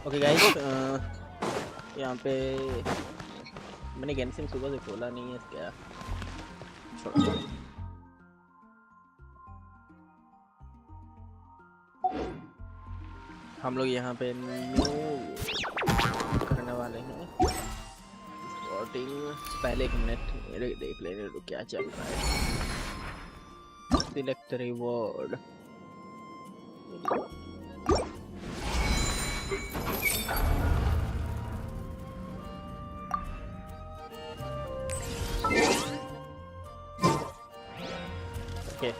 Okay guys, यहाँ पे मैंने गेंशिन सुबह से खोला नहीं है क्या? छोड़ो। हम लोग यहाँ पे न्यू करने वाले हैं स्टार्टिंग। पहले 1 मिनट मेरे देख लेने दो क्या चल रहा है। Select reward. ओके,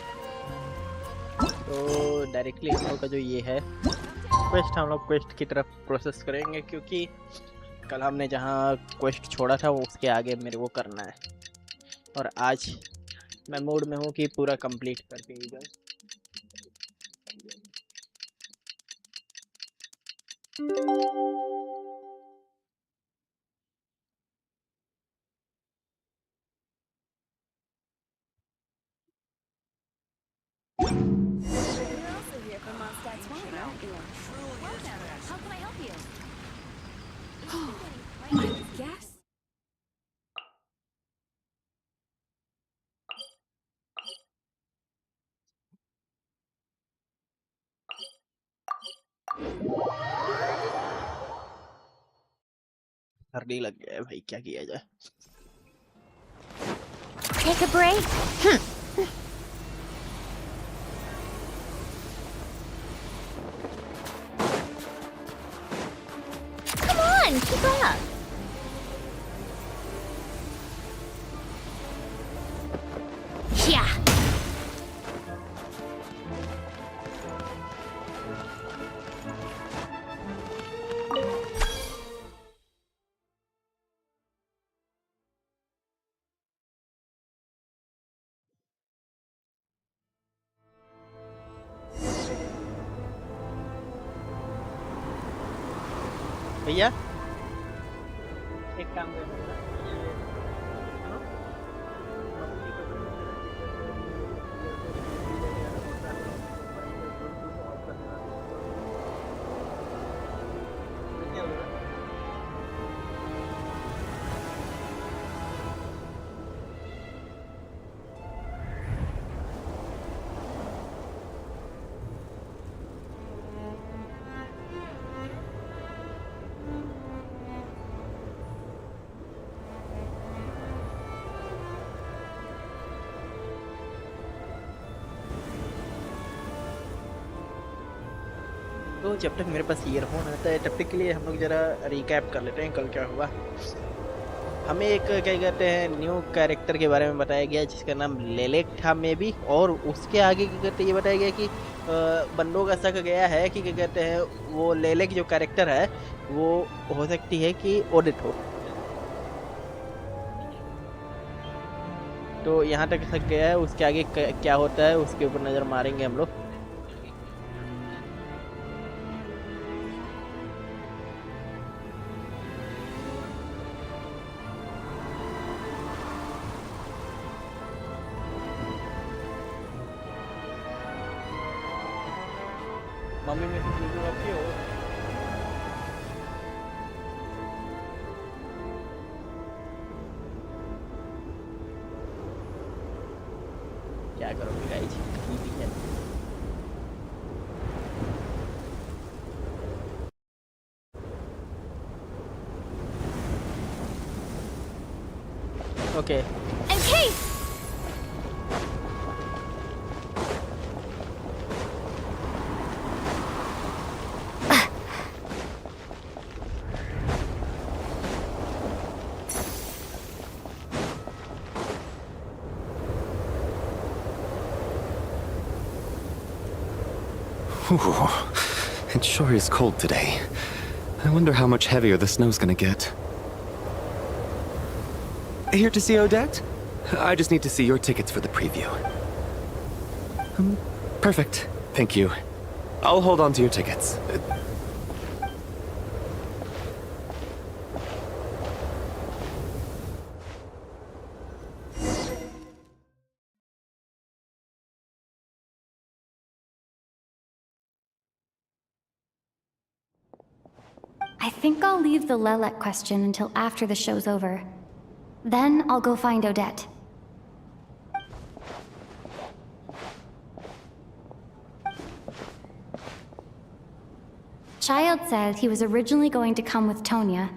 तो डायरेक्टली हम लोग का जो ये है क्वेस्ट, हम लोग क्वेस्ट की तरफ प्रोसेस करेंगे, क्योंकि कल हमने जहाँ क्वेस्ट छोड़ा था वो उसके आगे मेरे को करना है, और आज मैं मूड में हूँ कि पूरा कंप्लीट करके ही जाऊँ। सर्दी लग गया है भाई, क्या किया जाए। Take a break. Come on, keep up. Yeah. भैया एक काम कर, तो जब तक मेरे पास ईयरफोन आता है तब तक के लिए हम लोग जरा रिकैप कर लेते हैं कल क्या हुआ। हमें एक क्या कहते हैं न्यू कैरेक्टर के बारे में बताया गया जिसका नाम लेलेक था मे बी, और उसके आगे क्या कहते हैं ये बताया गया कि बंदों का शक गया है कि क्या कहते हैं वो लेलेक जो कैरेक्टर है वो हो सकती है कि ऑडिट हो। तो यहाँ तक शक गया है, उसके आगे क्या होता है उसके ऊपर नज़र मारेंगे हम लोग। मम्मी में से वीडियो रखी हो क्या करोगे गाइस, कहीं भी है। Okay And Case! Ooh, it sure is cold today. I wonder how much heavier the snow's gonna get. Here to see Odette? I just need to see your tickets for the preview. Perfect. Thank you. I'll hold on to your tickets. I think I'll leave the Lelek question until after the show's over. Then I'll go find Odette. Child said he was originally going to come with Tonya,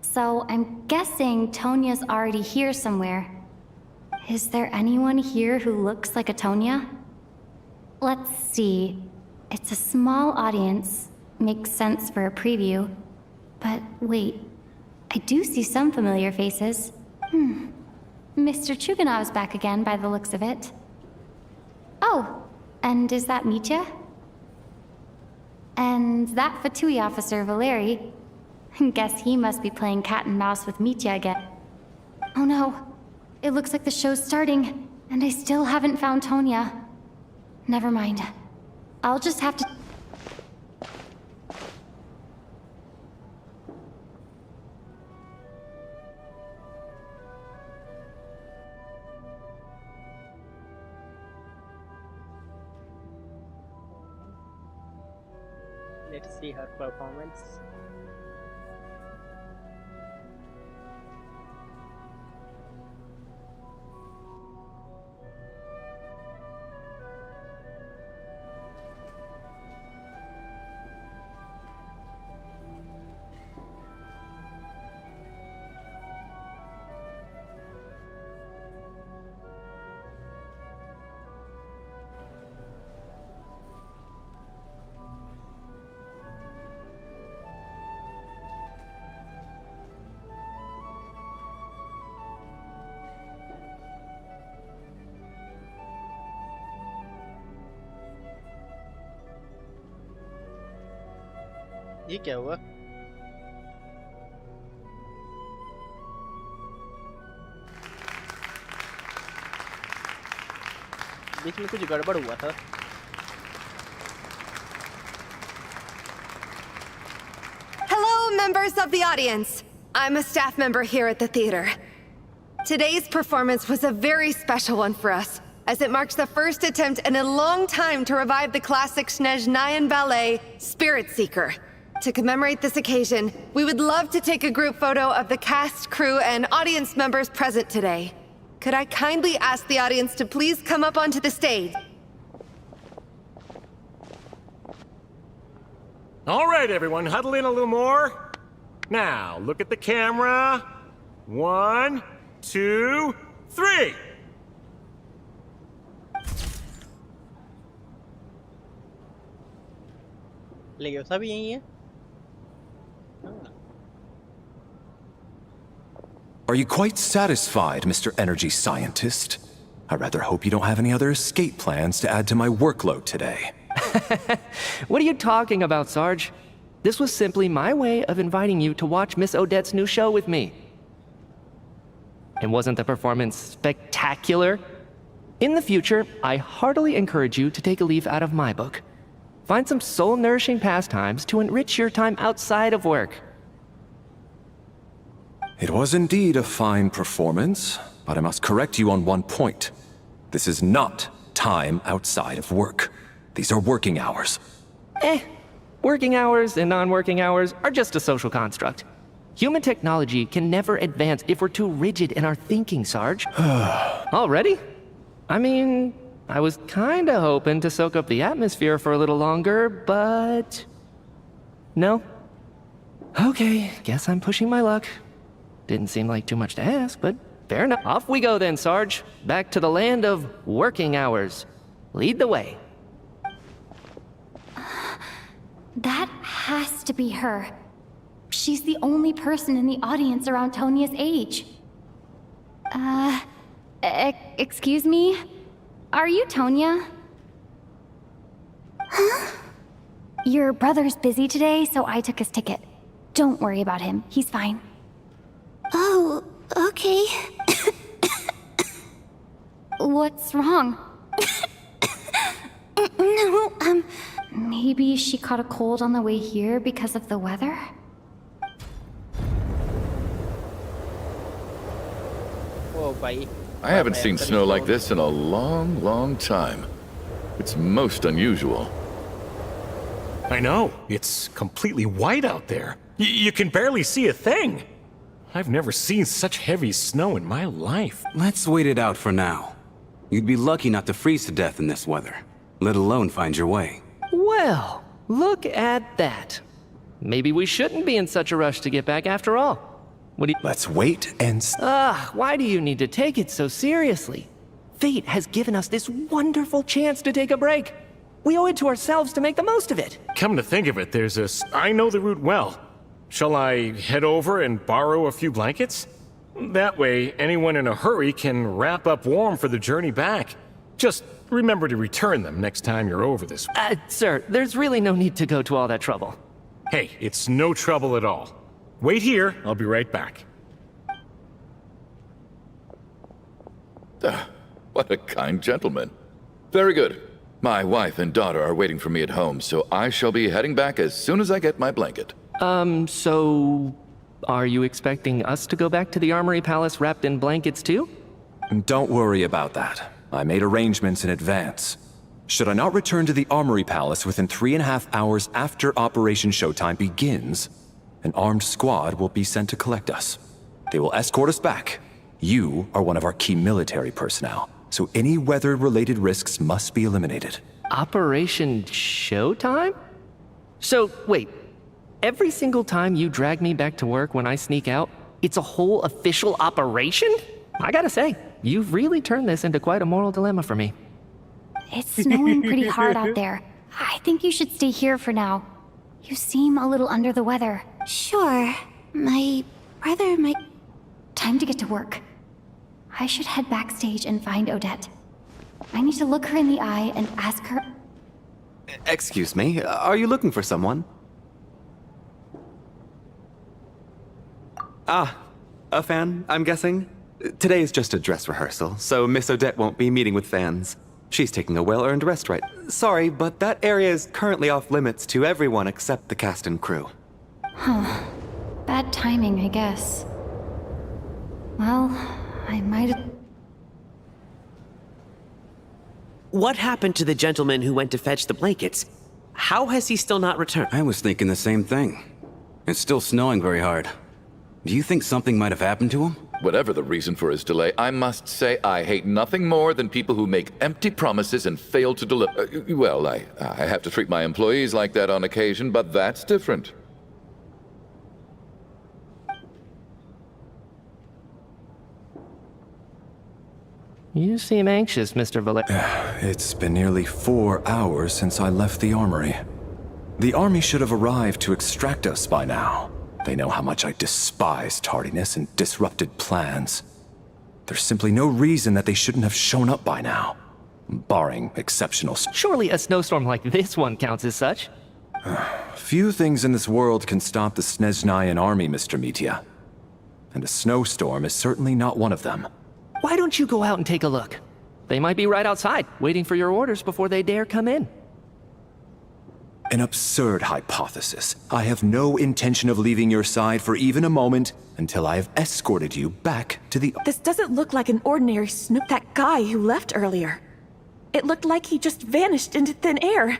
so I'm guessing Tonya's already here somewhere. Is there anyone here who looks like a Tonya? Let's see. It's a small audience. Makes sense for a preview. But wait, I do see some familiar faces. Mr. Chuganov's back again by the looks of it. Oh, and is that Mitya? And that Fatui officer, Valeri. Guess he must be playing cat and mouse with Mitya again. Oh no, it looks like the show's starting, and I still haven't found Tonya. Never mind. I'll just have to... Let's see her performance. ये क्या हुआ? बीच में कुछ गड़बड़ हुआ था। Hello, members of the audience. I'm a staff member here at the theater. Today's performance was a very special one for us, as it marks the first attempt in a long time to revive the classic Snezhnayan ballet, Spirit Seeker. To commemorate this occasion, we would love to take a group photo of the cast, crew, and audience members present today. Could I kindly ask the audience to please come up onto the stage? All right, everyone, huddle in a little more. Now, look at the camera. 1, 2, 3. लेयोसा भी यही है। Are you quite satisfied, Mr. Energy Scientist? I rather hope you don't have any other escape plans to add to my workload today. What are you talking about, Sarge? This was simply my way of inviting you to watch Miss Odette's new show with me. And wasn't the performance spectacular? In the future, I heartily encourage you to take a leaf out of my book. Find some soul-nourishing pastimes to enrich your time outside of work. It was indeed a fine performance, but I must correct you on one point. This is not time outside of work. These are working hours. Working hours and non-working hours are just a social construct. Human technology can never advance if we're too rigid in our thinking, Sarge. Already? I mean, I was kinda hoping to soak up the atmosphere for a little longer, but... No? Okay, guess I'm pushing my luck. Didn't seem like too much to ask, but fair enough. Off we go then, Sarge. Back to the land of working hours. Lead the way. That has to be her. She's the only person in the audience around Tonya's age. Excuse me? Are you Tonya? Huh? Your brother's busy today, so I took his ticket. Don't worry about him. He's fine. Oh, okay. What's wrong? No, Maybe she caught a cold on the way here because of the weather? ओ भाई I haven't seen snow like this in a long, long time. It's most unusual. I know, it's completely white out there. You can barely see a thing. I've never seen such heavy snow in my life. Let's wait it out for now. You'd be lucky not to freeze to death in this weather, let alone find your way. Well, look at that. Maybe we shouldn't be in such a rush to get back after all. What do you... Let's wait and Why do you need to take it so seriously? Fate has given us this wonderful chance to take a break. We owe it to ourselves to make the most of it. Come to think of it, I know the route well. Shall I head over and borrow a few blankets? That way, anyone in a hurry can wrap up warm for the journey back. Just remember to return them next time you're over this way. Sir, there's really no need to go to all that trouble. Hey, it's no trouble at all. Wait here, I'll be right back. What a kind gentleman. Very good. My wife and daughter are waiting for me at home, so I shall be heading back as soon as I get my blanket. So... Are you expecting us to go back to the Armory Palace wrapped in blankets too? Don't worry about that. I made arrangements in advance. Should I not return to the Armory Palace within 3.5 hours after Operation Showtime begins, an armed squad will be sent to collect us. They will escort us back. You are one of our key military personnel, so any weather-related risks must be eliminated. Operation Showtime? So, wait. Every single time you drag me back to work when I sneak out, it's a whole official operation? I gotta say, you've really turned this into quite a moral dilemma for me. It's snowing pretty hard out there. I think you should stay here for now. You seem a little under the weather. Sure. My brother might... Time to get to work. I should head backstage and find Odette. I need to look her in the eye and ask her... Excuse me, are you looking for someone? Ah, a fan, I'm guessing? Today is just a dress rehearsal, so Miss Odette won't be meeting with fans. She's taking a well-earned rest right. Sorry, but that area is currently off limits to everyone except the cast and crew. Huh. Bad timing, I guess. Well, I might have... What happened to the gentleman who went to fetch the blankets? How has he still not returned? I was thinking the same thing. It's still snowing very hard. Do you think something might have happened to him? Whatever the reason for his delay, I must say I hate nothing more than people who make empty promises and fail to deliver. Well, I have to treat my employees like that on occasion, but that's different. You seem anxious, Mr. Valet. It's been nearly 4 hours since I left the armory. The army should have arrived to extract us by now. They know how much I despise tardiness and disrupted plans. There's simply no reason that they shouldn't have shown up by now, barring exceptional... Surely a snowstorm like this one counts as such. Few things in this world can stop the Snezhnayan army, Mr. Mitya. And a snowstorm is certainly not one of them. Why don't you go out and take a look? They might be right outside, waiting for your orders before they dare come in. An absurd hypothesis. I have no intention of leaving your side for even a moment until I have escorted you back to the... This doesn't look like an ordinary snoop. That guy who left earlier. It looked like he just vanished into thin air.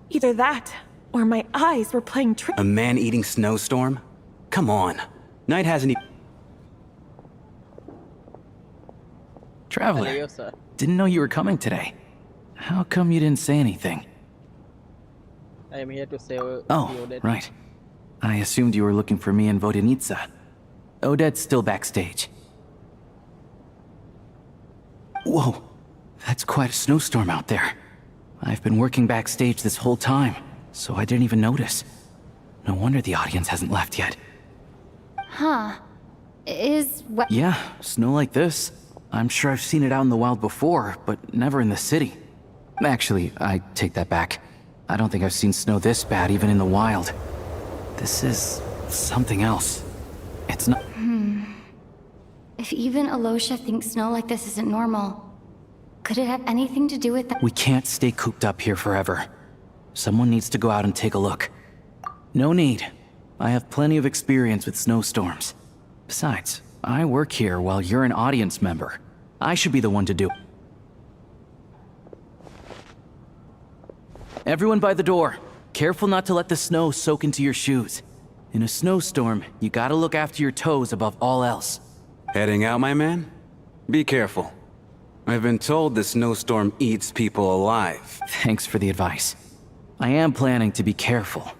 Either that, or my eyes were playing trick. A man-eating snowstorm? Come on. Night hasn't even... Traveler, Aliosa. didn't know you were coming today. How come you didn't say anything? I am here to save the Oh, Odette. right. I assumed you were looking for me and Vodenitsa. Odette's still backstage. Whoa, that's quite a snowstorm out there. I've been working backstage this whole time, so I didn't even notice. No wonder the audience hasn't left yet. Huh. Is what... Yeah, snow like this. I'm sure I've seen it out in the wild before, but never in the city. Actually, I take that back. I don't think I've seen snow this bad even in the wild. This is something else. It's not... If even Alosha thinks snow like this isn't normal, could it have anything to do with that? We can't stay cooped up here forever. Someone needs to go out and take a look. No need. I have plenty of experience with snowstorms. Besides, I work here while you're an audience member. I should be the one to do. Everyone by the door. Careful not to let the snow soak into your shoes. In a snowstorm, you gotta look after your toes above all else. Heading out, my man? Be careful. I've been told the snowstorm eats people alive. Thanks for the advice. I am planning to be careful.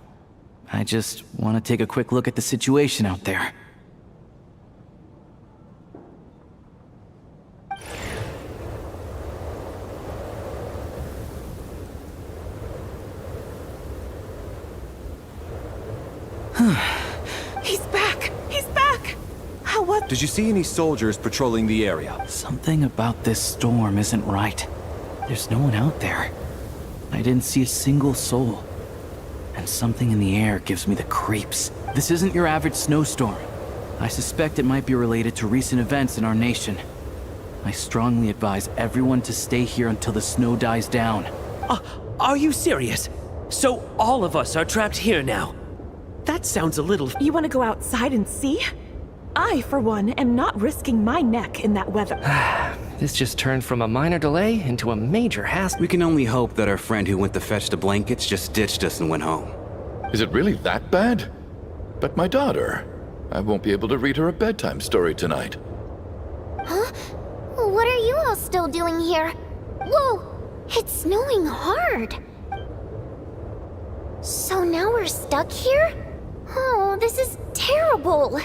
I just want to take a quick look at the situation out there. He's back! He's back! How was... Did you see any soldiers patrolling the area? Something about this storm isn't right. There's no one out there. I didn't see a single soul. And something in the air gives me the creeps. This isn't your average snowstorm. I suspect it might be related to recent events in our nation. I strongly advise everyone to stay here until the snow dies down. Are you serious? So all of us are trapped here now? That sounds a little... You want to go outside and see? I, for one, am not risking my neck in that weather. This just turned from a minor delay into a major hassle. We can only hope that our friend who went to fetch the blankets just ditched us and went home. Is it really that bad? But my daughter, I won't be able to read her a bedtime story tonight. Huh? What are you all still doing here? Whoa! It's snowing hard! So now we're stuck here? Oh, this is terrible!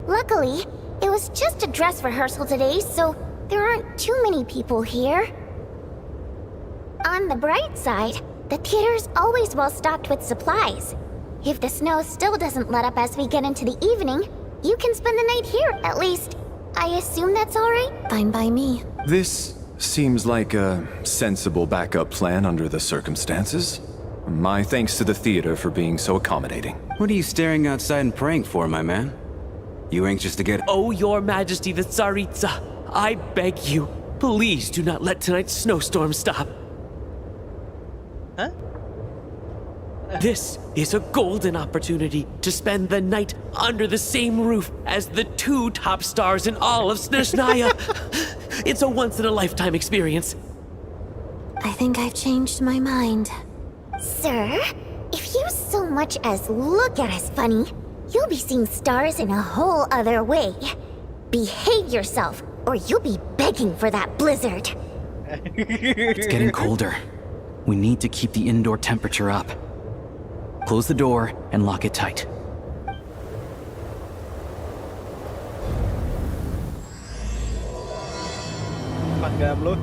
Luckily, it was just a dress rehearsal today, so there aren't too many people here. On the bright side, the theater's always well stocked with supplies. If the snow still doesn't let up as we get into the evening, you can spend the night here, at least. I assume that's alright? Fine by me. This seems like a sensible backup plan under the circumstances. My thanks to the theater for being so accommodating. What are you staring outside and praying for, my man? You anxious to get... Oh, Your Majesty the Tsaritsa, I beg you, please do not let tonight's snowstorm stop. Huh? This is a golden opportunity to spend the night under the same roof as the two top stars in all of Snezhnaya. It's a once-in-a-lifetime experience. I think I've changed my mind. Sir, if you so much as look at us funny, you'll be seeing stars in a whole other way. Behave yourself, or you'll be begging for that blizzard. It's getting colder. We need to keep the indoor temperature up. Close the door and lock it tight. Panggam lu.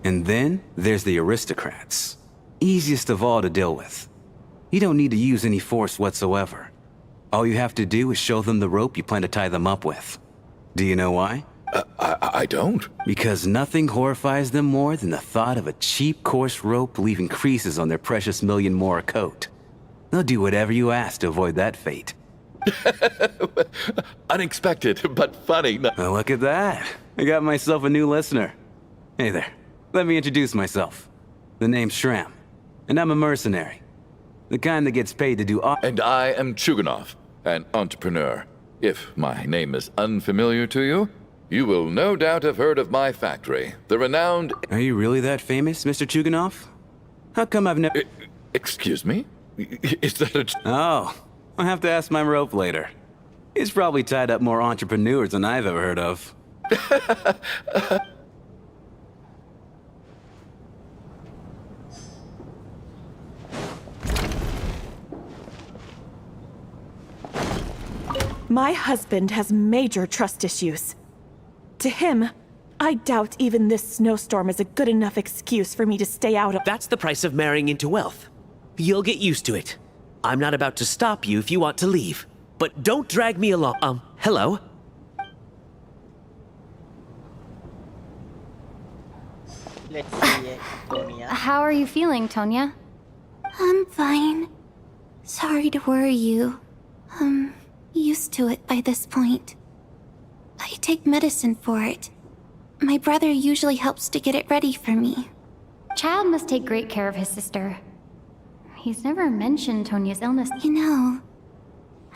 And then there's the aristocrats. Easiest of all to deal with. You don't need to use any force whatsoever. All you have to do is show them the rope you plan to tie them up with. Do you know why? I don't. Because nothing horrifies them more than the thought of a cheap, coarse rope leaving creases on their precious million Mora coat. They'll do whatever you ask to avoid that fate. Unexpected, but funny. Well, look at that. I got myself a new listener. Hey there. Let me introduce myself. The name's Shram, and I'm a mercenary. The kind that gets paid to do And I am Chuganov, an entrepreneur. If my name is unfamiliar to you, you will no doubt have heard of my factory, the renowned... Are you really that famous, Mr. Chuganov? How come I've never... Excuse me? Is that a... Oh, I'll have to ask my rope later. He's probably tied up more entrepreneurs than I've ever heard of. My husband has major trust issues. To him, I doubt even this snowstorm is a good enough excuse for me to stay out of— That's the price of marrying into wealth. You'll get used to it. I'm not about to stop you if you want to leave. But don't drag me along. Hello? Let's see, Tonya. How are you feeling, Tonya? I'm fine. Sorry to worry you. Used to it by this point. I take medicine for it. My brother usually helps to get it ready for me. Child must take great care of his sister. He's never mentioned Tonia's illness. You know,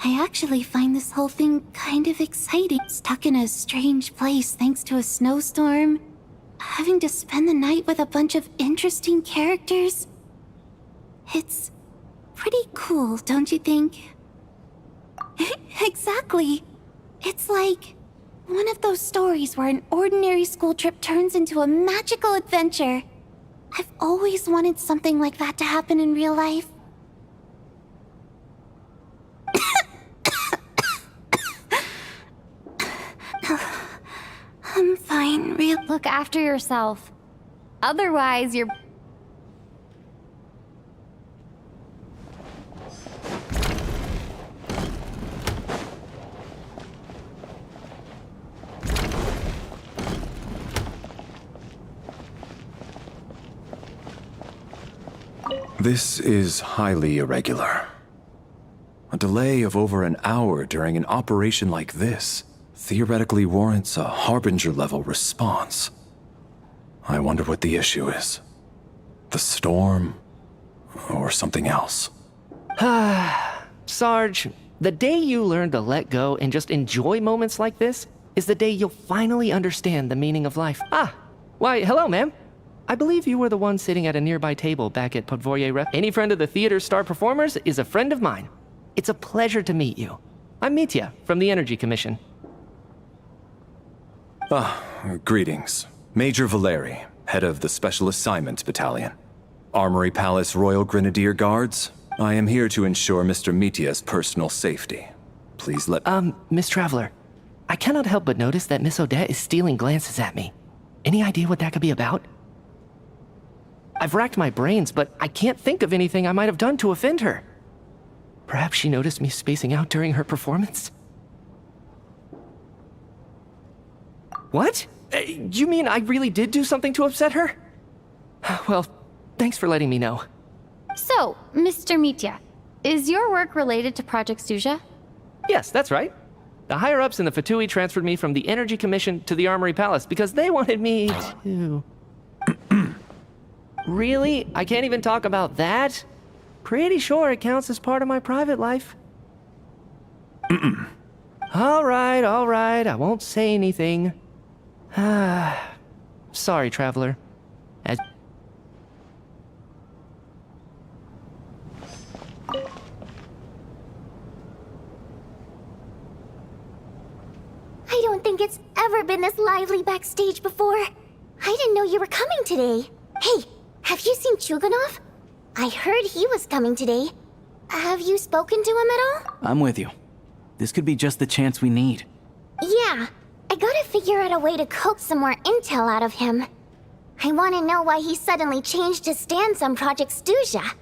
I actually find this whole thing kind of exciting. Stuck in a strange place thanks to a snowstorm. Having to spend the night with a bunch of interesting characters. It's pretty cool, don't you think? Exactly. It's like one of those stories where an ordinary school trip turns into a magical adventure. I've always wanted something like that to happen in real life. I'm fine, real. Look after yourself. Otherwise, you're... This is highly irregular. A delay of over an hour during an operation like this theoretically warrants a Harbinger-level response. I wonder what the issue is. The storm, or something else. Sarge, the day you learn to let go and just enjoy moments like this is the day you'll finally understand the meaning of life. Why, hello, ma'am. I believe you were the one sitting at a nearby table back at Podvorye Rep. Any friend of the theater's star performers is a friend of mine. It's a pleasure to meet you. I'm Mitya, from the Energy Commission. Greetings. Major Valeri, head of the Special Assignments Battalion. Armory Palace Royal Grenadier Guards. I am here to ensure Mr. Mitya's personal safety. Please let... Miss Traveler, I cannot help but notice that Miss Odette is stealing glances at me. Any idea what that could be about? I've racked my brains, but I can't think of anything I might have done to offend her. Perhaps she noticed me spacing out during her performance? What? You mean I really did do something to upset her? Well, thanks for letting me know. So, Mr. Mitya, is your work related to Project Suja? Yes, that's right. The higher-ups in the Fatui transferred me from the Energy Commission to the Armory Palace because they wanted me to... Really? I can't even talk about that? Pretty sure it counts as part of my private life. All right, I won't say anything. Sorry, Traveler. As I don't think it's ever been this lively backstage before. I didn't know you were coming today. Hey, have you seen Chuganov? I heard he was coming today. Have you spoken to him at all? I'm with you. This could be just the chance we need. Yeah, I gotta figure out a way to coax some more intel out of him. I want to know why he suddenly changed his stance on Project Stuja.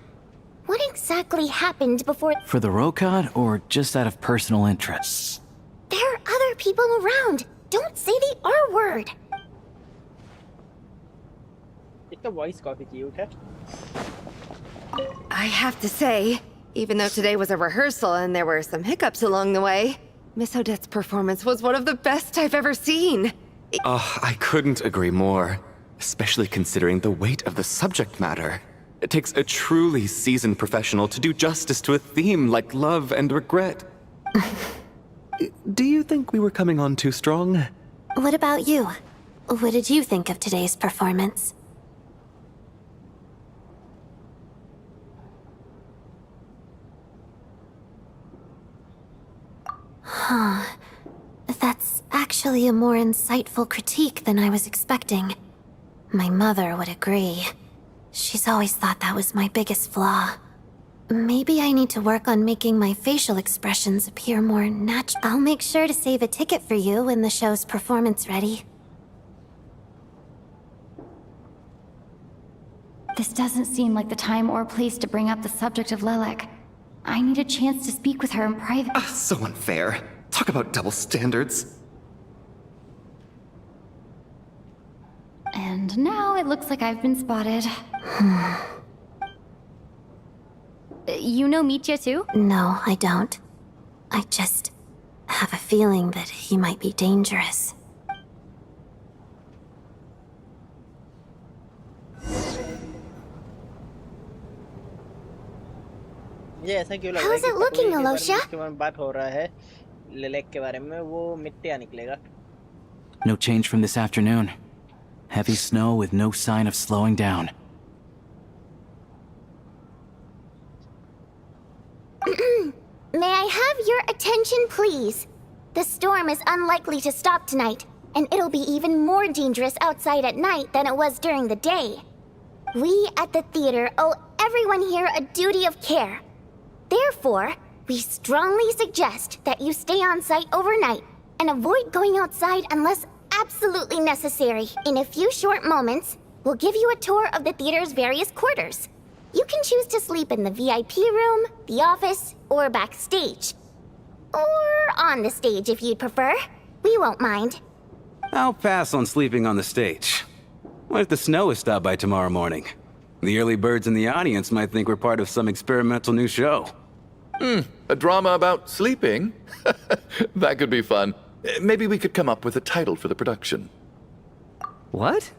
What exactly happened before— For the Rokad, or just out of personal interest? There are other people around. Don't say the R word. एक तो voice copy cute है. I have to say, even though today was a rehearsal and there were some hiccups along the way, Miss Odette's performance was one of the best I've ever seen. I couldn't agree more, especially considering the weight of the subject matter. It takes a truly seasoned professional to do justice to a theme like love and regret. Do you think we were coming on too strong? What about you? What did you think of today's performance? Huh. That's actually a more insightful critique than I was expecting. My mother would agree. She's always thought that was my biggest flaw. Maybe I need to work on making my facial expressions appear more natural. I'll make sure to save a ticket for you when the show's performance ready. This doesn't seem like the time or place to bring up the subject of Lelek. I need a chance to speak with her in private. So unfair. Talk about double standards. And now it looks like I've been spotted. You know Mitya too? No, I don't. I just have a feeling that he might be dangerous. ये ऐसा क्यों लग रहा है How's कि it looking, पटुई के बारे में Alosha? जिसके बारे में बात हो रहा है लिलेक के बारे में वो मिट्टिया निकलेगा. No change from this afternoon. Heavy snow with no sign of slowing down. May I have your attention, please? The storm is unlikely to stop tonight, and it'll be even more dangerous outside at night than it was during the day. We at the theater owe everyone here a duty of care. Therefore, we strongly suggest that you stay on site overnight and avoid going outside unless absolutely necessary. In a few short moments, we'll give you a tour of the theater's various quarters. You can choose to sleep in the VIP room, the office, or backstage. Or on the stage if you'd prefer. We won't mind. I'll pass on sleeping on the stage. What if the snow is stopped by tomorrow morning? The early birds in the audience might think we're part of some experimental new show. A drama about sleeping? That could be fun. Maybe we could come up with a title for the production. What?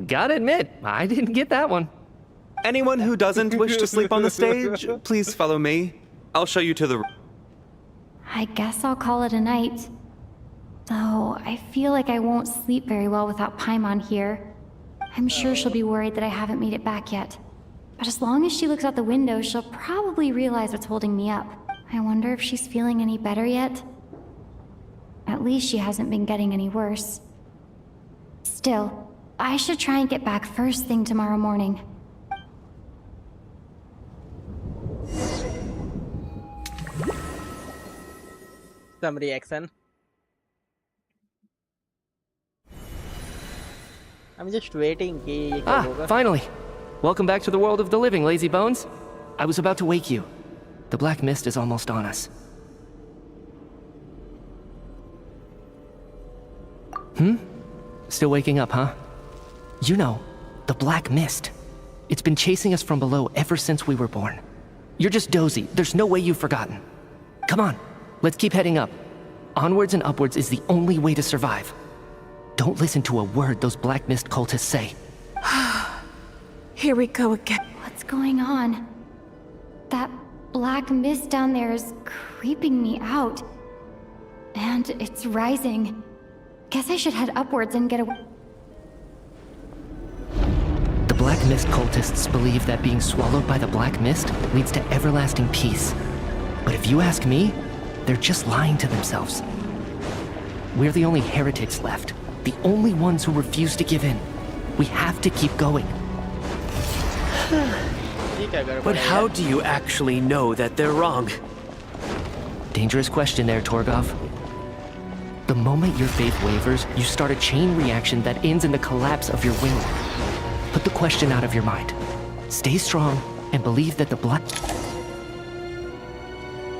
Gotta admit, I didn't get that one. Anyone who doesn't wish to sleep on the stage, please follow me. I'll show you to the... I guess I'll call it a night. Though, I feel like I won't sleep very well without Paimon here. I'm sure she'll be worried that I haven't made it back yet. But as long as she looks out the window, she'll probably realize what's holding me up. I wonder if she's feeling any better yet? At least she hasn't been getting any worse. Still, I should try and get back first thing tomorrow morning. Some reaction. I'm just waiting कि ये क्या होगा. Finally! Welcome back to the world of the living, lazy bones. I was about to wake you. The black mist is almost on us. Still waking up, huh? You know, the black mist. It's been chasing us from below ever since we were born. You're just dozy. There's no way you've forgotten. Come on, let's keep heading up. Onwards and upwards is the only way to survive. Don't listen to a word those black mist cultists say. Here we go again. What's going on? That black mist down there is creeping me out. And it's rising. Guess I should head upwards and get away. The black mist cultists believe that being swallowed by the black mist leads to everlasting peace. But if you ask me, they're just lying to themselves. We're the only heretics left. The only ones who refuse to give in. We have to keep going. But how do you actually know that they're wrong? Dangerous question there, Torgov. The moment your faith wavers, you start a chain reaction that ends in the collapse of your will. Put the question out of your mind. Stay strong and believe that the black...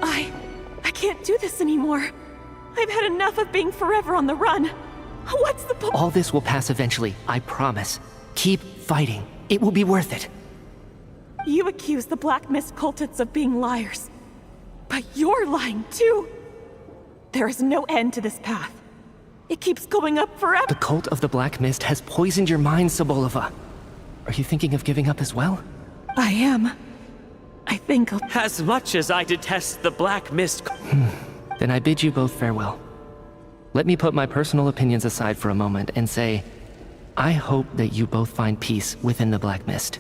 I can't do this anymore. I've had enough of being forever on the run. What's the point? All this will pass eventually, I promise. Keep fighting. It will be worth it. You accuse the Black Mist cultists of being liars. But you're lying too. There is no end to this path. It keeps going up forever. The cult of the Black Mist has poisoned your mind, Sobolova. Are you thinking of giving up as well? I am. I think I'll... As much as I detest the Black Mist... Then I bid you both farewell. Let me put my personal opinions aside for a moment and say, I hope that you both find peace within the Black Mist.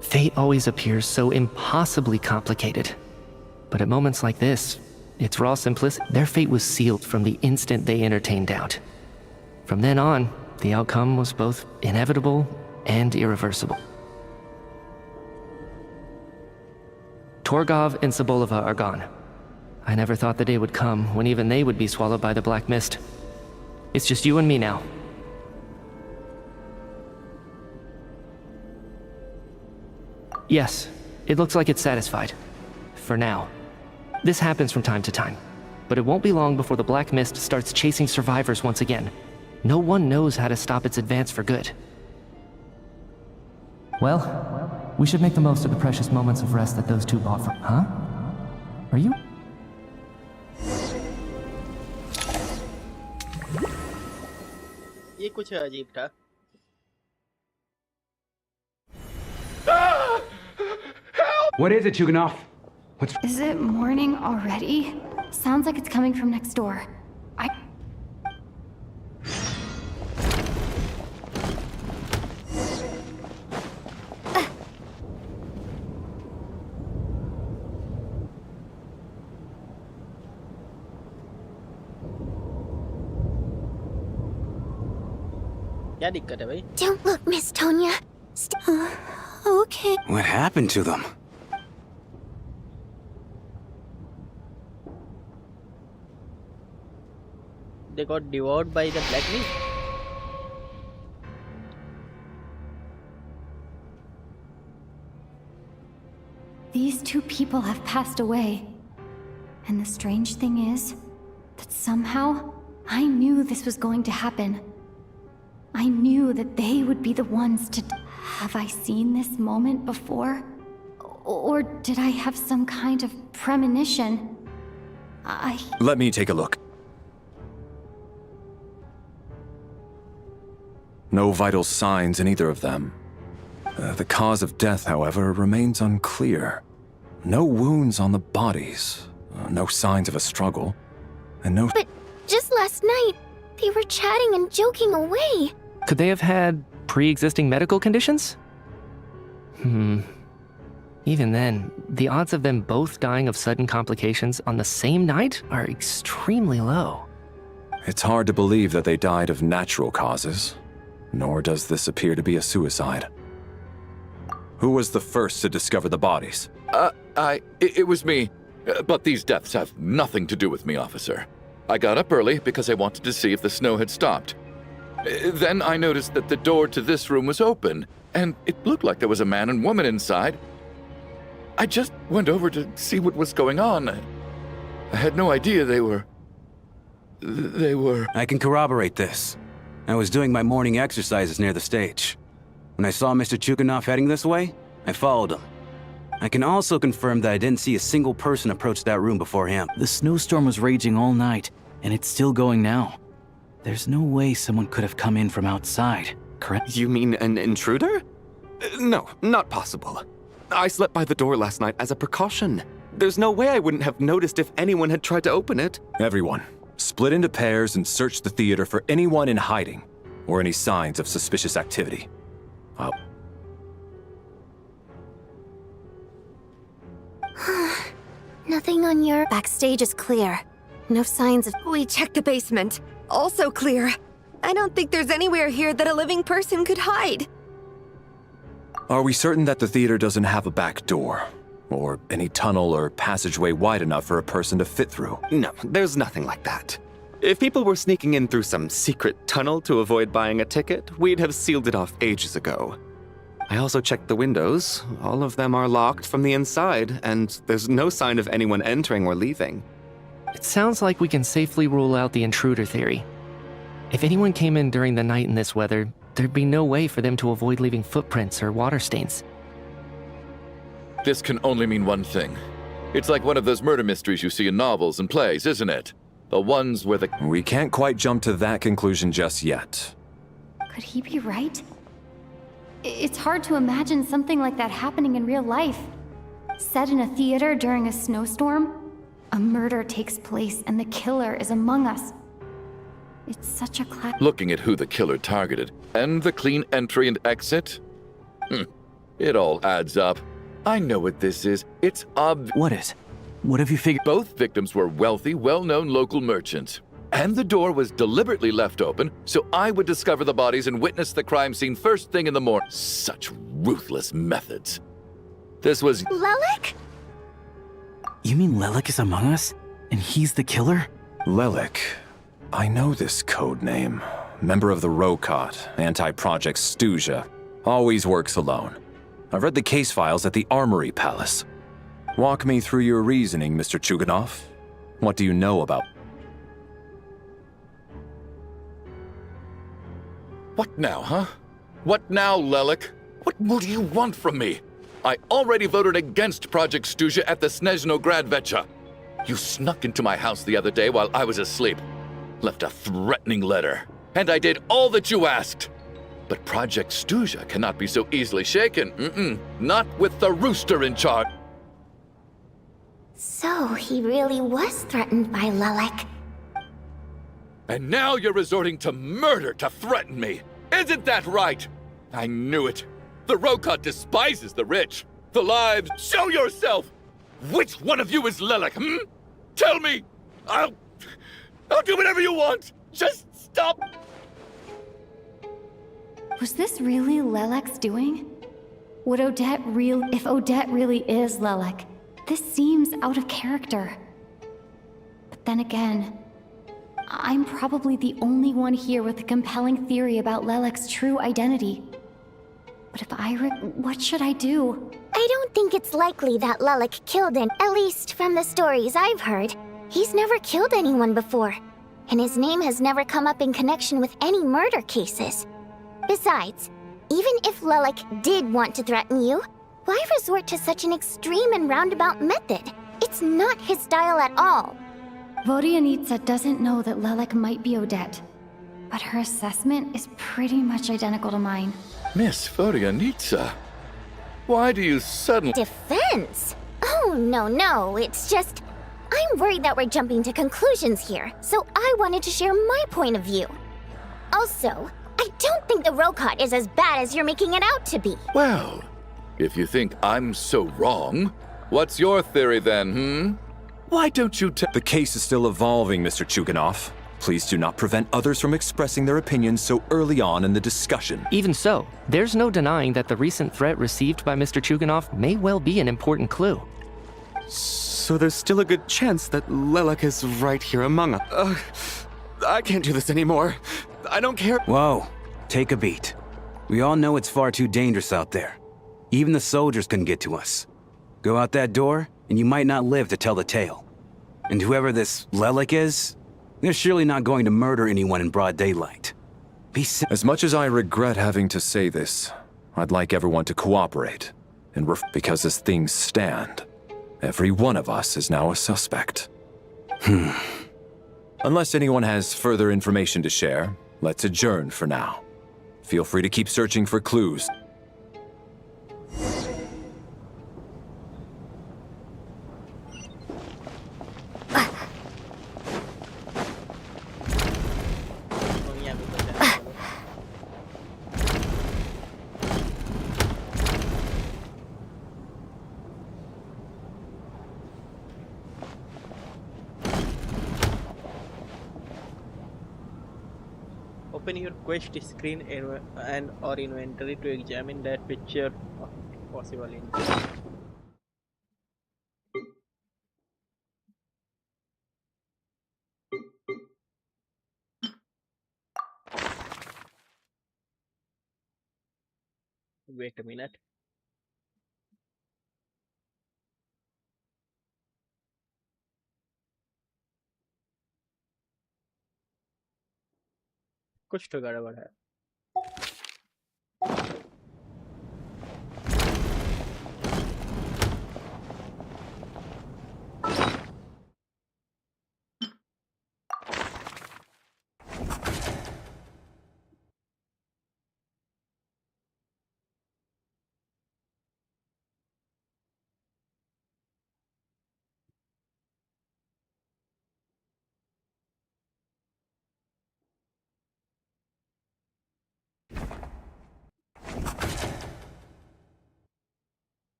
Fate always appears so impossibly complicated. But at moments like this, its raw simplicity, their fate was sealed from the instant they entertained doubt. From then on, the outcome was both inevitable and irreversible. Torgov and Sobolova are gone. I never thought the day would come when even they would be swallowed by the Black Mist. It's just you and me now. Yes, it looks like it's satisfied. For now. This happens from time to time. But it won't be long before the Black Mist starts chasing survivors once again. No one knows how to stop its advance for good. Well, we should make the most of the precious moments of rest that those two bought from... Huh? Are you... ये कुछ अजीब था। What is it, Chuganov? Is it morning already? Sounds like it's coming from next door. क्या दिक्कत है भाई? Don't look, Miss Tonya. Okay. What happened to them? They got devoured by the black meat. These two people have passed away. And the strange thing is that somehow I knew this was going to happen. I knew that they would be the ones to... Have I seen this moment before? Or did I have some kind of premonition? Let me take a look. No vital signs in either of them. The cause of death, however, remains unclear. No wounds on the bodies, no signs of a struggle, and no... But just last night, they were chatting and joking away. Could they have had pre-existing medical conditions? Even then, the odds of them both dying of sudden complications on the same night are extremely low. It's hard to believe that they died of natural causes, nor does this appear to be a suicide. Who was the first to discover the bodies? It was me. But these deaths have nothing to do with me, officer. I got up early because I wanted to see if the snow had stopped. Then I noticed that the door to this room was open, and it looked like there was a man and woman inside. I just went over to see what was going on. I had no idea they were... I can corroborate this. I was doing my morning exercises near the stage. When I saw Mr. Chuganov heading this way, I followed him. I can also confirm that I didn't see a single person approach that room before him. The snowstorm was raging all night, and it's still going now. There's no way someone could have come in from outside, correct? You mean an intruder? No, not possible. I slept by the door last night as a precaution. There's no way I wouldn't have noticed if anyone had tried to open it. Everyone, split into pairs and search the theater for anyone in hiding, or any signs of suspicious activity. Nothing on your... Backstage is clear. No signs of... We checked the basement. Also clear. I don't think there's anywhere here that a living person could hide. Are we certain that the theater doesn't have a back door? Or any tunnel or passageway wide enough for a person to fit through? No, there's nothing like that. If people were sneaking in through some secret tunnel to avoid buying a ticket, we'd have sealed it off ages ago. I also checked the windows. All of them are locked from the inside, and there's no sign of anyone entering or leaving. It sounds like we can safely rule out the intruder theory. If anyone came in during the night in this weather, there'd be no way for them to avoid leaving footprints or water stains. This can only mean one thing. It's like one of those murder mysteries you see in novels and plays, isn't it? The ones where the... We can't quite jump to that conclusion just yet. Could he be right? It's hard to imagine something like that happening in real life. Set in a theater during a snowstorm, a murder takes place and the killer is among us. It's such a Looking at who the killer targeted, and the clean entry and exit? It all adds up. I know what this is. It's What is? What have you figured? Both victims were wealthy, well-known local merchants. And the door was deliberately left open, so I would discover the bodies and witness the crime scene first thing in the morning. Such ruthless methods. This was... Lelik? You mean Lelik is among us? And he's the killer? Lelik. I know this code name. Member of the Rokot, anti-Project Stuzha. Always works alone. I've read the case files at the Armory Palace. Walk me through your reasoning, Mr. Chuganov. What do you know about... What now, huh? What now, Lelik? What more do you want from me? I already voted against Project Stuzha at the Snezhnaya. You snuck into my house the other day while I was asleep. Left a threatening letter. and I did all that you asked. But Project Stuja cannot be so easily shaken. Not with the rooster in charge. So he really was threatened by Lelek. And now you're resorting to murder to threaten me. Isn't that right? I knew it. The Rokot despises the rich. The lives. Show yourself! Which one of you is Lelek, Tell me! I'll do whatever you want! Just stop! Was this really Lelek's doing? If Odette really is Lelek, this seems out of character. But then again, I'm probably the only one here with a compelling theory about Lelek's true identity. But what should I do? I don't think it's likely that Lelek killed him, at least from the stories I've heard. He's never killed anyone before, and his name has never come up in connection with any murder cases. Besides, even if Lelek did want to threaten you, why resort to such an extreme and roundabout method? It's not his style at all. Vodianitsa doesn't know that Lelek might be Odette, but her assessment is pretty much identical to mine. Miss Vodianitsa, why do you suddenly... Defense? Oh, no, it's just... I'm worried that we're jumping to conclusions here, so I wanted to share my point of view. Also, I don't think the Rokot is as bad as you're making it out to be. Well, if you think I'm so wrong, what's your theory then, Why don't you The case is still evolving, Mr. Chuganov. Please do not prevent others from expressing their opinions so early on in the discussion. Even so, there's no denying that the recent threat received by Mr. Chuganov may well be an important clue. So there's still a good chance that Lelek is right here among us. I can't do this anymore. I don't care. Whoa, take a beat. We all know it's far too dangerous out there. Even the soldiers couldn't get to us. Go out that door, and you might not live to tell the tale. And whoever this Lelek is, they're surely not going to murder anyone in broad daylight. As much as I regret having to say this, I'd like everyone to cooperate. Because as things stand, every one of us is now a suspect. Unless anyone has further information to share, let's adjourn for now. Feel free to keep searching for clues. Open your quest screen and or inventory to examine that picture of possible injury. Wait a minute. कुछ तो गड़बड़ है.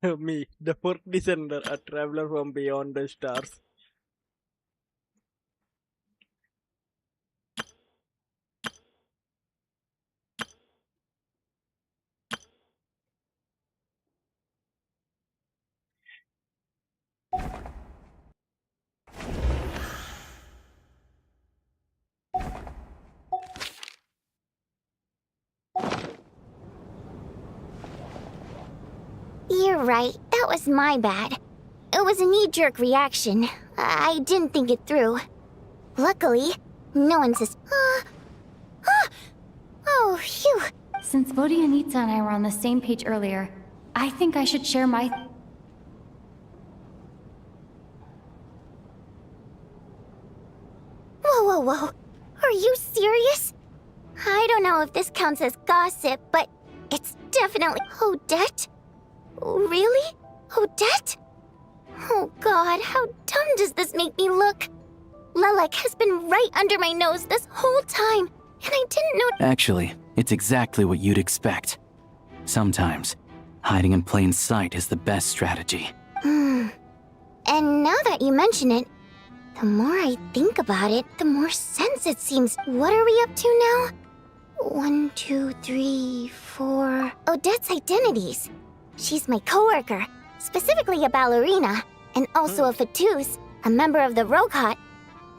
Me, the fourth descender, a traveler from beyond the stars. You're right, that was my bad. It was a knee-jerk reaction. I didn't think it through. Luckily, no one says, oh, phew. Since Vodyanitsa and I were on the same page earlier, I think I should share my... Whoa. Are you serious? I don't know if this counts as gossip, but it's definitely Odette. Really? Odette? Oh god, how dumb does this make me look? Lelek has been right under my nose this whole time, and I didn't know— Actually, it's exactly what you'd expect. Sometimes, hiding in plain sight is the best strategy. And now that you mention it, the more I think about it, the more sense it seems. What are we up to now? 1, 2, 3, 4... Odette's identities. She's my coworker, specifically a ballerina, and also a Fatous, a member of the Rokot.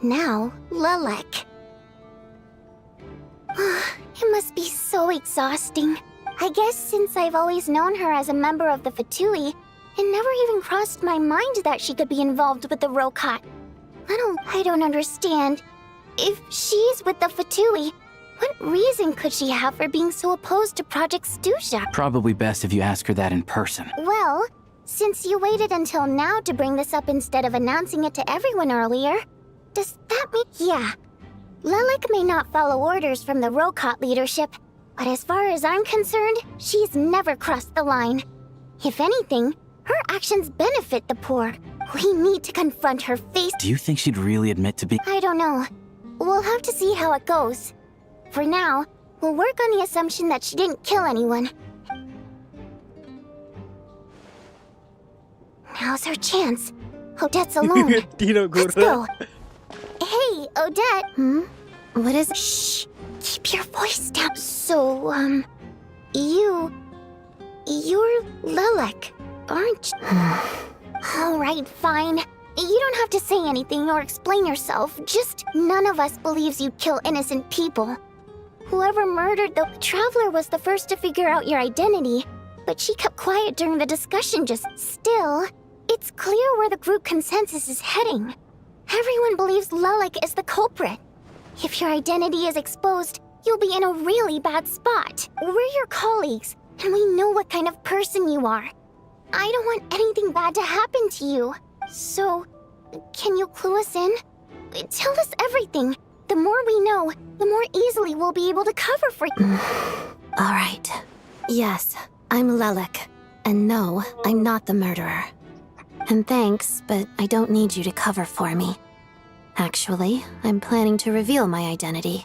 Now, Lelek. It must be so exhausting. I guess since I've always known her as a member of the Fatui, it never even crossed my mind that she could be involved with the Rokot. I don't understand. If she's with the Fatui, what reason could she have for being so opposed to Project Stusha? Probably best if you ask her that in person. Well, since you waited until now to bring this up instead of announcing it to everyone earlier, does that mean— Yeah. Lelek may not follow orders from the Rokot leadership, but as far as I'm concerned, she's never crossed the line. If anything, her actions benefit the poor. We need to confront her face— Do you think she'd really admit to be— I don't know. We'll have to see how it goes. For now, we'll work on the assumption that she didn't kill anyone. Now's her chance. Odette's alone. Let's go. Hey, Odette. What is— Shh. Keep your voice down. So, you're Lelek, aren't you? Alright, fine. You don't have to say anything or explain yourself. Just none of us believes you'd kill innocent people. Whoever murdered the Traveler was the first to figure out your identity, but she kept quiet during the discussion. Just still, it's clear where the group consensus is heading. Everyone believes Lelek is the culprit. If your identity is exposed, you'll be in a really bad spot. We're your colleagues, and we know what kind of person you are. I don't want anything bad to happen to you. So, can you clue us in? Tell us everything. The more we know, the more easily we'll be able to cover for you. All right. Yes, I'm Lelek. And no, I'm not the murderer. And thanks, but I don't need you to cover for me. Actually, I'm planning to reveal my identity.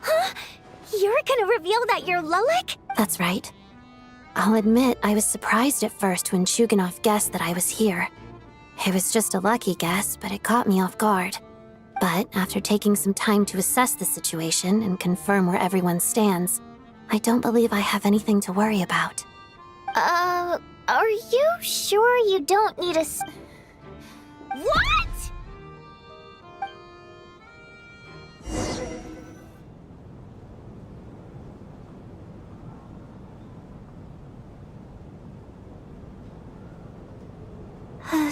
Huh? You're gonna reveal that you're Lelek? That's right. I'll admit I was surprised at first when Shuganov guessed that I was here. It was just a lucky guess, but it caught me off guard. But after taking some time to assess the situation and confirm where everyone stands, I don't believe I have anything to worry about. Are you sure you don't need a What?!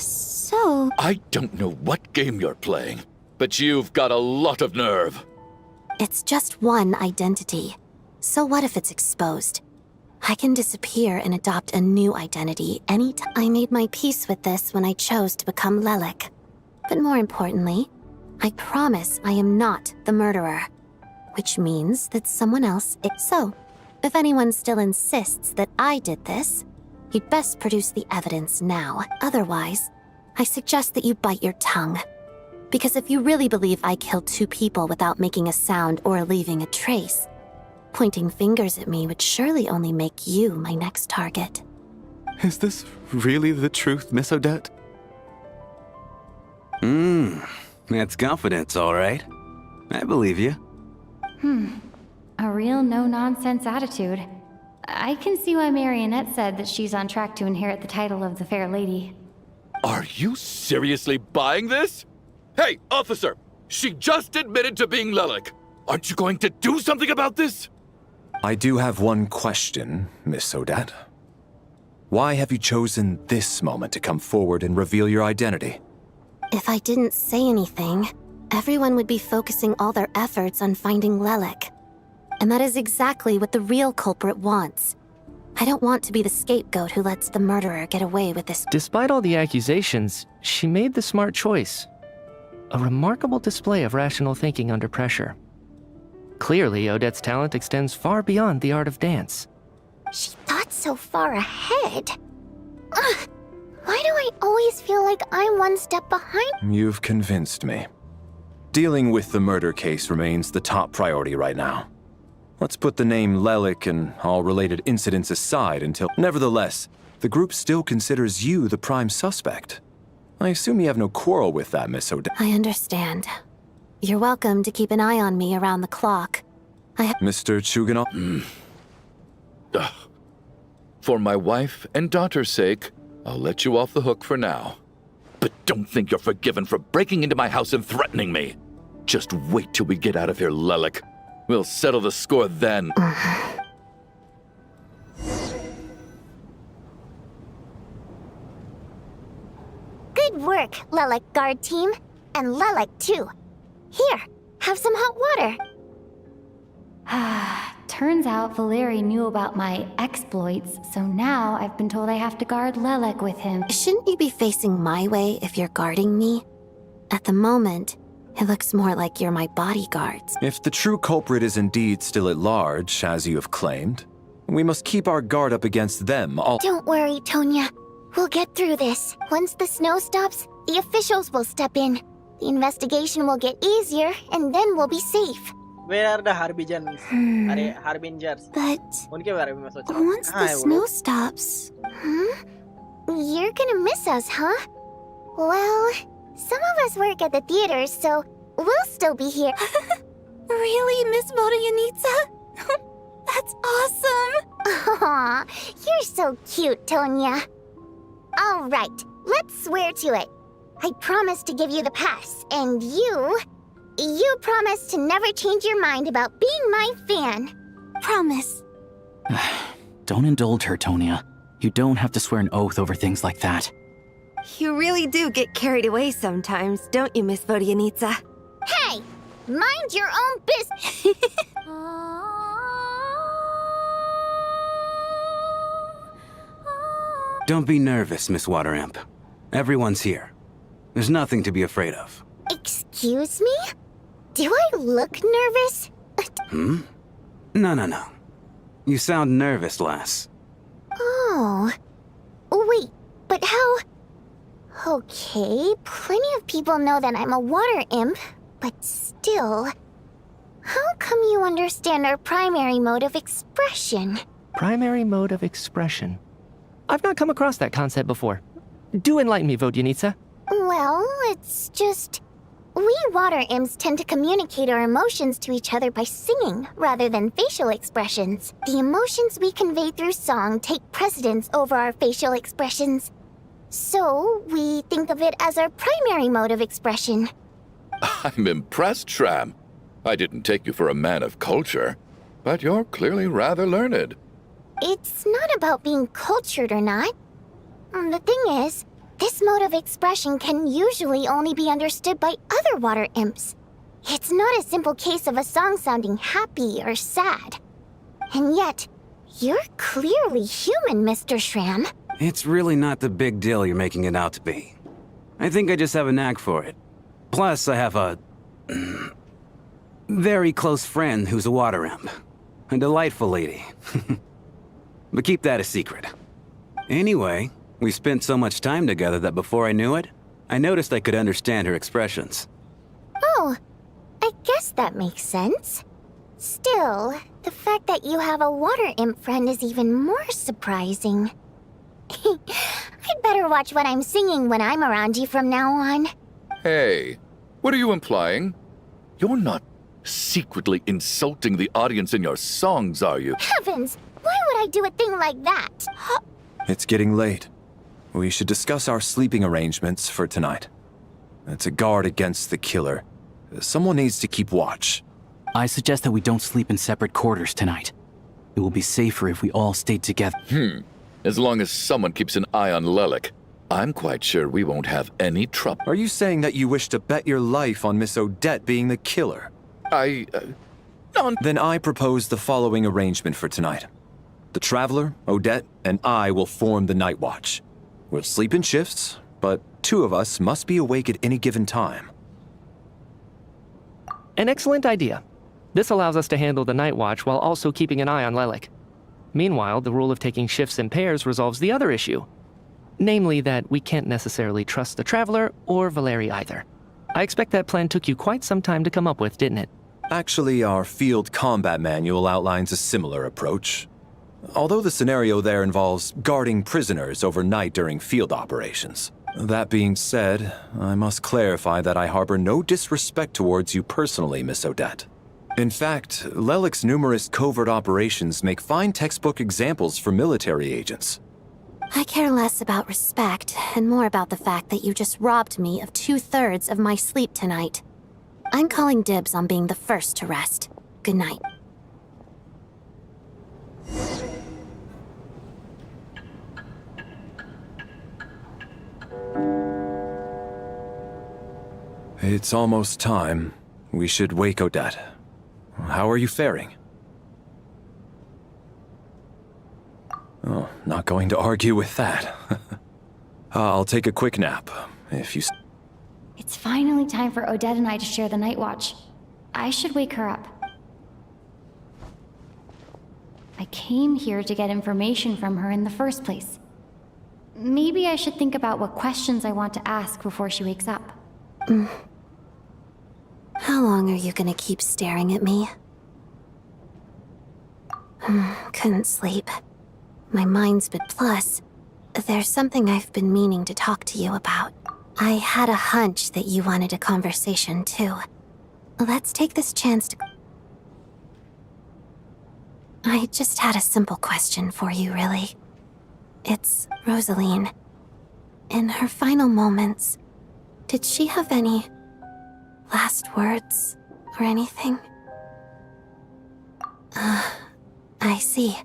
So... I don't know what game you're playing, but you've got a lot of nerve. It's just one identity. So what if it's exposed? I can disappear and adopt a new identity anytime. I made my peace with this when I chose to become Lelek. But more importantly, I promise I am not the murderer. Which means that someone else is. So, if anyone still insists that I did this, you'd best produce the evidence now. Otherwise, I suggest that you bite your tongue. Because if you really believe I killed 2 people without making a sound or leaving a trace, pointing fingers at me would surely only make you my next target. Is this really the truth, Miss Odette? That's confidence, all right. I believe you. A real no-nonsense attitude. I can see why Marionette said that she's on track to inherit the title of the Fair Lady. Are you seriously buying this? Hey, officer! She just admitted to being Lelek. Aren't you going to do something about this? I do have one question, Miss Odette. Why have you chosen this moment to come forward and reveal your identity? If I didn't say anything, everyone would be focusing all their efforts on finding Lelik. And that is exactly what the real culprit wants. I don't want to be the scapegoat who lets the murderer get away with this. Despite all the accusations, she made the smart choice. A remarkable display of rational thinking under pressure. Clearly, Odette's talent extends far beyond the art of dance. She thought so far ahead. Ugh, why do I always feel like I'm one step behind? You've convinced me. Dealing with the murder case remains the top priority right now. Let's put the name Lelik and all related incidents aside until... Nevertheless, the group still considers you the prime suspect. I assume you have no quarrel with that, Miss Odette. I understand. You're welcome to keep an eye on me around the clock. Mr. Chuganov? For my wife and daughter's sake, I'll let you off the hook for now. But don't think you're forgiven for breaking into my house and threatening me. Just wait till we get out of here, Lelik. We'll settle the score then. Good work, Lelik guard team. And Lelik too. Here, have some hot water. Turns out Valeri knew about my exploits, so now I've been told I have to guard Lelik with him. Shouldn't you be facing my way if you're guarding me? At the moment, it looks more like you're my bodyguards. If the true culprit is indeed still at large, as you have claimed, we must keep our guard up against them all. Don't worry, Tonya. We'll get through this. Once the snow stops, the officials will step in. The investigation will get easier, and then we'll be safe. Where are the harbingers? अरे harbingers. But उनके बारे में मैं सोच रहा हूँ. once the snow stops... You're gonna miss us, huh? Well, some of us work at the theaters, so we'll still be here. Really, Miss Vodyanitsa? That's awesome! Aw, you're so cute, Tonya. All right, let's swear to it. I promise to give you the pass, and you promise to never change your mind about being my fan. Promise. Don't indulge her, Tonya. You don't have to swear an oath over things like that. You really do get carried away sometimes, don't you, Miss Vodyanitsa? Hey, mind your own business. Don't be nervous, Miss Water Imp. Everyone's here. There's nothing to be afraid of. Excuse me? Do I look nervous? No. You sound nervous, lass. Oh. Wait, but how... Okay, plenty of people know that I'm a water imp, but still... How come you understand our primary mode of expression? Primary mode of expression. I've not come across that concept before. Do enlighten me, Vodyanitsa. Well, it's just... We water imps tend to communicate our emotions to each other by singing, rather than facial expressions. The emotions we convey through song take precedence over our facial expressions. So, we think of it as our primary mode of expression. I'm impressed, Shram. I didn't take you for a man of culture, but you're clearly rather learned. It's not about being cultured or not. The thing is, this mode of expression can usually only be understood by other water imps. It's not a simple case of a song sounding happy or sad. And yet, you're clearly human, Mr. Shram. It's really not the big deal you're making it out to be. I think I just have a knack for it. Plus, I have a... very close friend who's a water imp. A delightful lady. But keep that a secret. Anyway, we spent so much time together that before I knew it, I noticed I could understand her expressions. Oh, I guess that makes sense. Still, the fact that you have a water imp friend is even more surprising. I'd better watch what I'm singing when I'm around you from now on. Hey, what are you implying? You're not secretly insulting the audience in your songs, are you? Heavens! Why would I do a thing like that? It's getting late. We should discuss our sleeping arrangements for tonight. To guard against the killer, someone needs to keep watch. I suggest that we don't sleep in separate quarters tonight. It will be safer if we all stayed together. As long as someone keeps an eye on Lelik, I'm quite sure we won't have any trouble. Are you saying that you wish to bet your life on Miss Odette being the killer? Then I propose the following arrangement for tonight. The Traveler, Odette, and I will form the Night Watch. We'll sleep in shifts, but 2 of us must be awake at any given time. An excellent idea. This allows us to handle the Night Watch while also keeping an eye on Lelik. Meanwhile, the rule of taking shifts in pairs resolves the other issue. Namely that we can't necessarily trust the Traveler or Valeri either. I expect that plan took you quite some time to come up with, didn't it? Actually, our field combat manual outlines a similar approach. Although the scenario there involves guarding prisoners overnight during field operations. That being said, I must clarify that I harbor no disrespect towards you personally, Miss Odette. In fact, Lelik's numerous covert operations make fine textbook examples for military agents. I care less about respect and more about the fact that you just robbed me of 2/3 of my sleep tonight. I'm calling dibs on being the first to rest. Good night. It's almost time. We should wake Odette. How are you faring? Oh, not going to argue with that. I'll take a quick nap, if you... It's finally time for Odette and I to share the night watch. I should wake her up. I came here to get information from her in the first place. Maybe I should think about what questions I want to ask before she wakes up. How long are you gonna keep staring at me? Couldn't sleep. My mind's been plus. There's something I've been meaning to talk to you about. I had a hunch that you wanted a conversation too. Let's take this chance to... I just had a simple question for you, really. It's Rosaline. In her final moments, did she have any last words or anything? I see.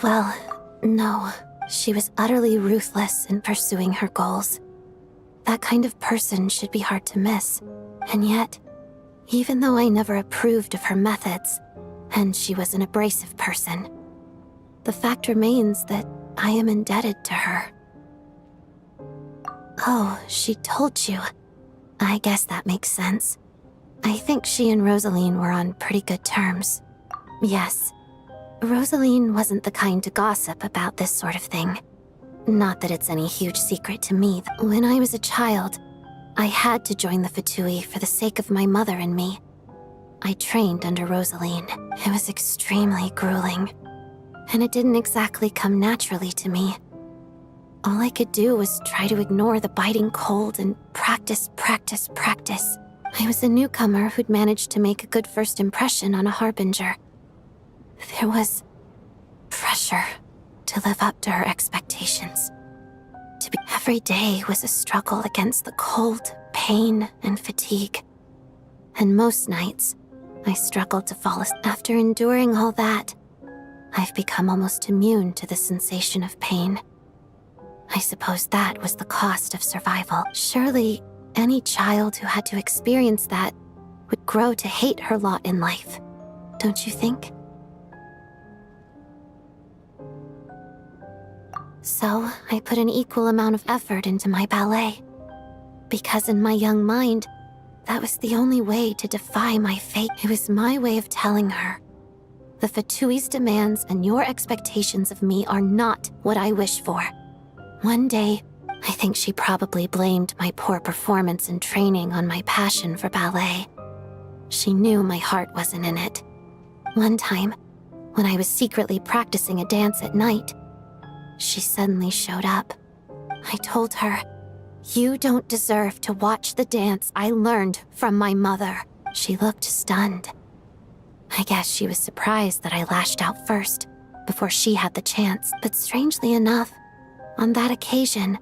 Well, no. She was utterly ruthless in pursuing her goals. That kind of person should be hard to miss. And yet, even though I never approved of her methods, and she was an abrasive person, the fact remains that I am indebted to her. Oh, she told you. I guess that makes sense. I think she and Rosaline were on pretty good terms. Yes. Rosaline wasn't the kind to gossip about this sort of thing. Not that it's any huge secret to me. When I was a child, I had to join the Fatui for the sake of my mother and me. I trained under Rosaline. It was extremely grueling. And it didn't exactly come naturally to me. All I could do was try to ignore the biting cold and practice. I was a newcomer who'd managed to make a good first impression on a harbinger. There was pressure to live up to her expectations. Every day was a struggle against the cold, pain, and fatigue. And most nights, I struggled to fall asleep. After enduring all that, I've become almost immune to the sensation of pain. I suppose that was the cost of survival. Surely, any child who had to experience that would grow to hate her lot in life, don't you think? So, I put an equal amount of effort into my ballet. Because in my young mind, that was the only way to defy my fate. It was my way of telling her, the Fatui's demands and your expectations of me are not what I wish for. One day, I think she probably blamed my poor performance in training on my passion for ballet. She knew my heart wasn't in it. One time, when I was secretly practicing a dance at night, she suddenly showed up. I told her, "You don't deserve to watch the dance I learned from my mother." She looked stunned. I guess she was surprised that I lashed out first, before she had the chance. But strangely enough, on that occasion,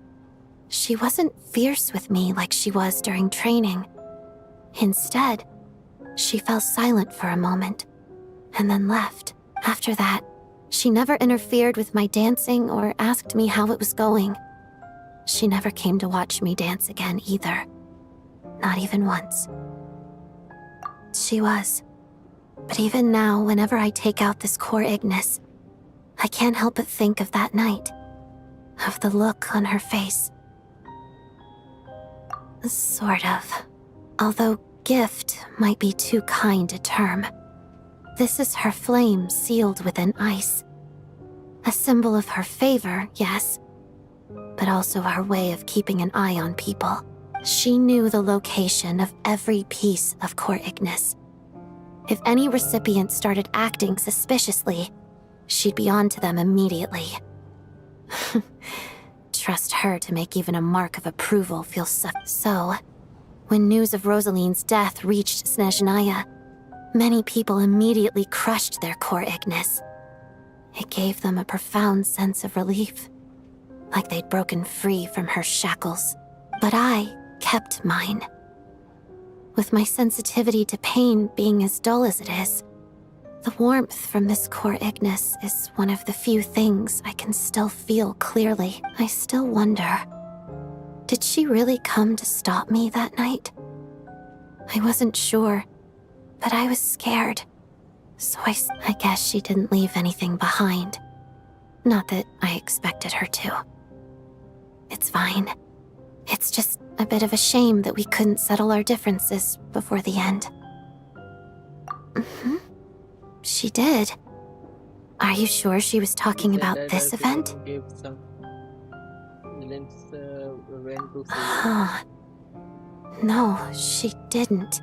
she wasn't fierce with me like she was during training. Instead, she fell silent for a moment, and then left. After that, She never interfered with my dancing or asked me how it was going. She never came to watch me dance again either. Not even once. She was. But even now, whenever I take out this core Ignis, I can't help but think of that night. Of the look on her face. Sort of. Although gift might be too kind a term. This is her flame sealed within ice. A symbol of her favor, yes, but also her way of keeping an eye on people. She knew the location of every piece of core Ignis. If any recipient started acting suspiciously, she'd be on to them immediately. Trust her to make even a mark of approval feel so. When news of Rosaline's death reached Snezhnaya, many people immediately crushed their core Ignis. It gave them a profound sense of relief, like they'd broken free from her shackles. But I kept mine. With my sensitivity to pain being as dull as it is, the warmth from this core Ignis is one of the few things I can still feel clearly. I still wonder, did she really come to stop me that night? I wasn't sure, but I was scared. So I guess she didn't leave anything behind. Not that I expected her to. It's fine. It's just a bit of a shame that we couldn't settle our differences before the end. She did. Are you sure she was talking about this event? No, she didn't.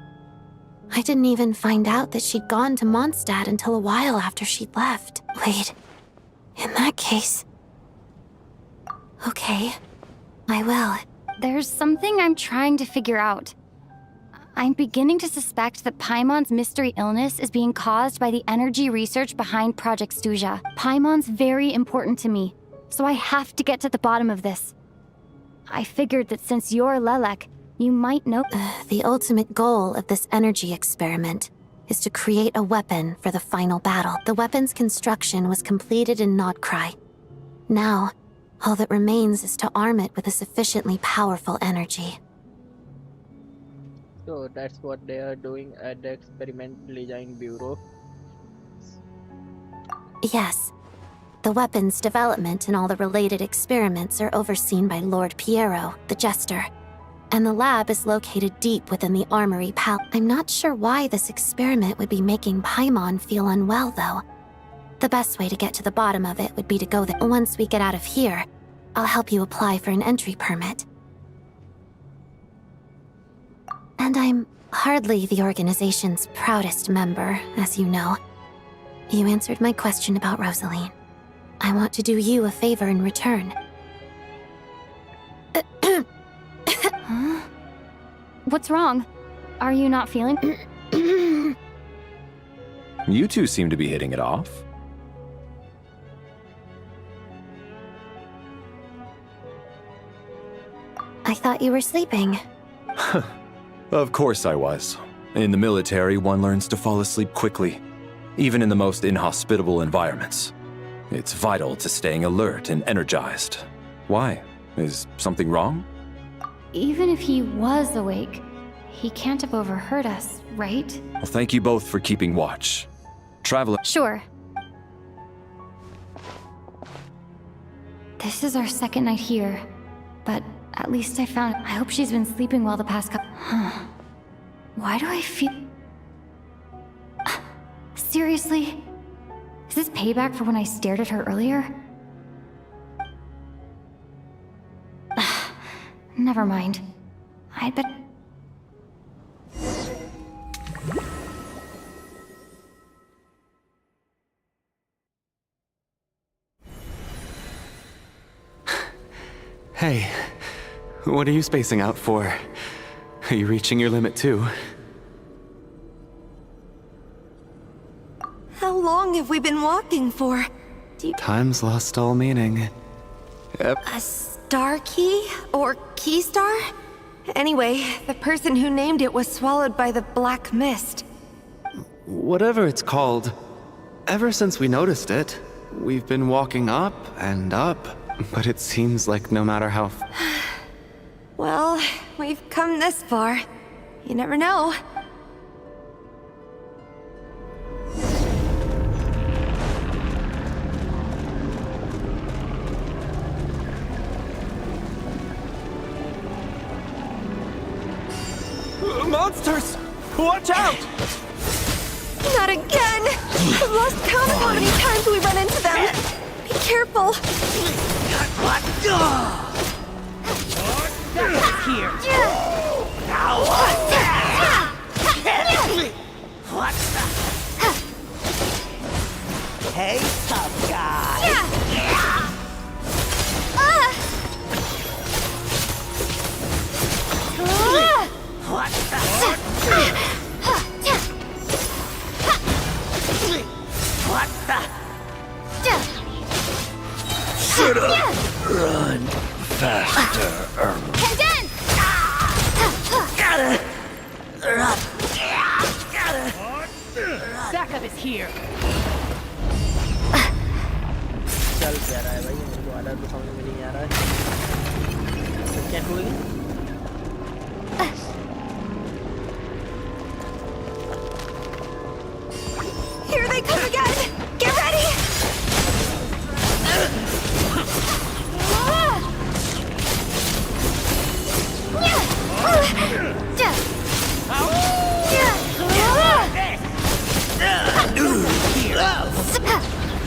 I didn't even find out that she'd gone to Mondstadt until a while after she'd left. Wait, in that case... Okay, I will. There's something I'm trying to figure out. I'm beginning to suspect that Paimon's mystery illness is being caused by the energy research behind Project Stuja. Paimon's very important to me, so I have to get to the bottom of this. I figured that since you're Lelek, you might know— The ultimate goal of this energy experiment is to create a weapon for the final battle. The weapon's construction was completed in Nodcry. Now, all that remains is to arm it with a sufficiently powerful energy. So that's what they are doing at the Experimental Design Bureau. Yes. The weapon's development and all the related experiments are overseen by Lord Piero, the Jester. And the lab is located deep within the Armory Palace. I'm not sure why this experiment would be making Paimon feel unwell, though. The best way to get to the bottom of it would be to go there. Once we get out of here, I'll help you apply for an entry permit. And I'm hardly the organization's proudest member, as you know. You answered my question about Rosaline. I want to do you a favor in return. Huh? What's wrong? Are you not feeling? You two seem to be hitting it off. I thought you were sleeping. Of course I was. In the military, one learns to fall asleep quickly, even in the most inhospitable environments. It's vital to staying alert and energized. Why? Is something wrong? Even if he was awake, he can't have overheard us, right? Well, thank you both for keeping watch. Traveler— Sure. This is our second night here, but at least I found— I hope she's been sleeping well the past couple— Huh. Why do I feel— Seriously? Is this payback for when I stared at her earlier? Never mind. I bet— Hey, what are you spacing out for? Are you reaching your limit too? How long have we been walking for? Time's lost all meaning. A star key? Or key star? Anyway, the person who named it was swallowed by the black mist. Whatever it's called, ever since we noticed it, we've been walking up and up, but it seems like no matter how... Well, we've come this far. You never know. Monsters! Watch out! Not again! I've lost count of how many times we run into them. Be careful. Here. Hey, tough guy. What the? What the? Shut up! Run faster. Condense! Backup is here. चल क्या रहा है भाई मेरे को आधा तो समझ में नहीं आ रहा है तो क्या हुई Here they come again! Get ready!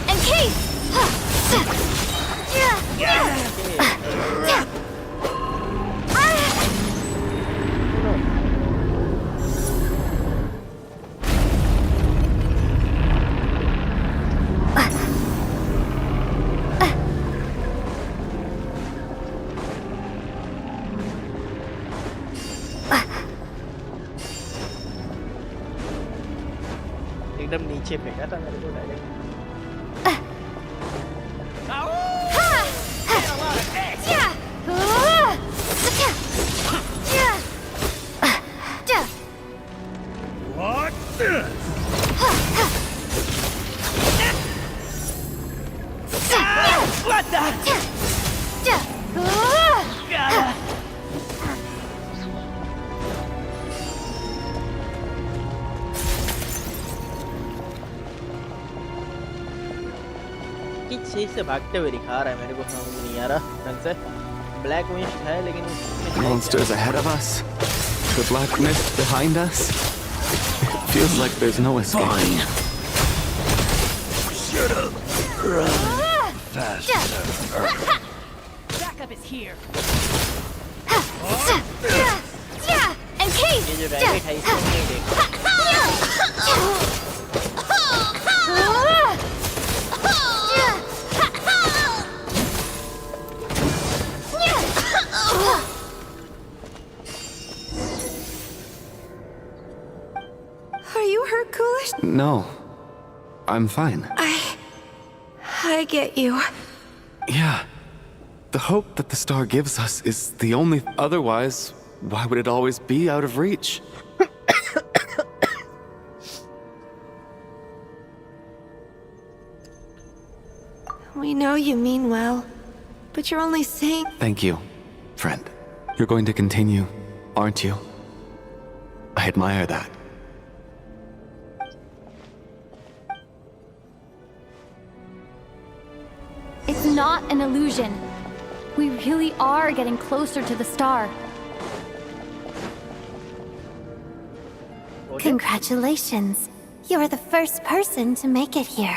Encase! एकदम नीचे फेंका था मेरे को डायरेक्ट What the? किस चीज से भागते हुए दिखा रहा है मेरे को समझ में नहीं आ रहा ढंग से ब्लैक मिस्ट है लेकिन उसमें है Monsters ahead of us. The black mist behind us. It feels like there's no escape. Fine. Shut up. Run faster. Backup is here. Encase! ये जो रैकेट है इसको नहीं देखा Are you hurt, Coolish? No. I'm fine. I get you. Yeah. The hope that the star gives us is the only... Otherwise, why would it always be out of reach? We know you mean well, but you're only saying... Thank you, friend. You're going to continue, aren't you? I admire that. It's not an illusion. We really are getting closer to the star. Congratulations. You are the first person to make it here.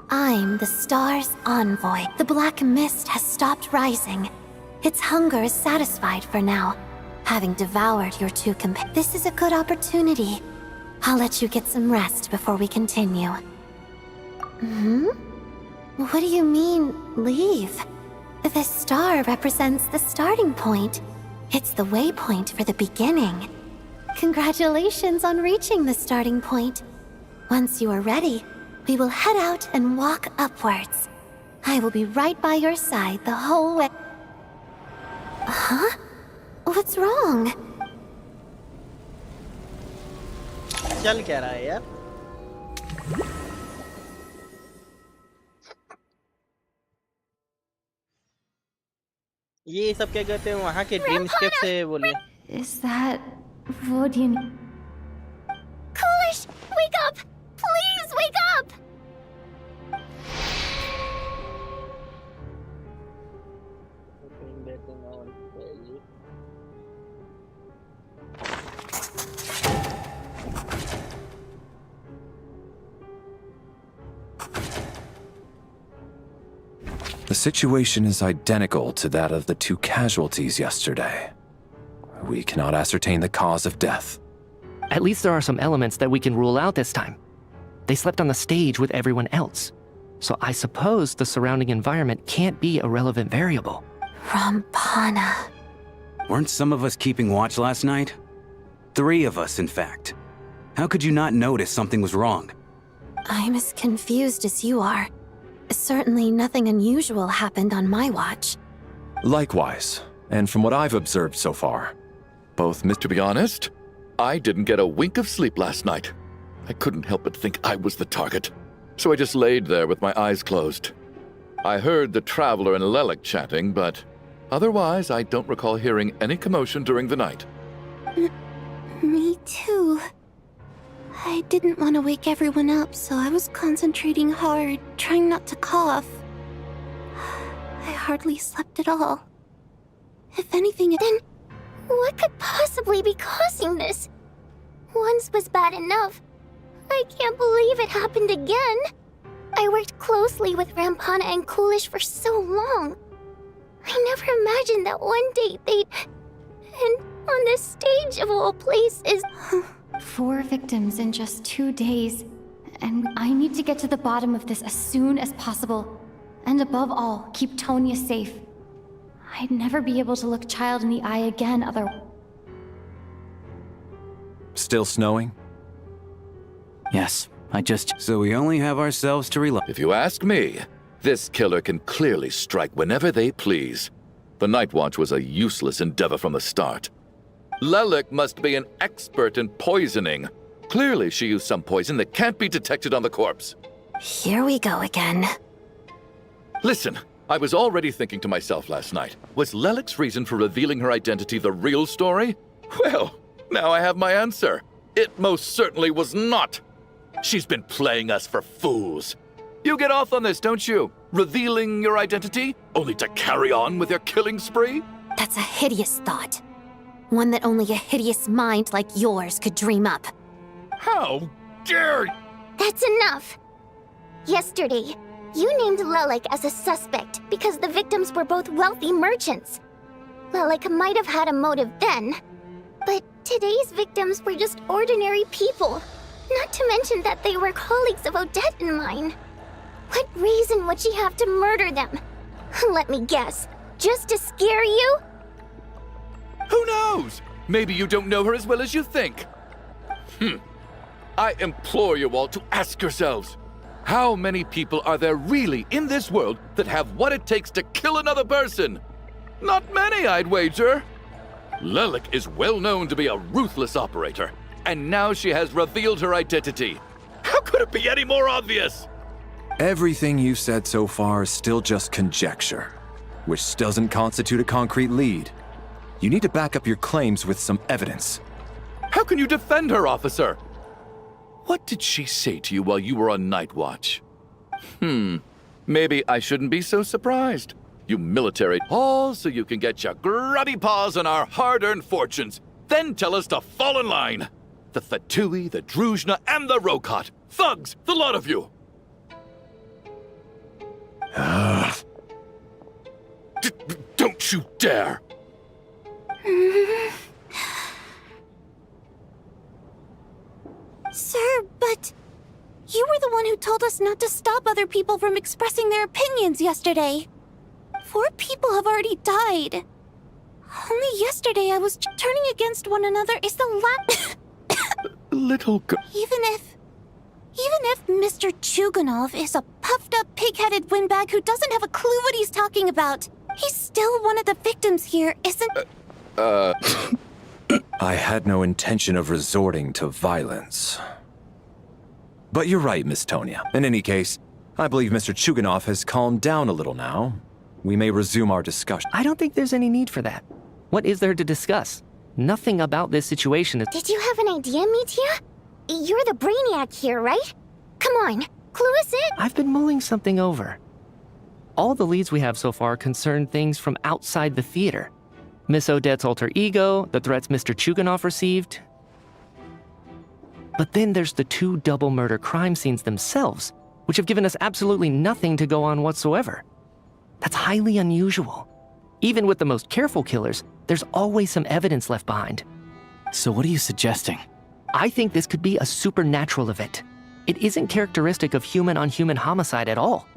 I'm the star's envoy. The black mist has stopped rising. Its hunger is satisfied for now. Having devoured your two companions, this is a good opportunity. I'll let you get some rest before we continue. What do you mean, leave? The star represents the starting point. It's the waypoint for the beginning. Congratulations on reaching the starting point. Once you are ready, we will head out and walk upwards. I will be right by your side the whole way. Huh? What's wrong? चल क्या रहा है यार? ये सब क्या कहते हैं वहाँ के ड्रीमस्केप से बोलिए। Is that... what do you mean? Coolish, wake up! Please wake up! The situation is identical to that of the 2 casualties yesterday. We cannot ascertain the cause of death. At least there are some elements that we can rule out this time. They slept on the stage with everyone else. So I suppose the surrounding environment can't be a relevant variable. Rampana. Weren't some of us keeping watch last night? 3 of us, in fact. How could you not notice something was wrong? I'm as confused as you are. Certainly nothing unusual happened on my watch. Likewise, and from what I've observed so far, both Mr. To be honest, I didn't get a wink of sleep last night. I couldn't help but think I was the target. So I just laid there with my eyes closed. I heard the Traveler and Lelik chatting, but otherwise I don't recall hearing any commotion during the night. Me too. I didn't want to wake everyone up, so I was concentrating hard, trying not to cough. I hardly slept at all. If anything, Then, what could possibly be causing this? Once was bad enough. I can't believe it happened again. I worked closely with Rampana and Coolish for so long. I never imagined that one day they'd... And on the stage of all places... 4 victims in just 2 days. And I need to get to the bottom of this as soon as possible. And above all, keep Tonya safe. I'd never be able to look Child in the eye again otherwise. Still snowing? Yes, So we only have ourselves to rely. If you ask me, this killer can clearly strike whenever they please. The Night Watch was a useless endeavor from the start. Lelik must be an expert in poisoning. Clearly she used some poison that can't be detected on the corpse. here we go again. Listen, I was already thinking to myself last night, was Lelik's reason for revealing her identity the real story? Well, now I have my answer. It most certainly was not. She's been playing us for fools. You get off on this, don't you? Revealing your identity, only to carry on with your killing spree? That's a hideous thought. One that only a hideous mind like yours could dream up. How dare you! That's enough! Yesterday, you named Lelik as a suspect because the victims were both wealthy merchants. Lelik might have had a motive then, but today's victims were just ordinary people. Not to mention that they were colleagues of Odette and mine. What reason would she have to murder them? Let me guess, just to scare you? Who knows? Maybe you don't know her as well as you think. I implore you all to ask yourselves, how many people are there really in this world that have what it takes to kill another person? Not many, I'd wager. Lelik is well known to be a ruthless operator, and now she has revealed her identity. How could it be any more obvious? Everything you've said so far is still just conjecture, which doesn't constitute a concrete lead. You need to back up your claims with some evidence. How can you defend her, officer? What did she say to you while you were on night watch? Maybe I shouldn't be so surprised. You military, all so you can get your grubby paws on our hard-earned fortunes, then tell us to fall in line. The Fatui, the Druzhna, and the Rokot. Thugs, the lot of you. Don't you dare! Sir, but you were the one who told us not to stop other people from expressing their opinions yesterday. 4 people have already died. Only yesterday I was turning against one another is the last... Little girl. Even if Mr. Chuganov is a puffed-up, pig-headed windbag who doesn't have a clue what he's talking about, he's still one of the victims here, isn't... I had no intention of resorting to violence. But you're right, Miss Tonya. In any case, I believe Mr. Chuganov has calmed down a little now. We may resume our discussion. I don't think there's any need for that. What is there to discuss? Nothing about this situation is— Did you have an idea, Mitya? You're the brainiac here, right? Come on, clue us in. I've been mulling something over. All the leads we have so far concern things from outside the theater. Miss Odette's alter ego, the threats Mr. Chuganov received. But then there's the 2 double murder crime scenes themselves, which have given us absolutely nothing to go on whatsoever. That's highly unusual. Even with the most careful killers, there's always some evidence left behind. So what are you suggesting? I think this could be a supernatural event. It isn't characteristic of human-on-human homicide at all.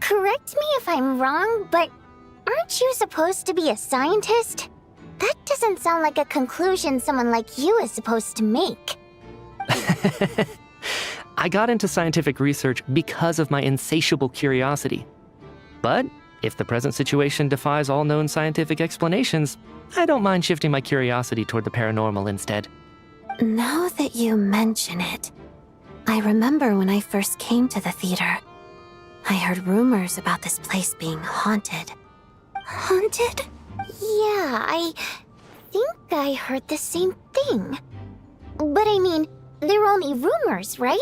Correct me if I'm wrong, but aren't you supposed to be a scientist? That doesn't sound like a conclusion someone like you is supposed to make. I got into scientific research because of my insatiable curiosity. But if the present situation defies all known scientific explanations, I don't mind shifting my curiosity toward the paranormal instead. Now that you mention it, I remember when I first came to the theater. I heard rumors about this place being haunted. Haunted? Yeah, I think I heard the same thing. But I mean, they're only rumors, right?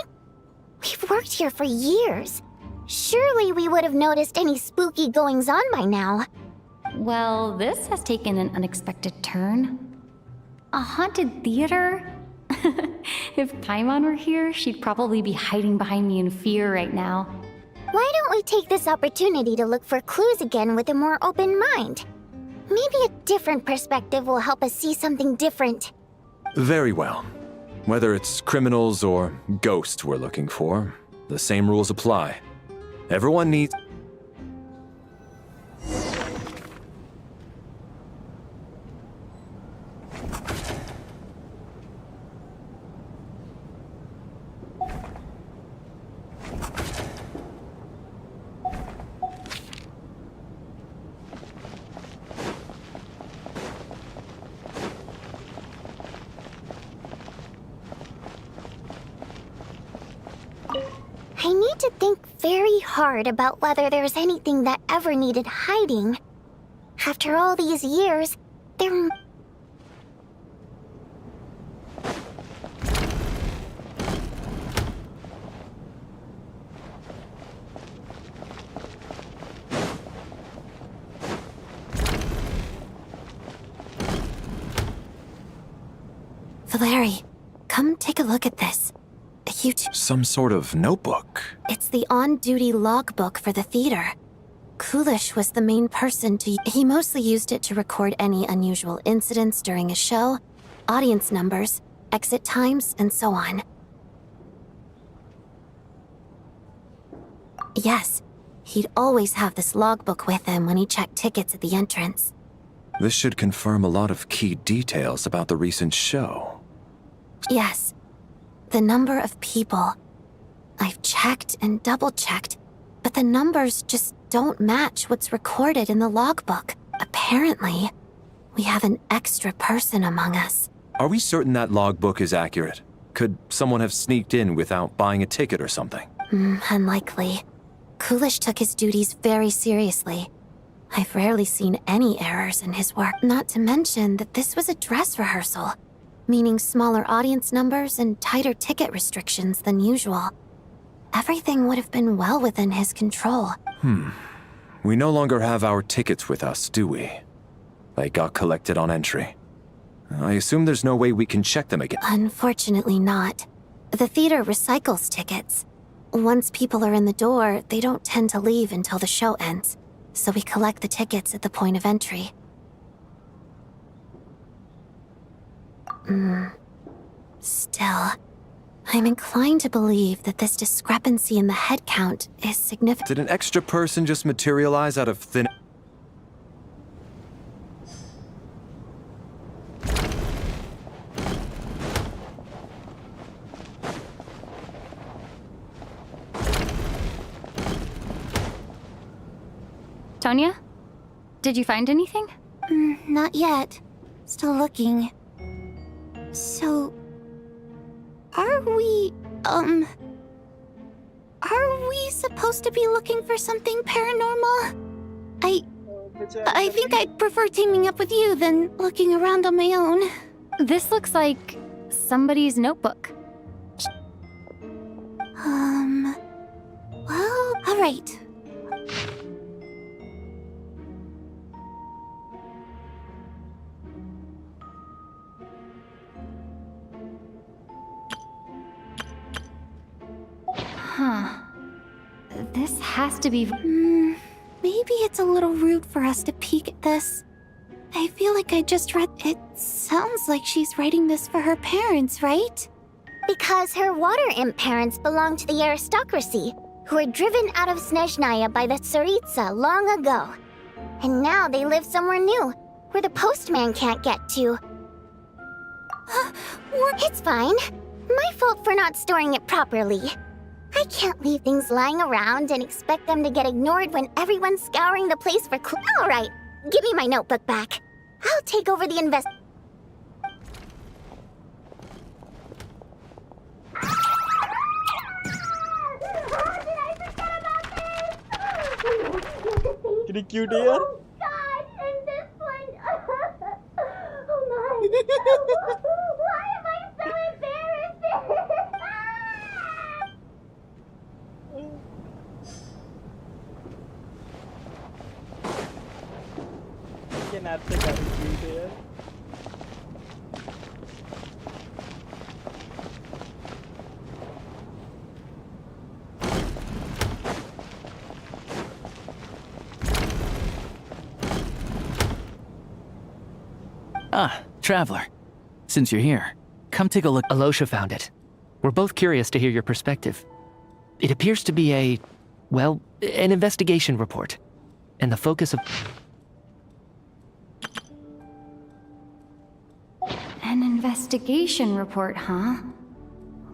We've worked here for years. Surely we would have noticed any spooky goings-on by now. Well, this has taken an unexpected turn. A haunted theater? If Paimon were here, she'd probably be hiding behind me in fear right now. Why don't we take this opportunity to look for clues again with a more open mind? Maybe a different perspective will help us see something different. Very well. Whether it's criminals or ghosts we're looking for, the same rules apply. Everyone needs... I need to think very hard about whether there's anything that ever needed hiding. After all these years, there... Valeri, come take a look at this. Some sort of notebook. It's the on-duty logbook for the theater. Kulish was the main person to... He mostly used it to record any unusual incidents during a show, audience numbers, exit times, and so on. Yes, he'd always have this logbook with him when he checked tickets at the entrance. This should confirm a lot of key details about the recent show. Yes. The number of people. I've checked and double-checked, but the numbers just don't match what's recorded in the logbook. Apparently, we have an extra person among us. Are we certain that logbook is accurate? Could someone have sneaked in without buying a ticket or something? Unlikely. Kulish took his duties very seriously. I've rarely seen any errors in his work. Not to mention that this was a dress rehearsal, meaning smaller audience numbers and tighter ticket restrictions than usual. Everything would have been well within his control. We no longer have our tickets with us, do we? They got collected on entry. I assume there's no way we can check them again. Unfortunately not. The theater recycles tickets. Once people are in the door, they don't tend to leave until the show ends, so we collect the tickets at the point of entry. Still, I'm inclined to believe that this discrepancy in the head count is significant. Did an extra person just materialize out of thin... Tonya? Did you find anything? Not yet. Still looking. So, are we, are we supposed to be looking for something paranormal? I think I'd prefer teaming up with you than looking around on my own. This looks like somebody's notebook. Well, alright. Huh. This has to be... Maybe it's a little rude for us to peek at this. I feel like I just read... It sounds like she's writing this for her parents, right? Because her water imp parents belonged to the aristocracy, who were driven out of Snezhnaya by the Tsaritsa long ago. And now they live somewhere new, where the postman can't get to. It's fine. My fault for not storing it properly. I can't leave things lying around and expect them to get ignored when everyone's scouring the place for clues. Alright, give me my notebook back. I'll take over the Kitty cute है यार. God, and this one... oh my... Why am I so embarrassed? ये नाटक काफी cute है यार. Ah, Traveler. Since you're here, come take a look. Alosha found it. We're both curious to hear your perspective. It appears to be well, an investigation report. And the focus of... An investigation report, huh?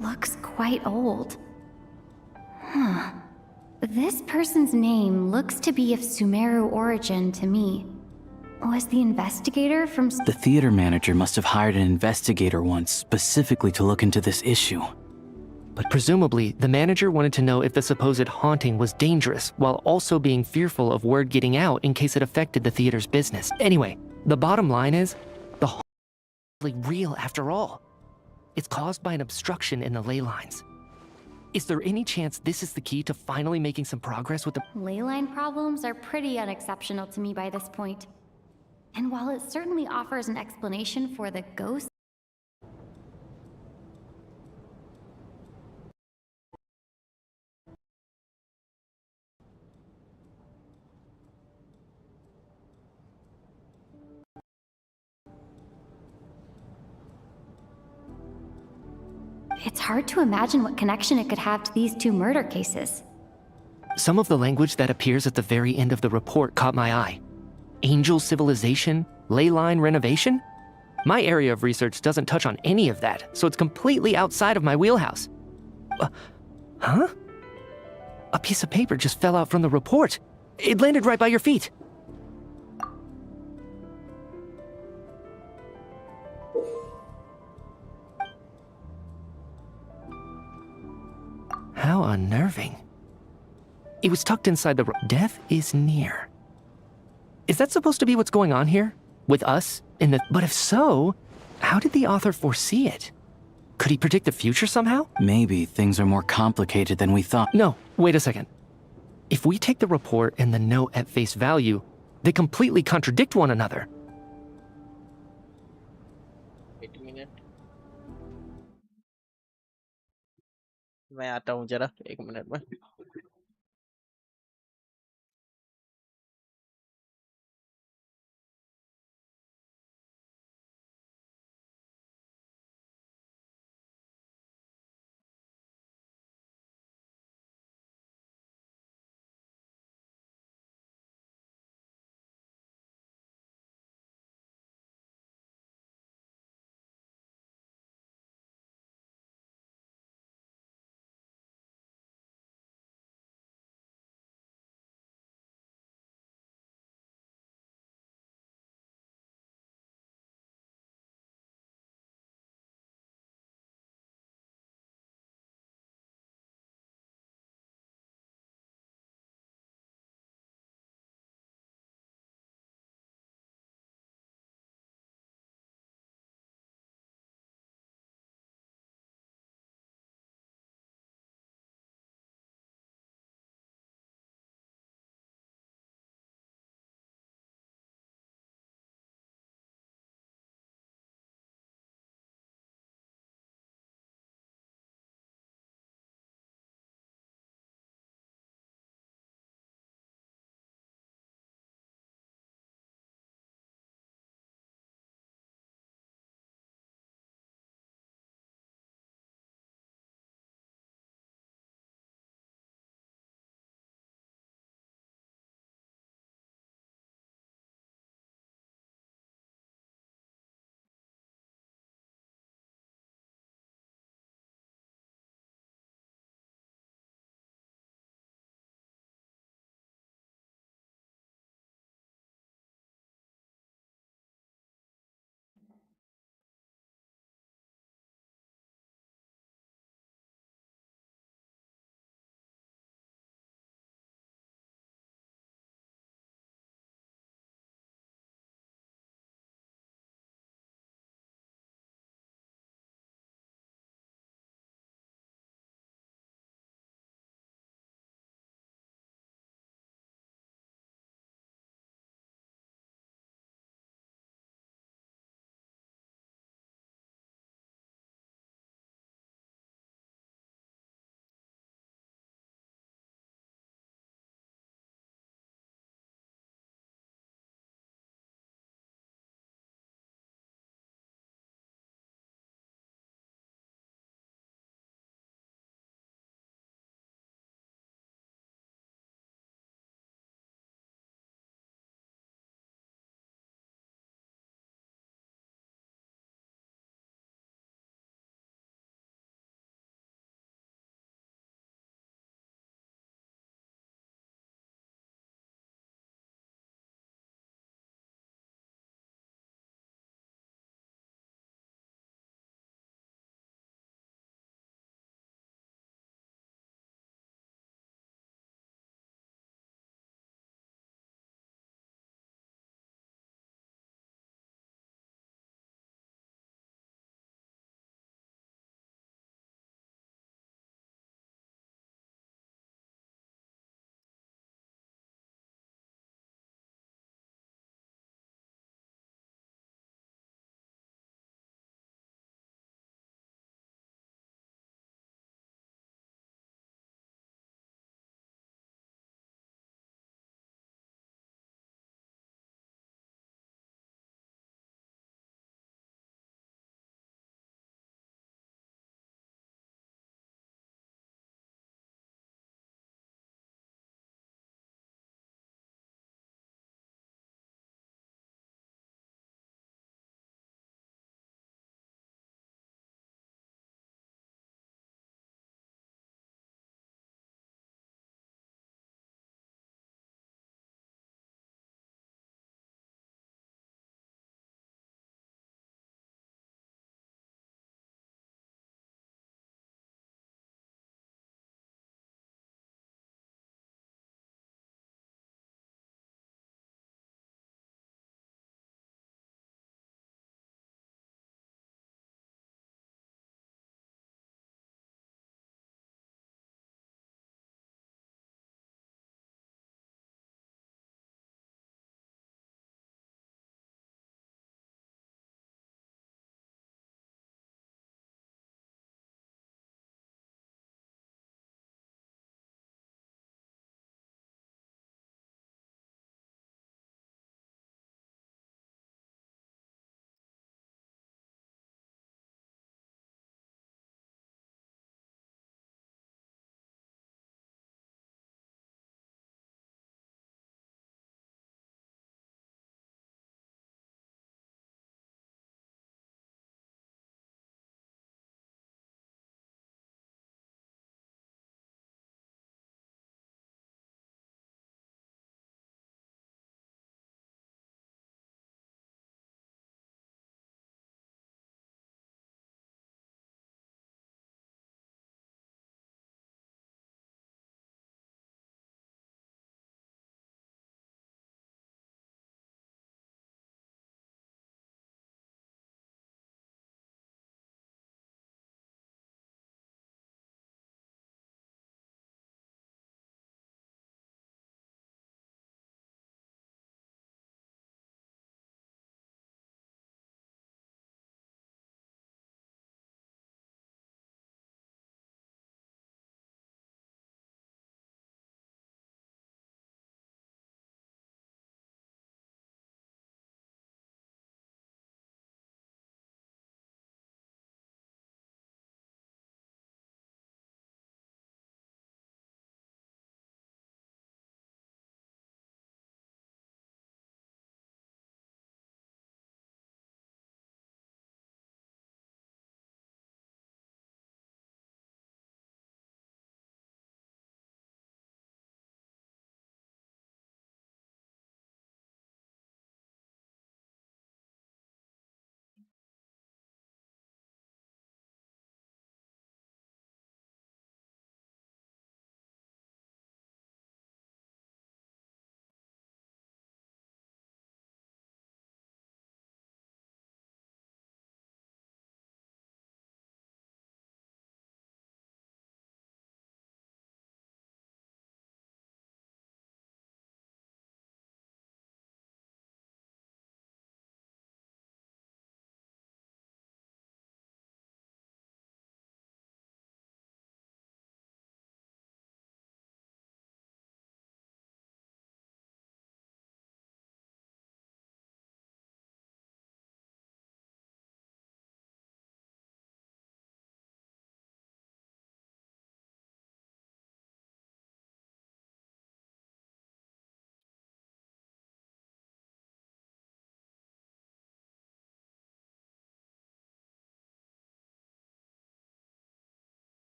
Looks quite old. Huh. This person's name looks to be of Sumeru origin to me. Was the investigator from... The theater manager must have hired an investigator once specifically to look into this issue. But presumably, the manager wanted to know if the supposed haunting was dangerous, while also being fearful of word getting out in case it affected the theater's business. Anyway, the bottom line is, the haunting is really real after all. It's caused by an obstruction in the ley lines. Is there any chance this is the key to finally making some progress with the... Ley line problems are pretty unexceptional to me by this point. And while it certainly offers an explanation for the ghost... It's hard to imagine what connection it could have to these two murder cases. Some of the language that appears at the very end of the report caught my eye. Angel civilization, ley line renovation? My area of research doesn't touch on any of that, so it's completely outside of my wheelhouse. Huh? A piece of paper just fell out from the report. It landed right by your feet. How unnerving. It was tucked inside the... Death is near. Is that supposed to be what's going on here? With us? In the... But if so, how did the author foresee it? Could he predict the future somehow? Maybe things are more complicated than we thought. No, wait a second. If we take the report and the note at face value, they completely contradict one another. Wait a minute. मैं आता हूँ जरा 1 minute में.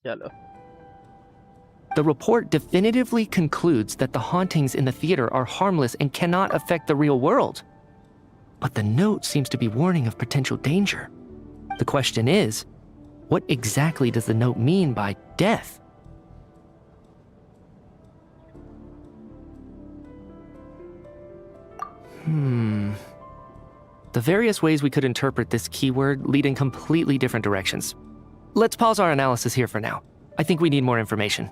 चलो The report definitively concludes that the hauntings in the theater are harmless and cannot affect the real world. But the note seems to be warning of potential danger. The question is, what exactly does the note mean by death? The various ways we could interpret this keyword lead in completely different directions. Let's pause our analysis here for now. I think we need more information.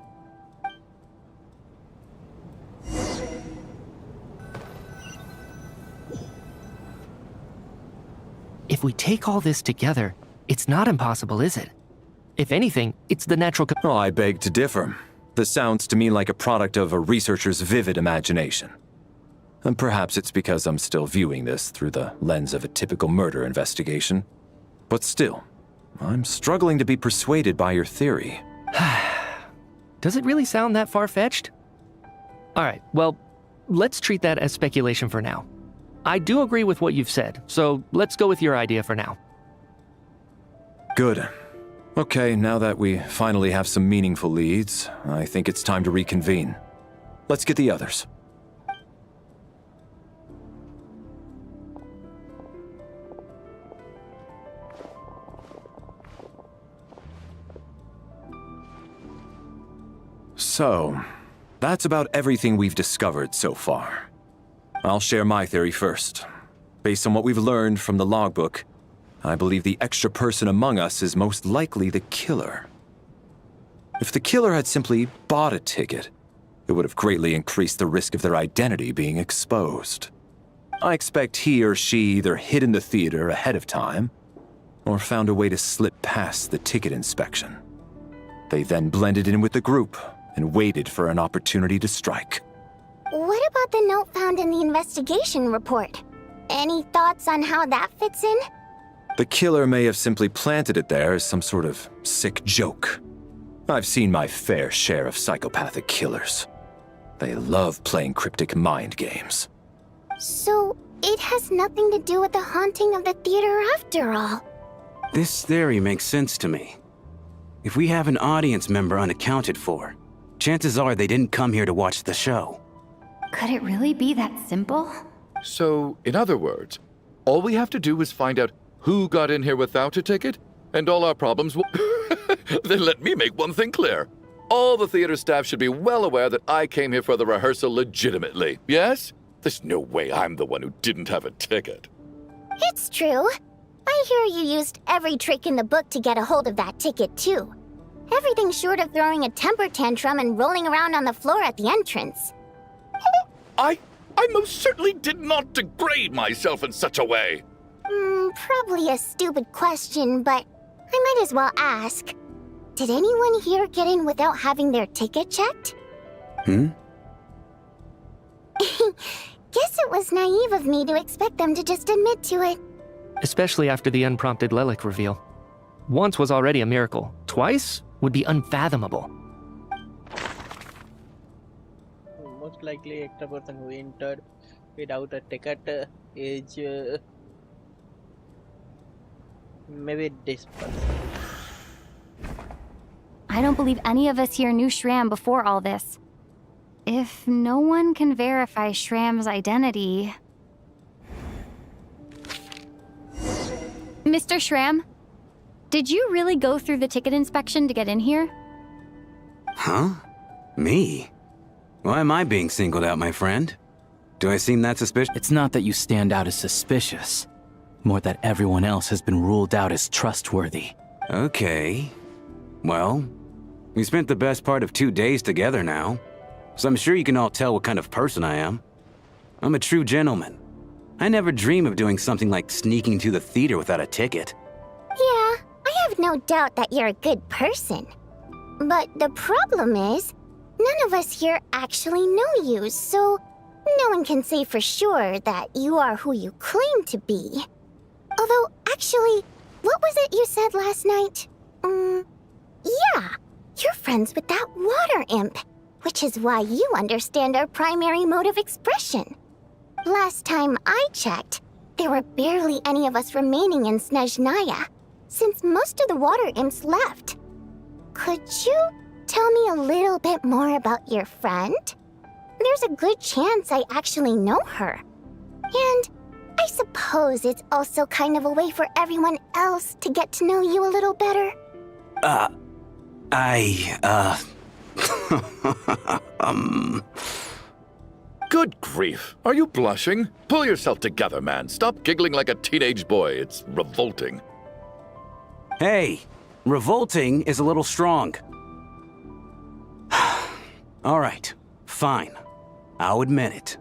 If we take all this together, it's not impossible, is it? If anything, it's the natural Oh, I beg to differ. This sounds to me like a product of a researcher's vivid imagination. And perhaps it's because I'm still viewing this through the lens of a typical murder investigation. But still, I'm struggling to be persuaded by your theory. Does it really sound that far-fetched? Alright, well, let's treat that as speculation for now. I do agree with what you've said, so let's go with your idea for now. Good. Okay, now that we finally have some meaningful leads, I think it's time to reconvene. Let's get the others. So, that's about everything we've discovered so far. I'll share my theory first. Based on what we've learned from the logbook, I believe the extra person among us is most likely the killer. If the killer had simply bought a ticket, it would have greatly increased the risk of their identity being exposed. I expect he or she either hid in the theater ahead of time, or found a way to slip past the ticket inspection. They then blended in with the group and waited for an opportunity to strike. What about the note found in the investigation report? Any thoughts on how that fits in? The killer may have simply planted it there as some sort of sick joke. I've seen my fair share of psychopathic killers. They love playing cryptic mind games. So, it has nothing to do with the haunting of the theater after all. This theory makes sense to me. If we have an audience member unaccounted for, chances are they didn't come here to watch the show. Could it really be that simple? So, in other words, all we have to do is find out who got in here without a ticket, and all our problems will... Then let me make one thing clear. All the theater staff should be well aware that I came here for the rehearsal legitimately, yes? There's no way I'm the one who didn't have a ticket. It's true. I hear you used every trick in the book to get a hold of that ticket, too. Everything short of throwing a temper tantrum and rolling around on the floor at the entrance. I most certainly did not degrade myself in such a way. Probably a stupid question, but I might as well ask. Did anyone here get in without having their ticket checked? Guess it was naive of me to expect them to just admit to it. Especially after the unprompted Lelik reveal. Once was already a miracle. Twice would be unfathomable. Most likely, extra person who entered without a ticket is maybe this person. I don't believe any of us here knew Shram before all this. If no one can verify Shram's identity... Mr. Shram, did you really go through the ticket inspection to get in here? Huh? Me? Why am I being singled out, my friend? Do I seem that suspicious? It's not that you stand out as suspicious, more that everyone else has been ruled out as trustworthy. Okay. Well, we spent the best part of 2 days together now, so I'm sure you can all tell what kind of person I am. I'm a true gentleman. I never dream of doing something like sneaking to the theater without a ticket. Yeah, I have no doubt that you're a good person. But the problem is, none of us here actually know you, so no one can say for sure that you are who you claim to be. Although, actually, what was it you said last night? Yeah, you're friends with that water imp, which is why you understand our primary mode of expression. Last time I checked, there were barely any of us remaining in Snezhnaya, since most of the water imps left. Could you tell me a little bit more about your friend? There's a good chance I actually know her. And I suppose it's also kind of a way for everyone else to get to know you a little better. Good grief. Are you blushing? Pull yourself together, man. Stop giggling like a teenage boy. It's revolting. Hey, revolting is a little strong. All right, fine. I'll admit it.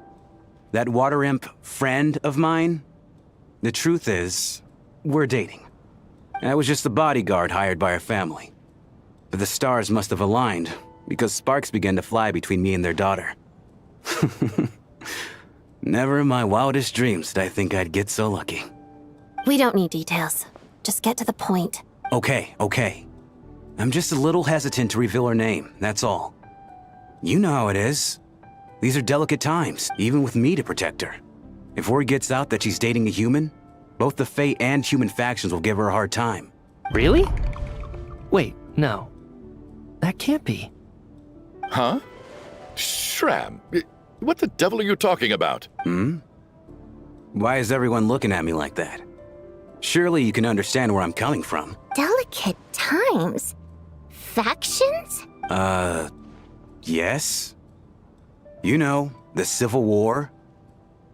That water imp friend of mine, the truth is, we're dating. I was just the bodyguard hired by our family. But the stars must have aligned, because sparks began to fly between me and their daughter. Never in my wildest dreams did I think I'd get so lucky. We don't need details. Just get to the point. Okay. I'm just a little hesitant to reveal her name, that's all. You know how it is. These are delicate times, even with me to protect her. If word gets out that she's dating a human, both the Fae and human factions will give her a hard time. Really? Wait, no. That can't be. Huh? Shram, what the devil are you talking about? Why is everyone looking at me like that? Surely you can understand where I'm coming from. Delicate times? Factions? Yes? You know, the Civil War?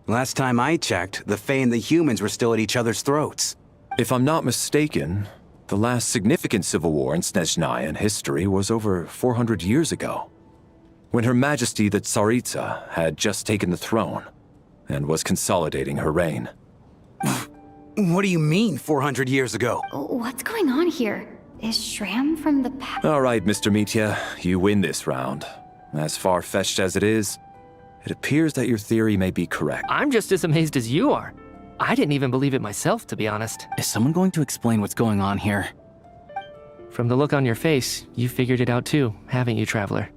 Last time I checked, the Fae and the humans were still at each other's throats. If I'm not mistaken, the last significant civil war in Snezhnaya in history was over 400 years ago, when Her Majesty the Tsaritsa had just taken the throne and was consolidating her reign. What do you mean, 400 years ago? What's going on here? Is Shram from the past? All right, Mr. Mitya, you win this round. As far-fetched as it is, it appears that your theory may be correct. I'm just as amazed as you are. I didn't even believe it myself, to be honest. Is someone going to explain what's going on here? From the look on your face, you figured it out too, haven't you, Traveler?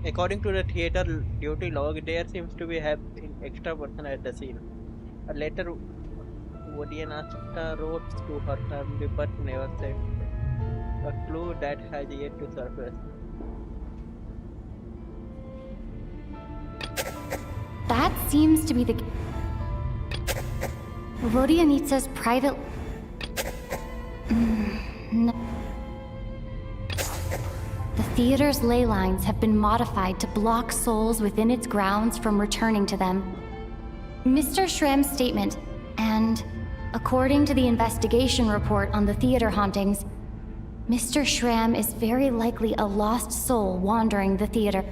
According to the theater duty log, there seems to be an extra person at the scene. A letter Vodianasta wrote to her family but never said. A clue that has yet to surface. That seems to be the... Vodianitsa's private... No. The theater's ley lines have been modified to block souls within its grounds from returning to them. Mr. Shram's statement, and according to the investigation report on the theater hauntings, Mr. Shram is very likely a lost soul wandering the theater.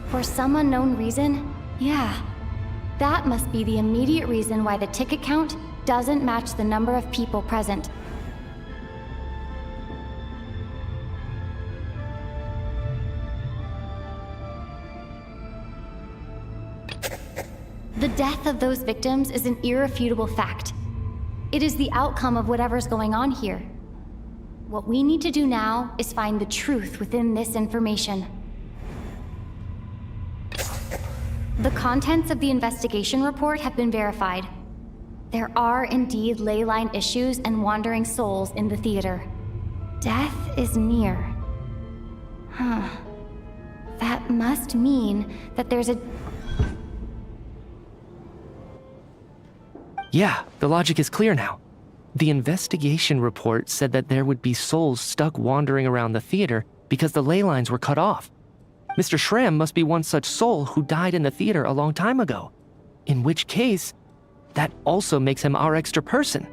For some unknown reason, yeah. That must be the immediate reason why the ticket count doesn't match the number of people present. The death of those victims is an irrefutable fact. It is the outcome of whatever's going on here. What we need to do now is find the truth within this information. The contents of the investigation report have been verified. There are indeed ley line issues and wandering souls in the theater. Death is near. Huh. That must mean that there's a... Yeah, the logic is clear now. The investigation report said that there would be souls stuck wandering around the theater because the ley lines were cut off. Mr. Shram must be one such soul who died in the theater a long time ago. In which case, that also makes him our extra person.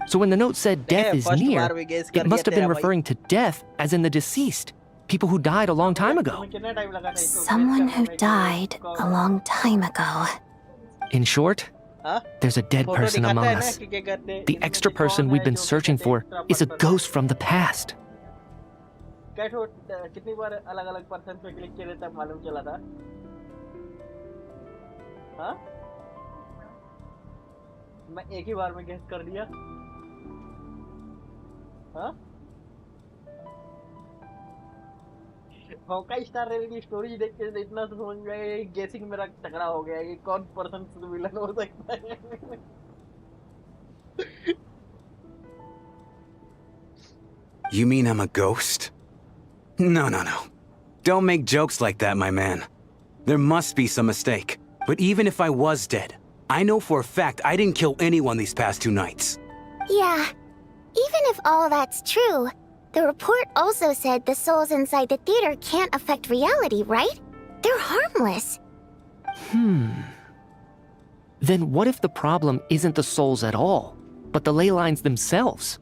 So when the note said death is near, it must have been referring to death as in the deceased. People who died a long time ago. Someone who died a long time ago. In short, there's a dead person among us. The extra person we've been searching for is a ghost from the past. कितनी बार अलग-अलग person पे click किए तब मालूम चला था? हाँ? मैं एक ही बार में गेस कर दिया। हाँ हॉकाई स्टार रेल की स्टोरी देख के इतना तो समझ में आया, गेसिंग मेरा तगड़ा हो गया कि कौन पर्सन विलन हो सकता है। You mean I'm a ghost? No, no, no. Don't make jokes like that, my man. There must be some mistake. But even if I was dead, I know for a fact I didn't kill anyone these past 2 nights. Yeah. Even if all that's true, the report also said the souls inside the theater can't affect reality, right? They're harmless. Then what if the problem isn't the souls at all, but the ley lines themselves?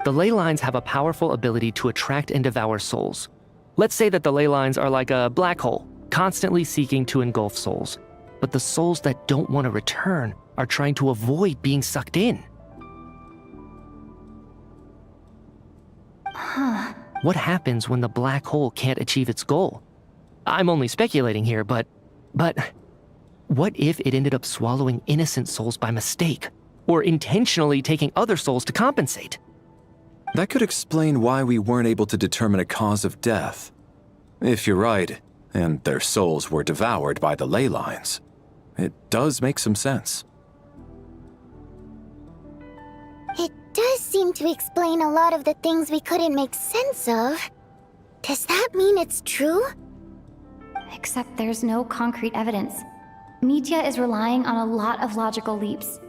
The ley lines have a powerful ability to attract and devour souls. Let's say that the ley lines are like a black hole, constantly seeking to engulf souls. But the souls that don't want to return are trying to avoid being sucked in. What happens when the black hole can't achieve its goal? I'm only speculating here, but what if it ended up swallowing innocent souls by mistake, or intentionally taking other souls to compensate? That could explain why we weren't able to determine a cause of death. If you're right, and their souls were devoured by the ley lines, it does make some sense. It does seem to explain a lot of the things we couldn't make sense of. Does that mean it's true? Except there's no concrete evidence. Mitya is relying on a lot of logical leaps.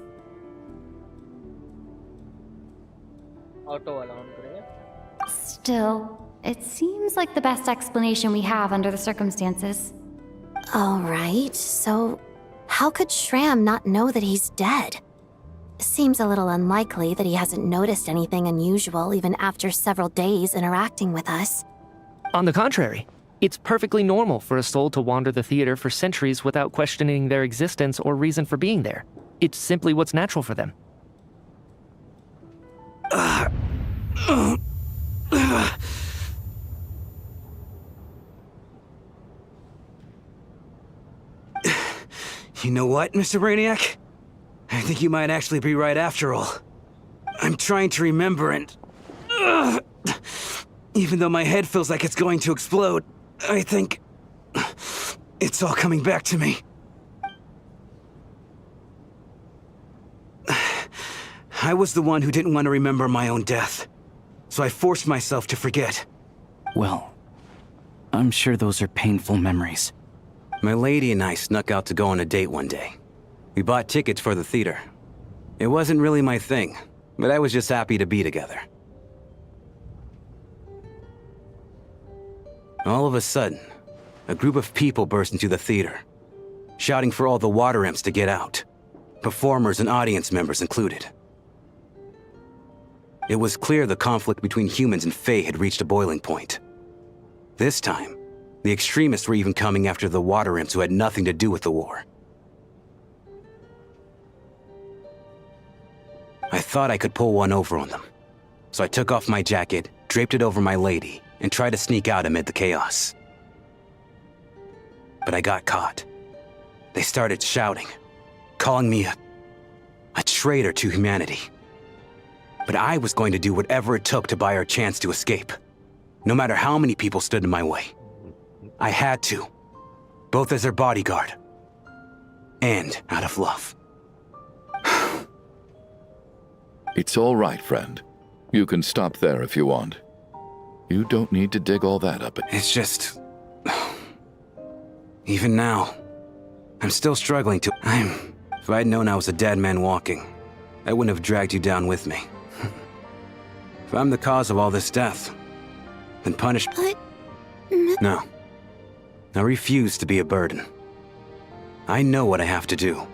Auto वाला on करेगा। Still, it seems like the best explanation we have under the circumstances. Alright, so how could Shram not know that he's dead? Seems a little unlikely that he hasn't noticed anything unusual even after several days interacting with us. On the contrary, it's perfectly normal for a soul to wander the theater for centuries without questioning their existence or reason for being there. It's simply what's natural for them. You know what, Mr. Brainiac? I think you might actually be right after all. I'm trying to remember and... even though my head feels like it's going to explode, I think... it's all coming back to me. I was the one who didn't want to remember my own death, so I forced myself to forget. Well, I'm sure those are painful memories. My lady and I snuck out to go on a date one day. We bought tickets for the theater. It wasn't really my thing, but I was just happy to be together. All of a sudden, a group of people burst into the theater, shouting for all the water imps to get out, performers and audience members included. It was clear the conflict between humans and Fae had reached a boiling point. This time, the extremists were even coming after the water imps who had nothing to do with the war. I thought I could pull one over on them, so I took off my jacket, draped it over my lady, and tried to sneak out amid the chaos. But I got caught. They started shouting, calling me a traitor to humanity. But I was going to do whatever it took to buy her a chance to escape, no matter how many people stood in my way. I had to, both as their bodyguard and out of love. It's all right, friend. You can stop there if you want. You don't need to dig all that up. It's just... even now, I'm still struggling to... If I'd known I was a dead man walking, I wouldn't have dragged you down with me. If I'm the cause of all this death, then punish... But... No. I refuse to be a burden. I know what I have to do.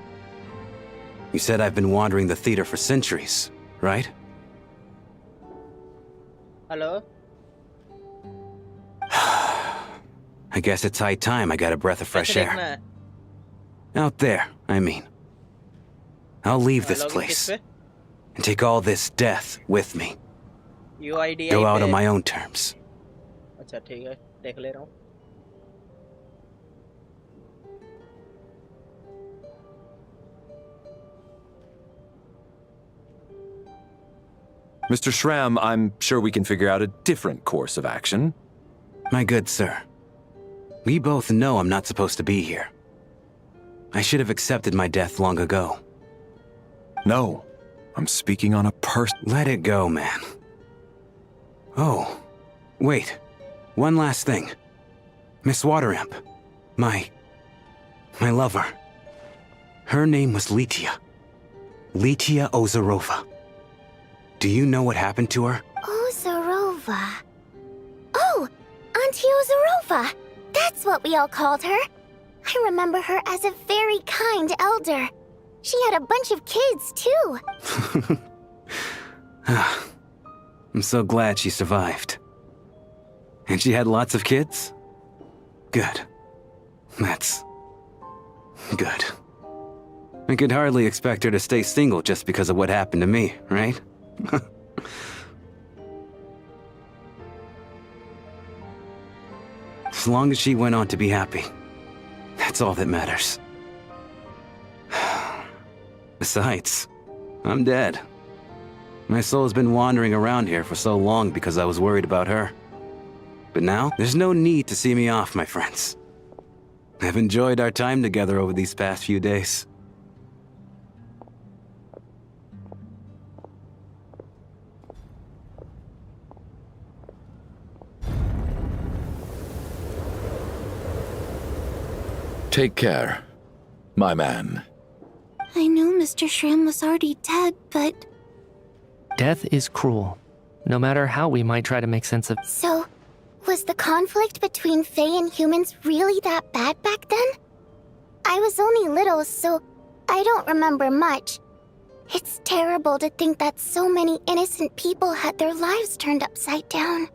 You said I've been wandering the theater for centuries, right? Hello? I guess it's high time I got a breath of fresh air. Out there, I mean. I'll leave this place and take all this death with me. Go out on my own terms. अच्छा ठीक है देख ले रहा हूँ Mr. Schramm, I'm sure we can figure out a different course of action. My good sir, we both know I'm not supposed to be here. I should have accepted my death long ago. No, I'm speaking on a Let it go, man. Oh, wait. One last thing. Miss Wateramp. My lover. Her name was Litia. Litia Ozarova. Do you know what happened to her? Ozarova. Oh, Auntie Ozarova. That's what we all called her. I remember her as a very kind elder. She had a bunch of kids, too. I'm so glad she survived. And she had lots of kids? Good. That's good. I could hardly expect her to stay single just because of what happened to me, right? As long as she went on to be happy, that's all that matters. Besides, I'm dead. My soul's been wandering around here for so long because I was worried about her. But now, there's no need to see me off, my friends. I've enjoyed our time together over these past few days. Take care, my man. I know Mr. Schramm was already dead, but... Death is cruel, no matter how we might try to make sense of. So, was the conflict between Fae and humans really that bad back then? I was only little, so I don't remember much. It's terrible to think that so many innocent people had their lives turned upside down.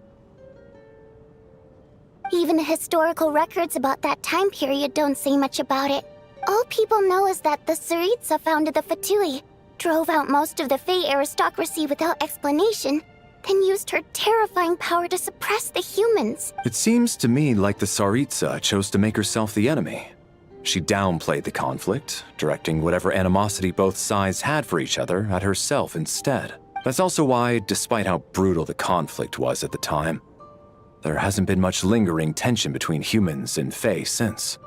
Even the historical records about that time period don't say much about it. All people know is that the Tsaritsa founded the Fatui, drove out most of the Fae aristocracy without explanation, then used her terrifying power to suppress the humans. It seems to me like the Tsaritsa chose to make herself the enemy. She downplayed the conflict, directing whatever animosity both sides had for each other at herself instead. That's also why, despite how brutal the conflict was at the time, there hasn't been much lingering tension between humans and Fae since.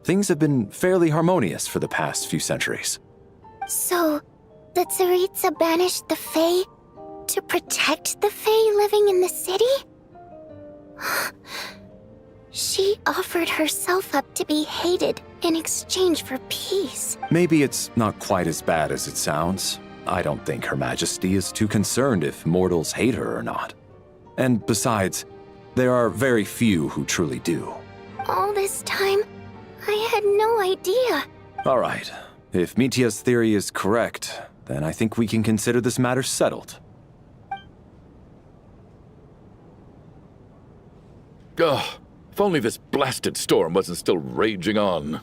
Things have been fairly harmonious for the past few centuries. So, the Tsaritsa banished the Fae to protect the Fae living in the city? She offered herself up to be hated in exchange for peace. Maybe it's not quite as bad as it sounds. I don't think Her Majesty is too concerned if mortals hate her or not. And besides, there are very few who truly do. All this time, I had no idea. All right. If Mitia's theory is correct, then I think we can consider this matter settled. Ugh, if only this blasted storm wasn't still raging on.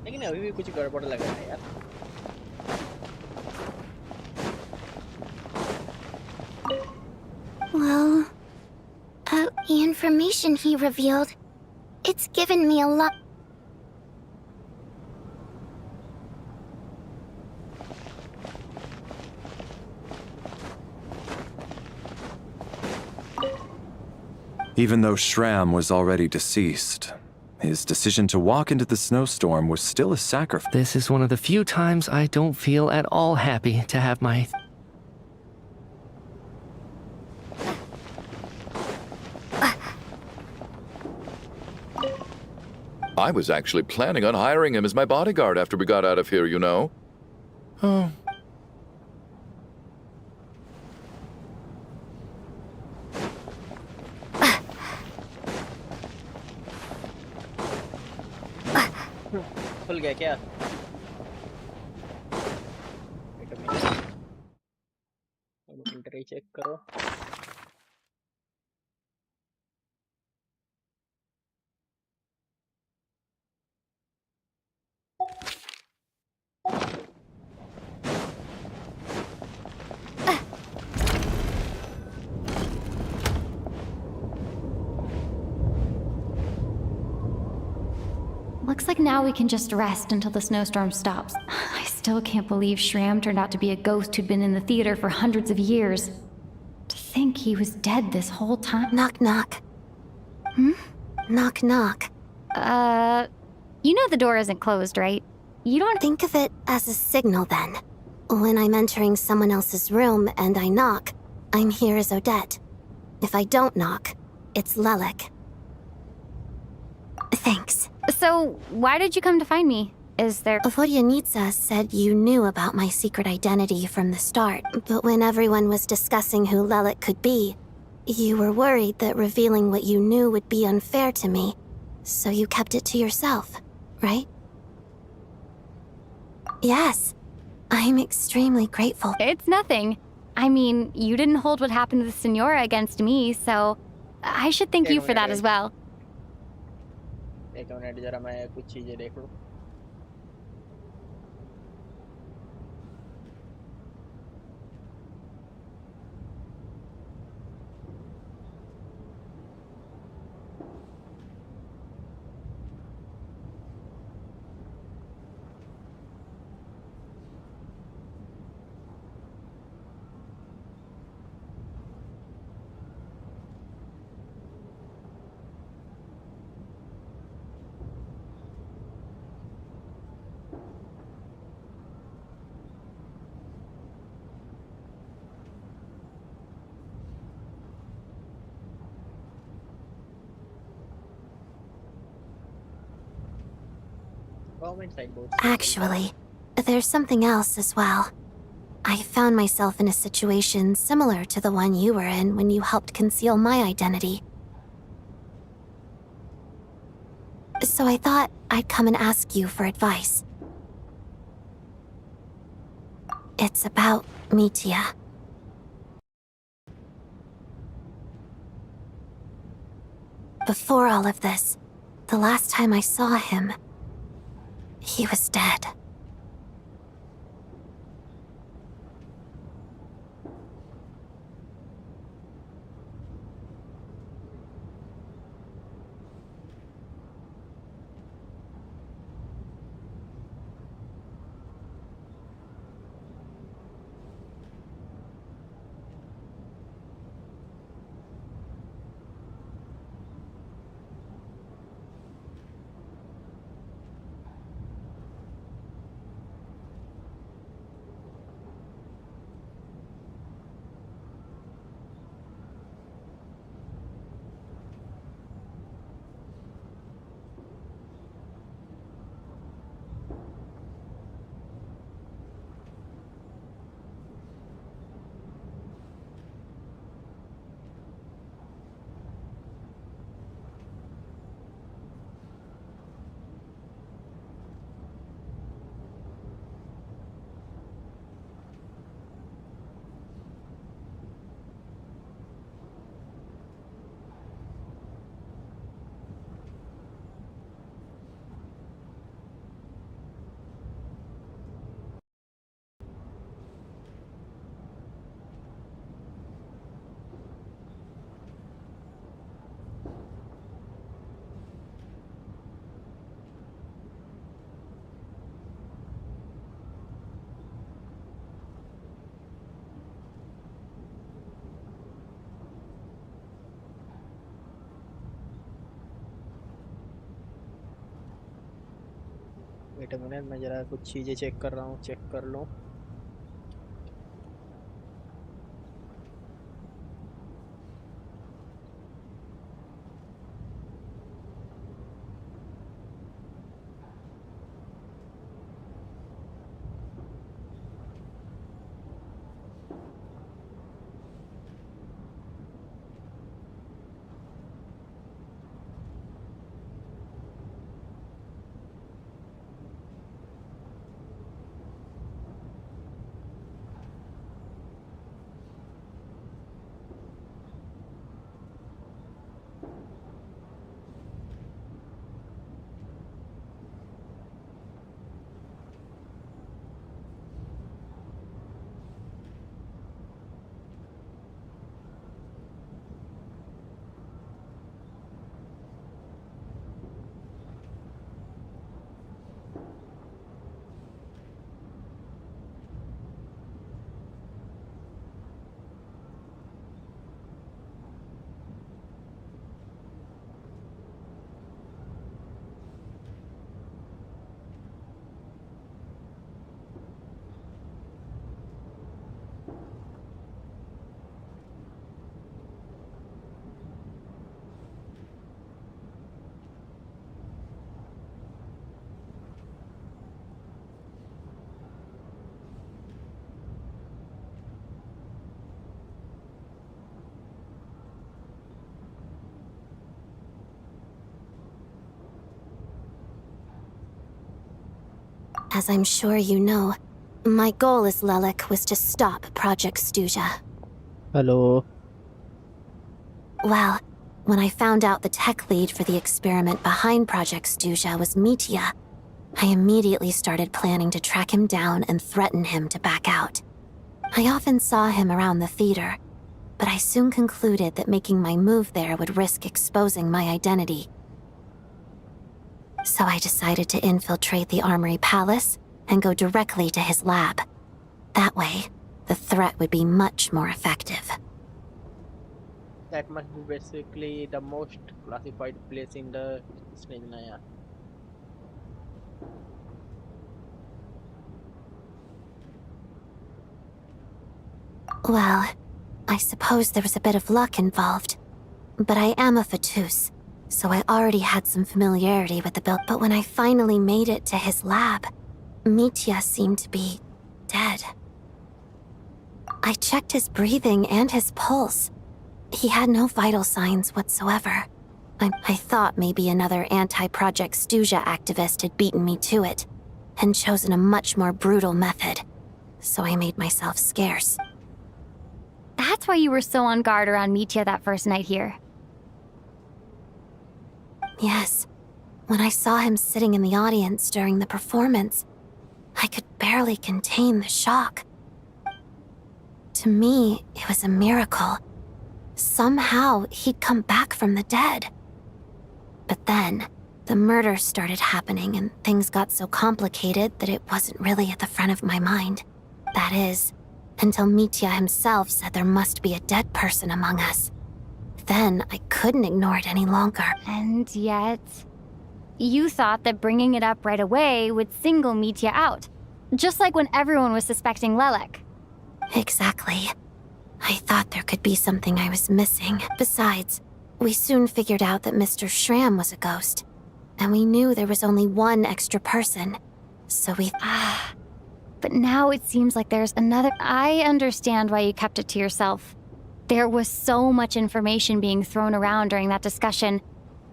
लेकिन अभी भी कुछ गड़बड़ लग रहा है यार. Well, the information he revealed, it's given me a lot. Even though Schramm was already deceased, his decision to walk into the snowstorm was still a sacrifice. This is one of the few times I don't feel at all happy to have my... I was actually planning on hiring him as my bodyguard after we got out of here, you know. Oh. खुल गया क्या? Inventory check करो. Looks Looks like now we can just rest until the snowstorm stops. I still can't believe Shram turned out to be a ghost who'd been in the theater for hundreds of years. To think he was dead this whole time. Knock, knock. Knock, knock. You know the door isn't closed, right? You don't Think of it as a signal then. When I'm entering someone else's room and I knock, I'm here as Odette. If I don't knock, it's Lelik. Thanks. So, why did you come to find me? Is there... Vodyanitsa said you knew about my secret identity from the start, but when everyone was discussing who Lelik could be, you were worried that revealing what you knew would be unfair to me, so you kept it to yourself, right? Yes. I'm extremely grateful. It's nothing. I mean, you didn't hold what happened to the Senora against me, so I should thank you for that as well. एक minute जरा मैं कुछ चीजें देख लूं. Actually, there's something else as well. I found myself in a situation similar to the one you were in when you helped conceal my identity. So I thought I'd come and ask you for advice. It's about Mitya. Before all of this, the last time I saw him, he was dead. Wait a minute, मैं जरा कुछ चीजें check कर रहा हूँ, check कर लूँ. As I'm sure you know, my goal as Lelek was to stop Project Stuja. Hello. Well, when I found out the tech lead for the experiment behind Project Stuja was Mitya, I immediately started planning to track him down and threaten him to back out. I often saw him around the theater, but I soon concluded that making my move there would risk exposing my identity. So I decided to infiltrate the Armory Palace and go directly to his lab. That way, the threat would be much more effective. That must be basically the most classified place in the Snezhnaya. Well, I suppose there was a bit of luck involved. But I am a Fatus, so I already had some familiarity with the build. But when I finally made it to his lab, Mitya seemed to be dead. I checked his breathing and his pulse. He had no vital signs whatsoever. I thought maybe another anti-Project Stuja activist had beaten me to it, and chosen a much more brutal method. So I made myself scarce. That's why you were so on guard around Mitya that first night here. Yes. When I saw him sitting in the audience during the performance, I could barely contain the shock. To me, it was a miracle. Somehow, he'd come back from the dead. But then, the murders started happening and things got so complicated that it wasn't really at the front of my mind. That is, until Mitya himself said there must be a dead person among us. Then, I couldn't ignore it any longer. And yet, you thought that bringing it up right away would single Mitya out. Just like when everyone was suspecting Lelek. Exactly. I thought there could be something I was missing. Besides, we soon figured out that Mr. Shram was a ghost. And we knew there was only one extra person. So we... But now it seems like there's another... I understand why you kept it to yourself. There was so much information being thrown around during that discussion.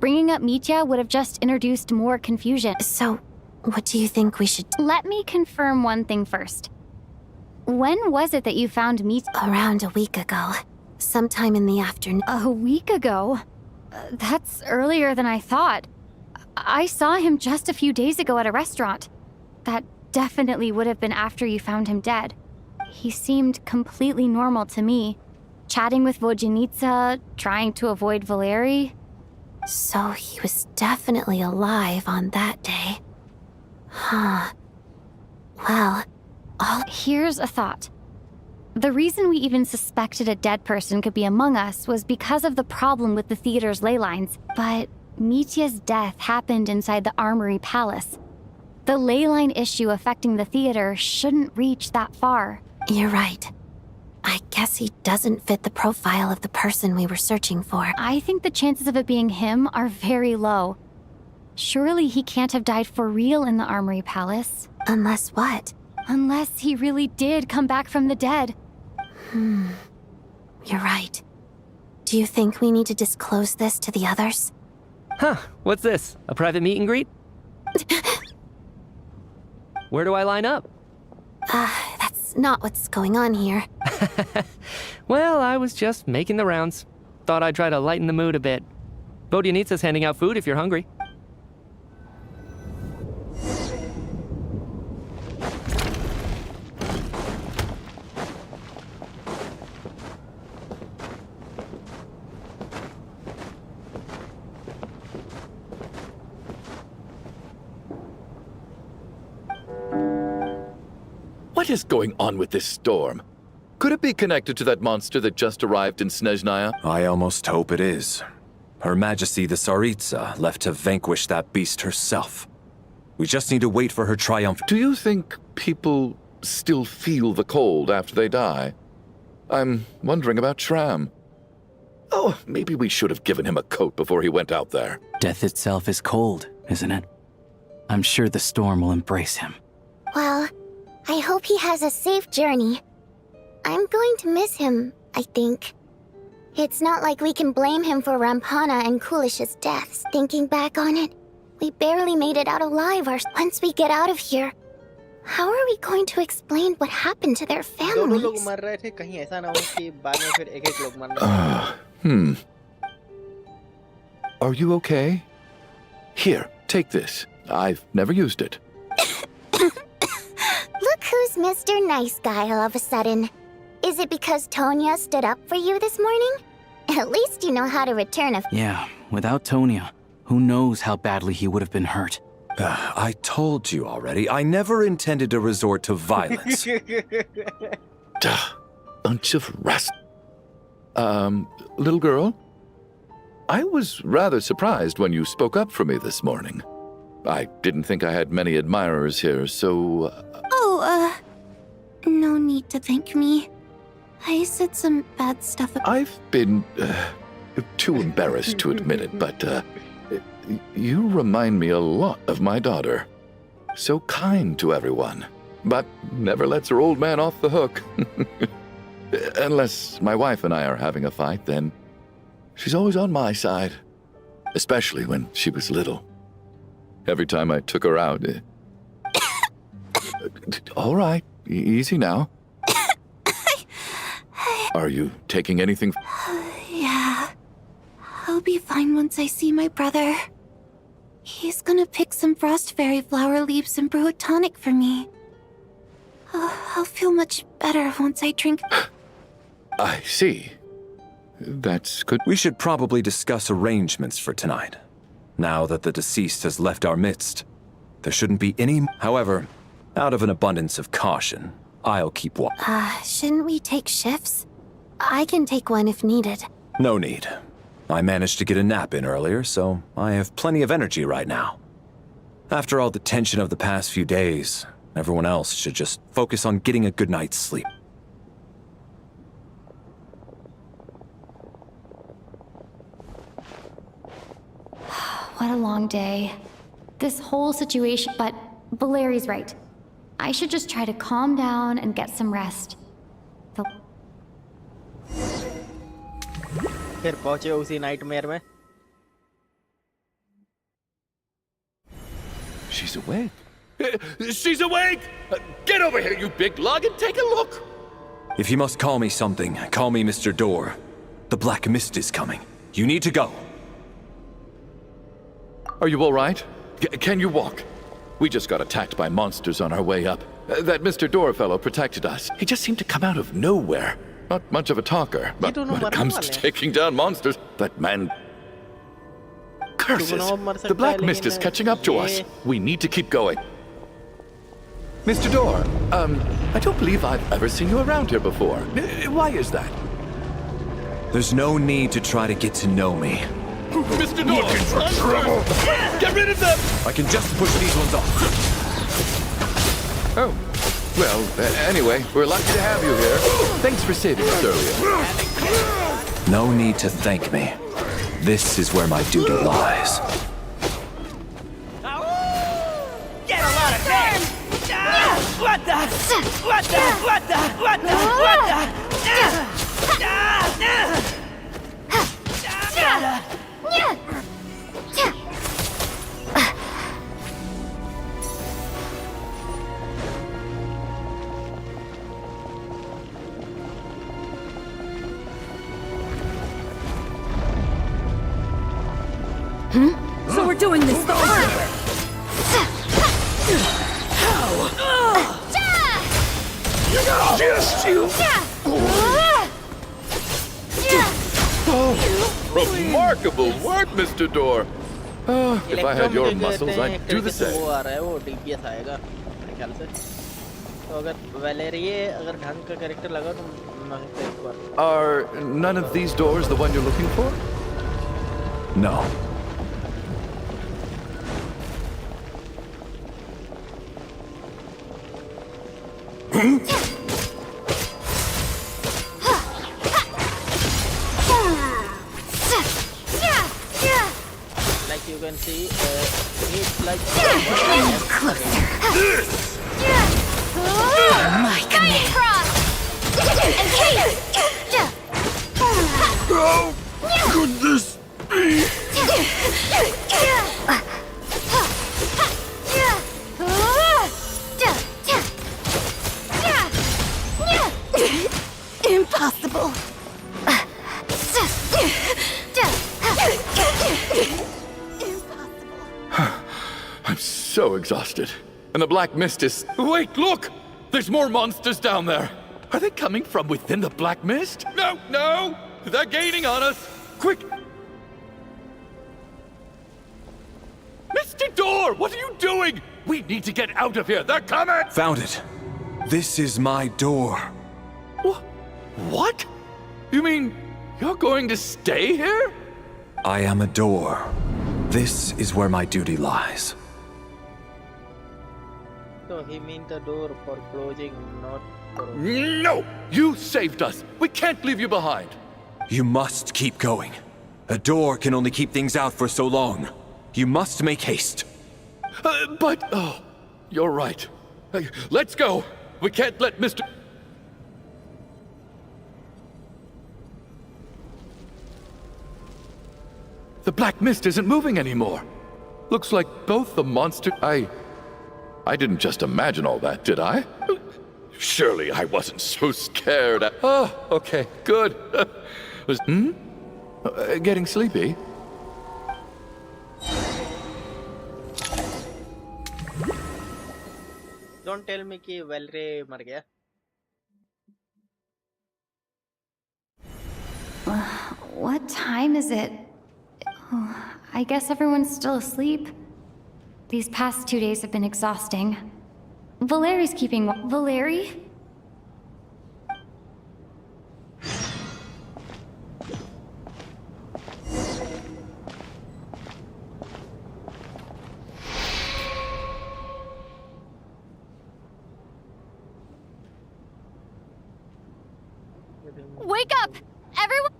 Bringing up Mitya would have just introduced more confusion. So, what do you think we should... Let me confirm one thing first. When was it that you found Mitya? Around a week ago. Sometime in the afternoon. A week ago? That's earlier than I thought. I saw him just a few days ago at a restaurant. That definitely would have been after you found him dead. He seemed completely normal to me. Chatting with Vodjanitsa, trying to avoid Valeri. So he was definitely alive on that day. Huh. Well, Here's a thought. The reason we even suspected a dead person could be among us was because of the problem with the theater's ley lines. But Mitya's death happened inside the Armory Palace. The ley line issue affecting the theater shouldn't reach that far. You're right. I guess he doesn't fit the profile of the person we were searching for. I think the chances of it being him are very low. Surely he can't have died for real in the Armory Palace. Unless what? Unless he really did come back from the dead. You're right. Do you think we need to disclose this to the others? Huh, what's this? A private meet and greet? Where do I line up? That's not what's going on here. Well, I was just making the rounds. Thought I'd try to lighten the mood a bit. Vodjanitsa's handing out food if you're hungry. What is going on with this storm? Could it be connected to that monster that just arrived in Snezhnaya? I almost hope it is. Her Majesty the Tsaritsa left to vanquish that beast herself. We just need to wait for her triumph. Do you think people still feel the cold after they die? I'm wondering about Shram. Oh, maybe we should have given him a coat before he went out there. Death itself is cold, isn't it? I'm sure the storm will embrace him. Well, I hope he has a safe journey. I'm going to miss him, I think. It's not like we can blame him for Rampana and Kulish's deaths. Thinking back on it, we barely made it out alive. Once we get out of here, How are we going to explain what happened to their दोनों लोग families? मर रहे थे, कहीं ऐसा ना हो कि बाद में फिर एक-एक लोग मरने Are you okay? Here, take this. I've never used it. Look who's Mr. Nice Guy all of a sudden. Is it because Tonya stood up for you this morning? At least you know how to return a... Yeah, without Tonya, who knows how badly he would have been hurt. I told you already, I never intended to resort to violence. Duh, bunch of rust. Little girl? I was rather surprised when you spoke up for me this morning. I didn't think I had many admirers here, so... Oh, no need to thank me. I said some bad stuff about... I've been too embarrassed to admit it, but you remind me a lot of my daughter. So kind to everyone, but never lets her old man off the hook. Unless my wife and I are having a fight, then she's always on my side. Especially when she was little. Every time I took her out... All right, easy now. Are you taking anything? Yeah. I'll be fine once I see my brother. He's gonna pick some frost fairy flower leaves and brew a tonic for me. I'll feel much better once I drink. I see. That's good. We should probably discuss arrangements for tonight. Now that the deceased has left our midst, there shouldn't be any... However, out of an abundance of caution, I'll keep watch. Shouldn't we take shifts? I can take one if needed. No need. I managed to get a nap in earlier, so I have plenty of energy right now. After all the tension of the past few days, everyone else should just focus on getting a good night's sleep. What a long day. This whole situation, but Valeri's right. I should just try to calm down and get some rest. फिर पहुंचे उसी nightmare में. She's awake. She's awake! Get over here, you big lug, and take a look! If you must call me something, call me Mr. Door. The Black Mist is coming. You need to go. Are you all right? Can you walk? We just got attacked by monsters on our way up. That Mr. Door fellow protected us. He just seemed to come out of nowhere. Not much of a talker, but when it comes to taking down monsters, that man... Curses! The Black Mist is catching up to us. We need to keep going. Mr. Door, I don't believe I've ever seen you around here before. Why is that? There's no need to try to get to know me. Mr. Door! Looking for trouble! Get rid of them! I can just push these ones off. Oh. Well, anyway, we're lucky to have you here. Thanks for saving us earlier. No need to thank me. This is where my duty lies. Get a lot of that! What the? What the? What the? What the? What So we're doing this the hard way. Just you! Oh, remarkable work, Mr. Door. If I had your muscles, I'd do the same. वो आ रहा है, वो DPS आएगा मेरे ख्याल से. तो अगर वैलेरी अगर ढंग का कैरेक्टर लगा तो मैं एक बार. Are none of these doors the one you're looking for? No. Like you can see, it's like My command! Cross! And case! How could this be? Impossible. I'm so exhausted. And the black mist is... Wait, look! There's more monsters down there. Are they coming from within the black mist? No, no! They're gaining on us! Quick! Mr. Door, what are you doing? We need to get out of here. They're coming! Found it. This is my door. What? You mean you're going to stay here? I am a door. This is where my duty lies. So he means the door for closing, not for... No! You saved us. We can't leave you behind. You must keep going. A door can only keep things out for so long. You must make haste. Oh, you're right. Let's go. We can't let Mr. The black mist isn't moving anymore. Looks like both the monster... I didn't just imagine all that, did I? Surely I wasn't so scared. Oh, okay, good. Getting sleepy? Don't tell me कि वेलरे मर गया. What time is it? Oh, I guess everyone's still asleep. These past 2 days have been exhausting. Valeri's keeping... Valeri? Wake up! Everyone!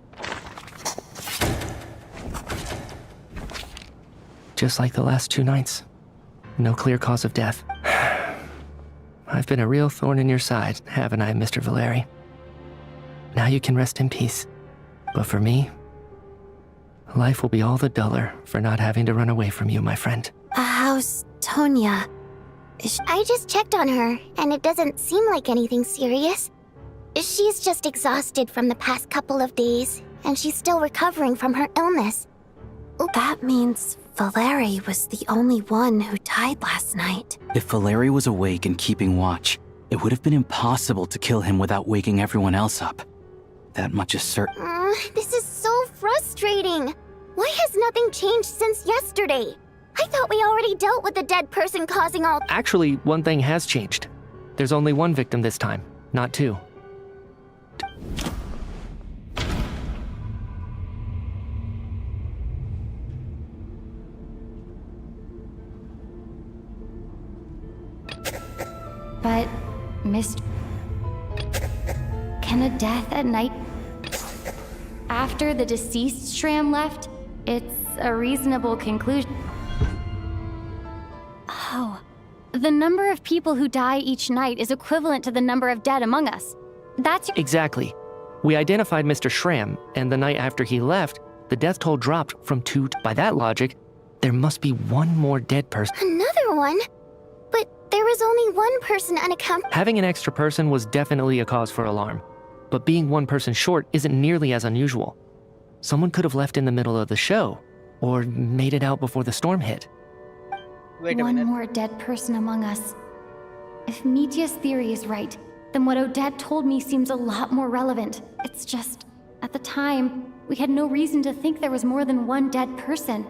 Just like the last 2 nights. No clear cause of death. I've been a real thorn in your side, haven't I, Mr. Valeri? Now you can rest in peace. But for me, life will be all the duller for not having to run away from you, my friend. How's Tonya? I just checked on her, and it doesn't seem like anything serious. She's just exhausted from the past couple of days, and she's still recovering from her illness. That means Valeri was the only one who died last night. If Valeri was awake and keeping watch, it would have been impossible to kill him without waking everyone else up. That much is certain. This is so frustrating. Why has nothing changed since yesterday? I thought we already dealt with the dead person causing all... Actually, one thing has changed. There's only one victim this time, not 2. But, Mr... Can a death at night... After the deceased Shram left, it's a reasonable conclusion. Oh. The number of people who die each night is equivalent to the number of dead among us. That's your... Exactly. We identified Mr. Shram, and the night after he left, the death toll dropped from 2 to... By that logic, there must be one more dead person. Another one? But there was only one person unaccounted... Having an extra person was definitely a cause for alarm. But being one person short isn't nearly as unusual. Someone could have left in the middle of the show, or made it out before the storm hit. Wait a One minute. more dead person among us. If Mitya's theory is right, then what Odette told me seems a lot more relevant. It's just, at the time, we had no reason to think there was more than one dead person.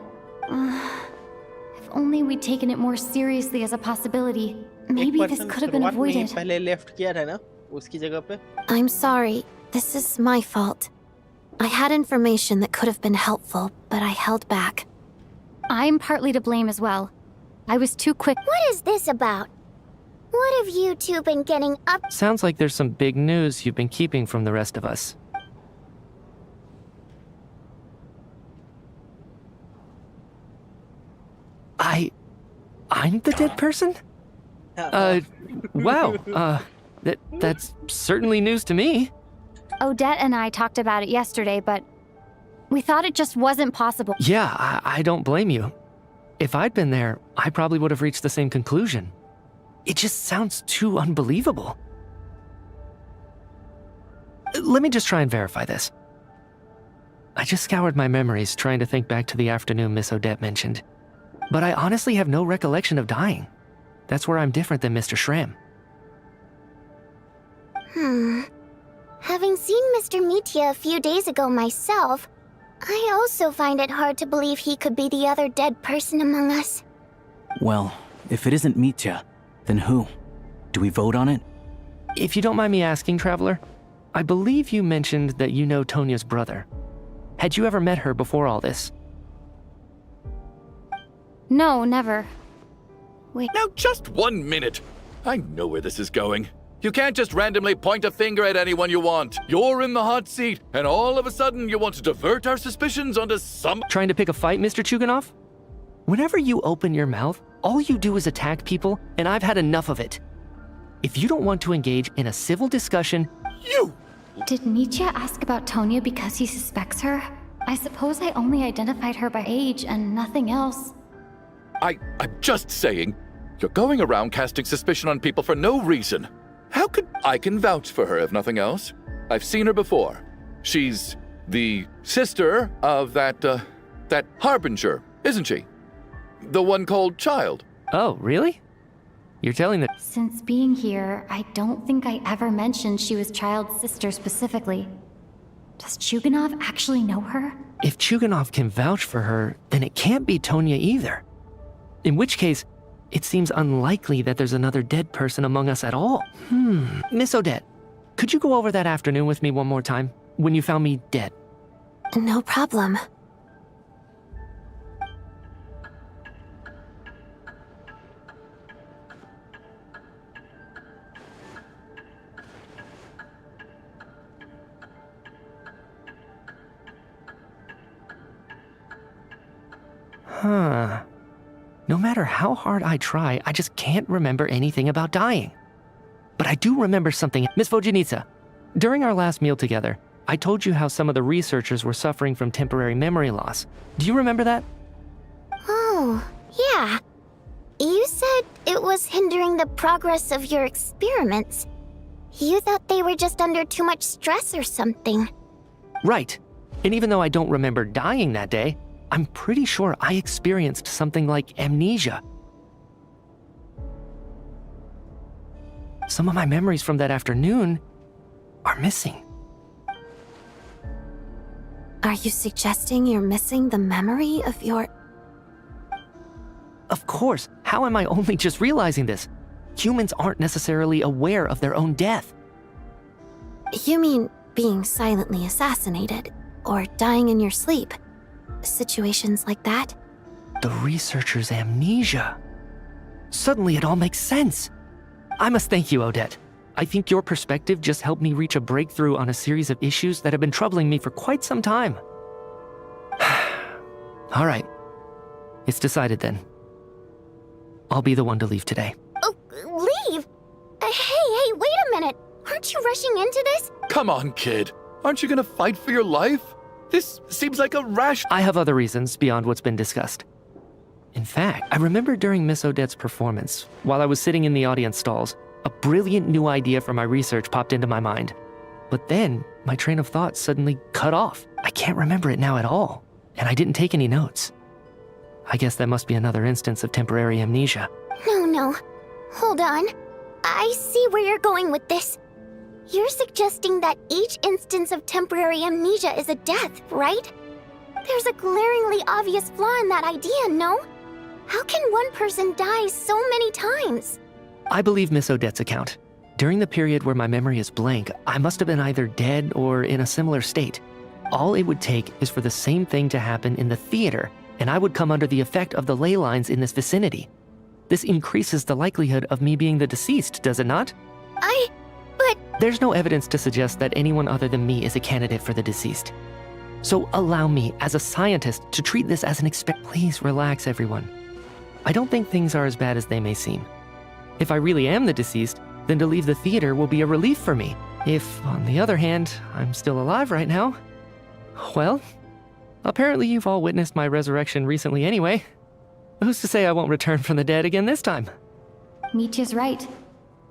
If only we'd taken it more seriously as a possibility, maybe this could have been avoided. पहले left किया था ना उसकी जगह पे. I'm sorry. This is my fault. I had information that could have been helpful, but I held back. I'm partly to blame as well. I was too quick. What is this about? What have you two been getting up... Sounds like there's some big news you've been keeping from the rest of us. I'm the dead person? Wow, that's certainly news to me. Odette and I talked about it yesterday, but we thought it just wasn't possible. Yeah, I don't blame you. If I'd been there, I probably would have reached the same conclusion. It just sounds too unbelievable. Let me just try and verify this. I just scoured my memories trying to think back to the afternoon Miss Odette mentioned. But I honestly have no recollection of dying. That's where I'm different than Mr. Shram. Having seen Mr. Mitya a few days ago myself, I also find it hard to believe he could be the other dead person among us. Well, if it isn't Mitya, then who? Do we vote on it? If you don't mind me asking, Traveler, I believe you mentioned that you know Tonya's brother. Had you ever met her before all this? No, never. Wait. Now, just 1 minute. I know where this is going. You can't just randomly point a finger at anyone you want. You're in the hot seat, and all of a sudden you want to divert our suspicions onto some... Trying to pick a fight, Mr. Chuganov? Whenever you open your mouth, all you do is attack people, and I've had enough of it. If you don't want to engage in a civil discussion... You! Did Mitya ask about Tonya because he suspects her? I suppose I only identified her by age and nothing else. I'm just saying, you're going around casting suspicion on people for no reason. How could... I can vouch for her if nothing else. I've seen her before. She's the sister of that Harbinger, isn't she? The one called Child. Oh, really? You're telling the... Since being here, I don't think I ever mentioned she was Child's sister specifically. Does Chuganov actually know her? If Chuganov can vouch for her, then it can't be Tonya either. In which case, it seems unlikely that there's another dead person among us at all. Miss Odette, could you go over that afternoon with me one more time, when you found me dead? No problem. No matter how hard I try, I just can't remember anything about dying. But I do remember something. Miss Vojanitsa, during our last meal together, I told you how some of the researchers were suffering from temporary memory loss. Do you remember that? Oh, yeah. You said it was hindering the progress of your experiments. You thought they were just under too much stress or something. Right. And even though I don't remember dying that day, I'm pretty sure I experienced something like amnesia. Some of my memories from that afternoon are missing. Are you suggesting you're missing the memory of your... Of course. How am I only just realizing this? Humans aren't necessarily aware of their own death. You mean being silently assassinated, or dying in your sleep? Situations like that? The researcher's amnesia. Suddenly it all makes sense. I must thank you, Odette. I think your perspective just helped me reach a breakthrough on a series of issues that have been troubling me for quite some time. All right. It's decided then. I'll be the one to leave today. Oh, leave? Hey, wait a minute. Aren't you rushing into this? Come on, kid. Aren't you gonna fight for your life? This seems like a rash... I have other reasons beyond what's been discussed. In fact, I remember during Miss Odette's performance, while I was sitting in the audience stalls, a brilliant new idea for my research popped into my mind. But then, my train of thought suddenly cut off. I can't remember it now at all, and I didn't take any notes. I guess that must be another instance of temporary amnesia. No. Hold on. I see where you're going with this. You're suggesting that each instance of temporary amnesia is a death, right? There's a glaringly obvious flaw in that idea, no? How can one person die so many times? I believe Miss Odette's account. During the period where my memory is blank, I must have been either dead or in a similar state. All it would take is for the same thing to happen in the theater, and I would come under the effect of the ley lines in this vicinity. This increases the likelihood of me being the deceased, does it not? But... There's no evidence to suggest that anyone other than me is a candidate for the deceased. So allow me, as a scientist, to treat this as an Please relax, everyone. I don't think things are as bad as they may seem. If I really am the deceased, then to leave the theater will be a relief for me. If, on the other hand, I'm still alive right now, well, apparently you've all witnessed my resurrection recently anyway. Who's to say I won't return from the dead again this time? Mitya's right.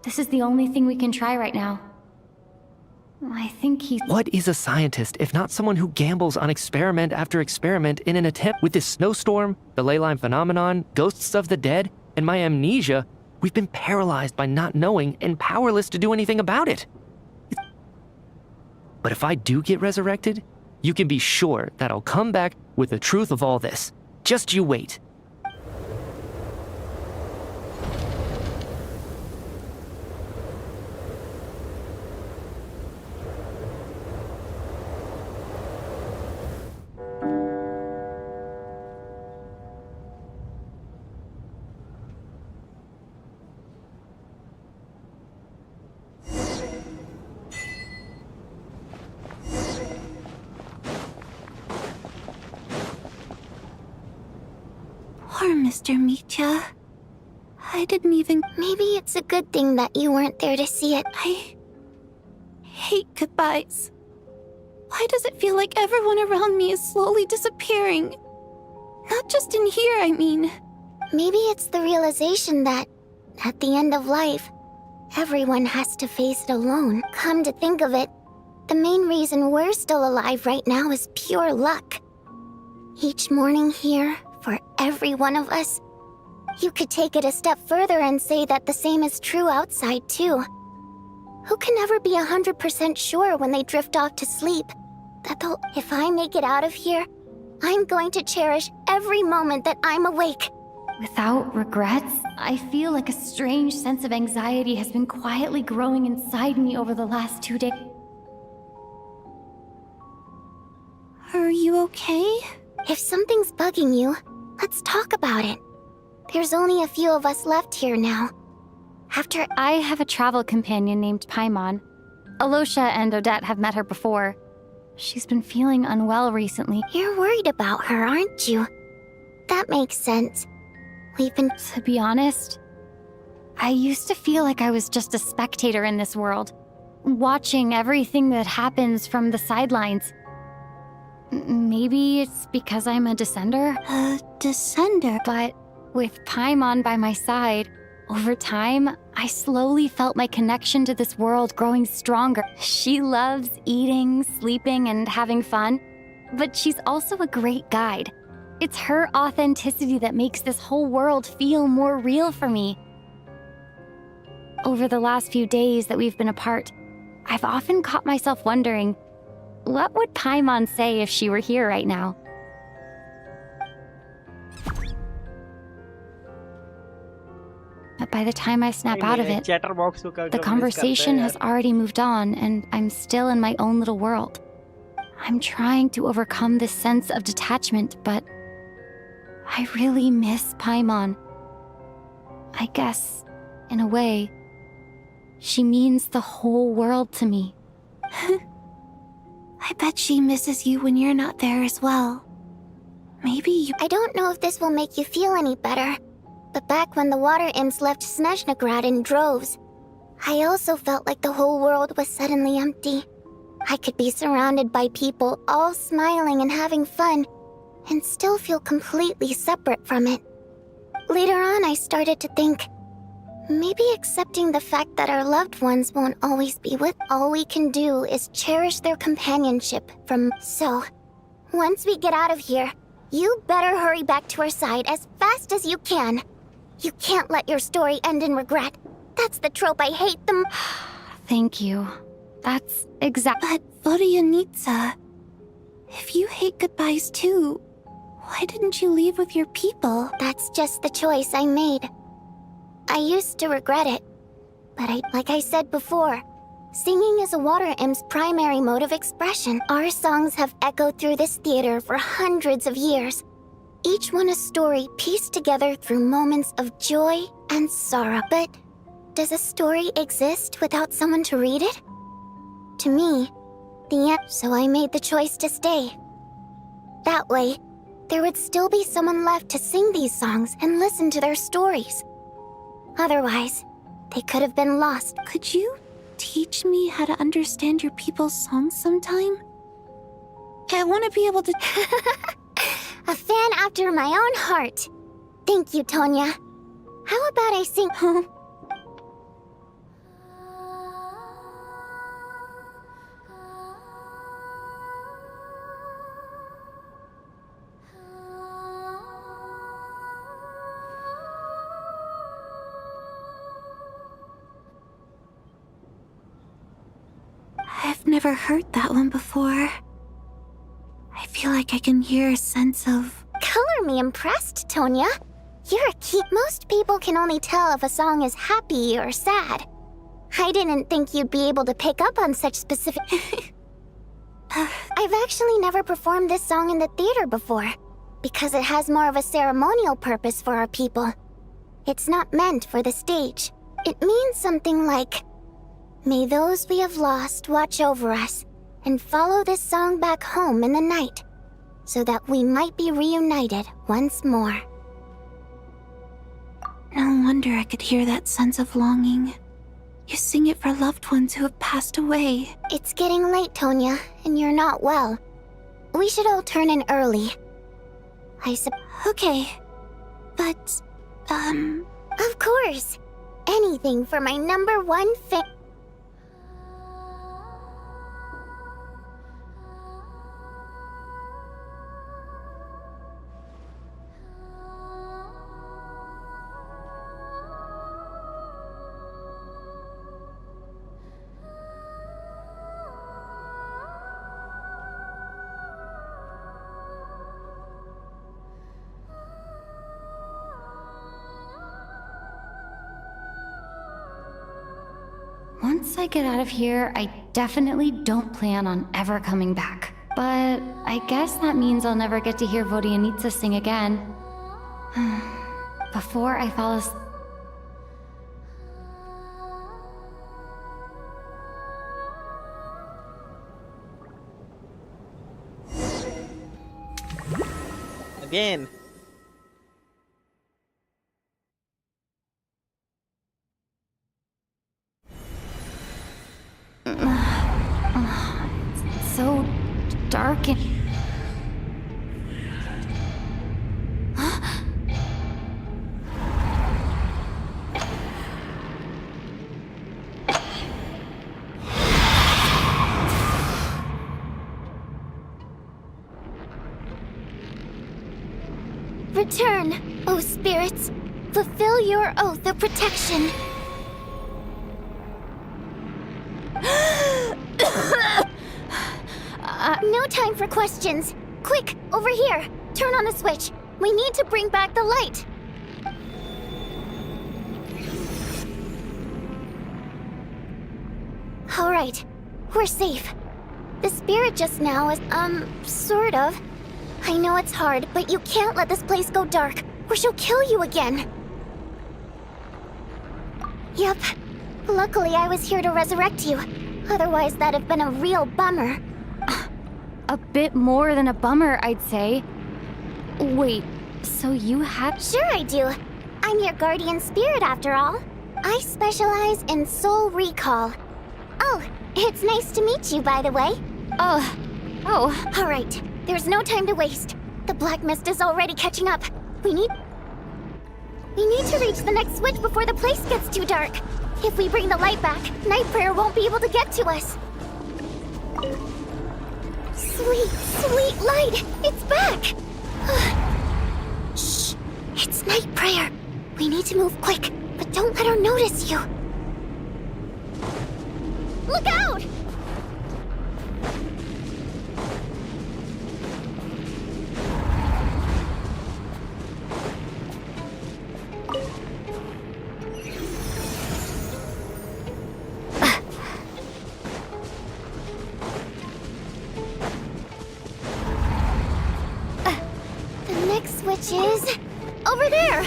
This is the only thing we can try right now. I think he's... What is a scientist if not someone who gambles on experiment after experiment in an attempt? With this snowstorm, the ley line phenomenon, ghosts of the dead, and my amnesia, we've been paralyzed by not knowing and powerless to do anything about it. But if I do get resurrected, you can be sure that I'll come back with the truth of all this. Just you wait. Poor Mr. Mitya. I didn't even... Maybe it's a good thing that you weren't there to see it. I hate goodbyes. Why does it feel like everyone around me is slowly disappearing? Not just in here, I mean. Maybe it's the realization that, at the end of life, everyone has to face it alone. Come to think of it, the main reason we're still alive right now is pure luck. Each morning here, for every one of us, you could take it a step further and say that the same is true outside, too. Who can ever be 100% sure when they drift off to sleep that they'll... If I make it out of here, I'm going to cherish every moment that I'm awake. Without regrets, I feel like a strange sense of anxiety has been quietly growing inside me over the last 2 days. Are you okay? If something's bugging you, let's talk about it. There's only a few of us left here now. After... I have a travel companion named Paimon. Alosha and Odette have met her before. She's been feeling unwell recently. You're worried about her, aren't you? That makes sense. We've been... To be honest, I used to feel like I was just a spectator in this world, watching everything that happens from the sidelines. Maybe it's because I'm a descender? A descender? But with Paimon by my side, over time, I slowly felt my connection to this world growing stronger. She loves eating, sleeping, and having fun, but she's also a great guide. It's her authenticity that makes this whole world feel more real for me. Over the last few days that we've been apart, I've often caught myself wondering, what would Paimon say if she were here right now? But by the time I snap out of it, the conversation has already moved on, and I'm still in my own little world. I'm trying to overcome this sense of detachment, but I really miss Paimon. I guess, in a way, she means the whole world to me. I bet she misses you when you're not there as well. Maybe you... I don't know if this will make you feel any better, but back when the water imps left Snezhnaya in droves, I also felt like the whole world was suddenly empty. I could be surrounded by people all smiling and having fun, and still feel completely separate from it. Later on, I started to think, maybe accepting the fact that our loved ones won't always be with. All we can do is cherish their companionship from... So, once we get out of here, you better hurry back to our side as fast as you can. You can't let your story end in regret. That's the trope I hate the... Thank you. That's But Vodyanitsa, if you hate goodbyes too, why didn't you leave with your people? That's just the choice I made. I used to regret it, but like I said before, singing is a water imp's primary mode of expression. Our songs have echoed through this theater for hundreds of years, each one a story pieced together through moments of joy and sorrow. But does a story exist without someone to read it? To me, so I made the choice to stay. That way, there would still be someone left to sing these songs and listen to their stories. Otherwise, they could have been lost. Could you teach me how to understand your people's songs sometime? I want to be able to... A fan after my own heart. Thank you, Tonya. How about I sing... never heard that one before. I feel like I can hear a sense of... Color me impressed, Tonya. You're a key. Most people can only tell if a song is happy or sad. I didn't think you'd be able to pick up on such specific... I've actually never performed this song in the theater before, because it has more of a ceremonial purpose for our people. It's not meant for the stage. It means something like, may those we have lost watch over us, and follow this song back home in the night, so that we might be reunited once more. No wonder I could hear that sense of longing. You sing it for loved ones who have passed away. It's getting late, Tonya, and you're not well. We should all turn in early. Okay, but, Of course. Anything for my #1 fan. Once I get out of here, I definitely don't plan on ever coming back. But I guess that means I'll never get to hear Vodyanitsa sing again. Before I fall asleep. Again. It's so dark and... Return, O spirits. Fulfill your oath of protection. No time for questions. Quick, over here. Turn on the switch. We need to bring back the light. All right, we're safe. The spirit just now is, sort of. I know it's hard, but you can't let this place go dark, or she'll kill you again. Yep. Luckily, I was here to resurrect you. Otherwise, that'd have been a real bummer. A bit more than a bummer, I'd say. Wait, so you have... Sure I do. I'm your guardian spirit, after all. I specialize in soul recall. Oh, it's nice to meet you, by the way. Oh. All right. There's no time to waste. The black mist is already catching up. We need to reach the next switch before the place gets too dark. If we bring the light back, Night Prayer won't be able to get to us. Sweet, sweet light! It's back! Shh! It's Night Prayer. We need to move quick, but don't let her notice you. Look out! Which is over there.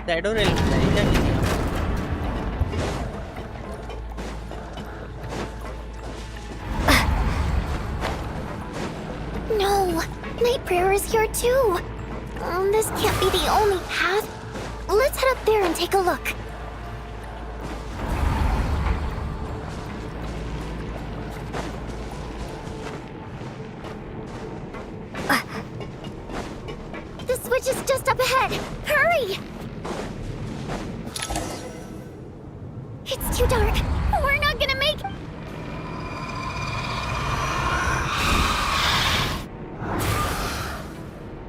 Shadow rail में जाइए क्या किसी का? No! Nightbringer is here too! This can't be the only path. Let's head up there and take a look. The switch is just up ahead! Hurry! It's too dark. We're not gonna make...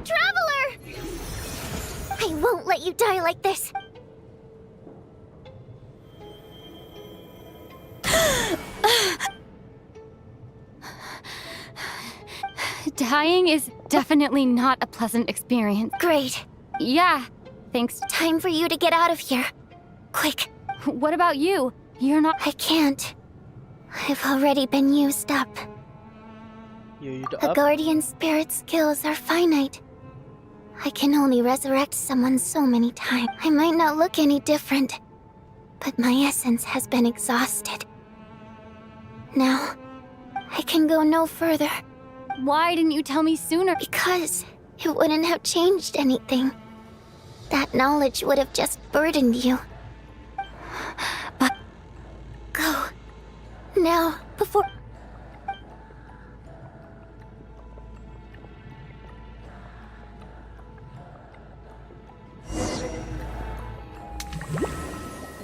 Traveler! I won't let you die like this. Dying is definitely not a pleasant experience. Great. Yeah, thanks. Time for you to get out of here. Quick. What about you? You're not. I can't. I've already been used up. A guardian spirit's skills are finite. I can only resurrect someone so many times. I might not look any different, but my essence has been exhausted. Now, I can go no further. Why didn't you tell me sooner? Because it wouldn't have changed anything. That knowledge would have just burdened you. But go. Now, before...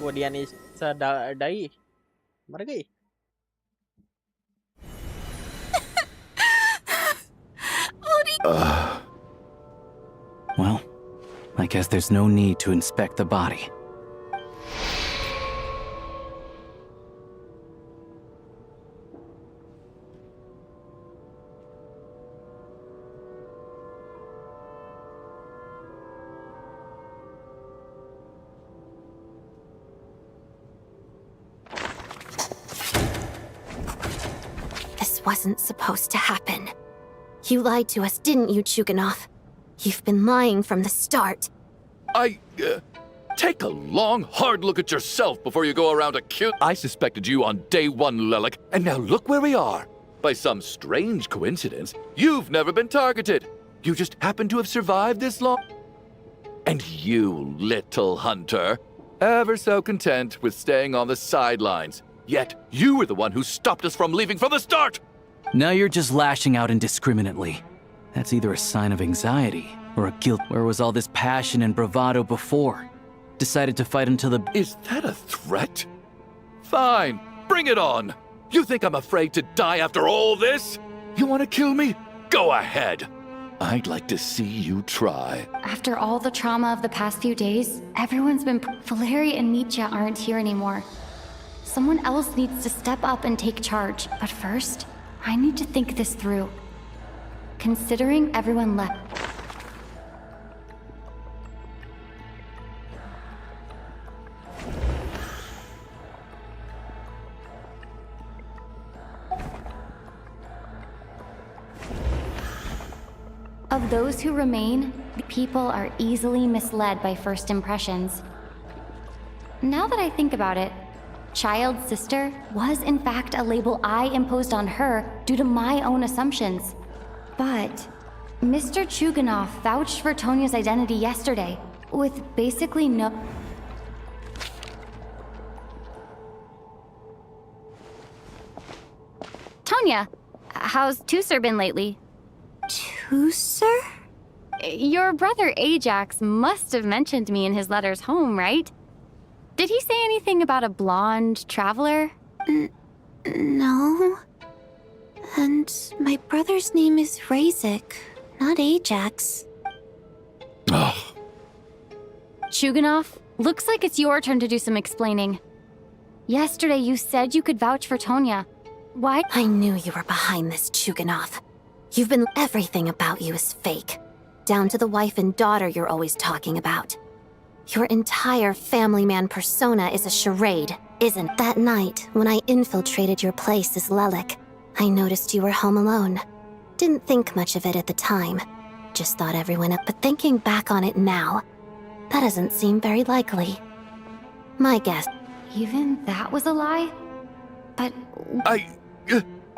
वो डियानिसा die मर गई। Well, I guess there's no need to inspect the body. This wasn't supposed to happen. You lied to us, didn't you, Chuganov? You've been lying from the start. Take a long, hard look at yourself before you go around accusing. I suspected you on day one, Lelik, and now look where we are. By some strange coincidence, you've never been targeted. You just happen to have survived this long. And you, little hunter, ever so content with staying on the sidelines. Yet, you were the one who stopped us from leaving from the start! Now you're just lashing out indiscriminately. That's either a sign of anxiety or a guilt. Where was all this passion and bravado before? Decided to fight until the... Is that a threat? Fine, bring it on! You think I'm afraid to die after all this? You want to kill me? Go ahead! I'd like to see you try. After all the trauma of the past few days, everyone's been... Valeri and Nietzsche aren't here anymore. Someone else needs to step up and take charge. But first, I need to think this through. Considering everyone left... Of those who remain, people are easily misled by first impressions. Now that I think about it, Child's sister was in fact a label I imposed on her due to my own assumptions. But Mr. Chuganov vouched for Tonya's identity yesterday, with basically no... Tonya, how's Tusser been lately? Tusser? Your brother Ajax must have mentioned me in his letters home, right? Did he say anything about a blonde traveler? No. And my brother's name is Razik, not Ajax. Ugh. Chuganov, looks like it's your turn to do some explaining. Yesterday you said you could vouch for Tonya. Why? I knew you were behind this, Chuganov. You've been... Everything about you is fake. Down to the wife and daughter you're always talking about. Your entire family man persona is a charade, isn't? That night, when I infiltrated your place as Lelik, I noticed you were home alone. Didn't think much of it at the time. Just thought everyone up. But thinking back on it now, That doesn't seem very likely. My guess. Even that was a lie? But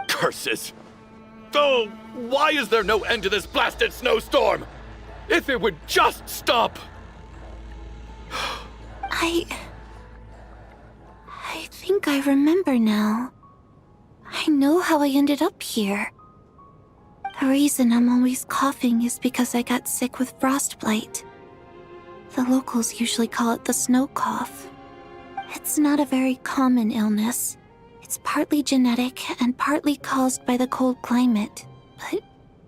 Curses! Oh, why is there no end to this blasted snowstorm? If it would just stop! I think I remember now. I know how I ended up here. The reason I'm always coughing is because I got sick with frostbite. The locals usually call it the snow cough. It's not a very common illness. It's partly genetic and partly caused by the cold climate. But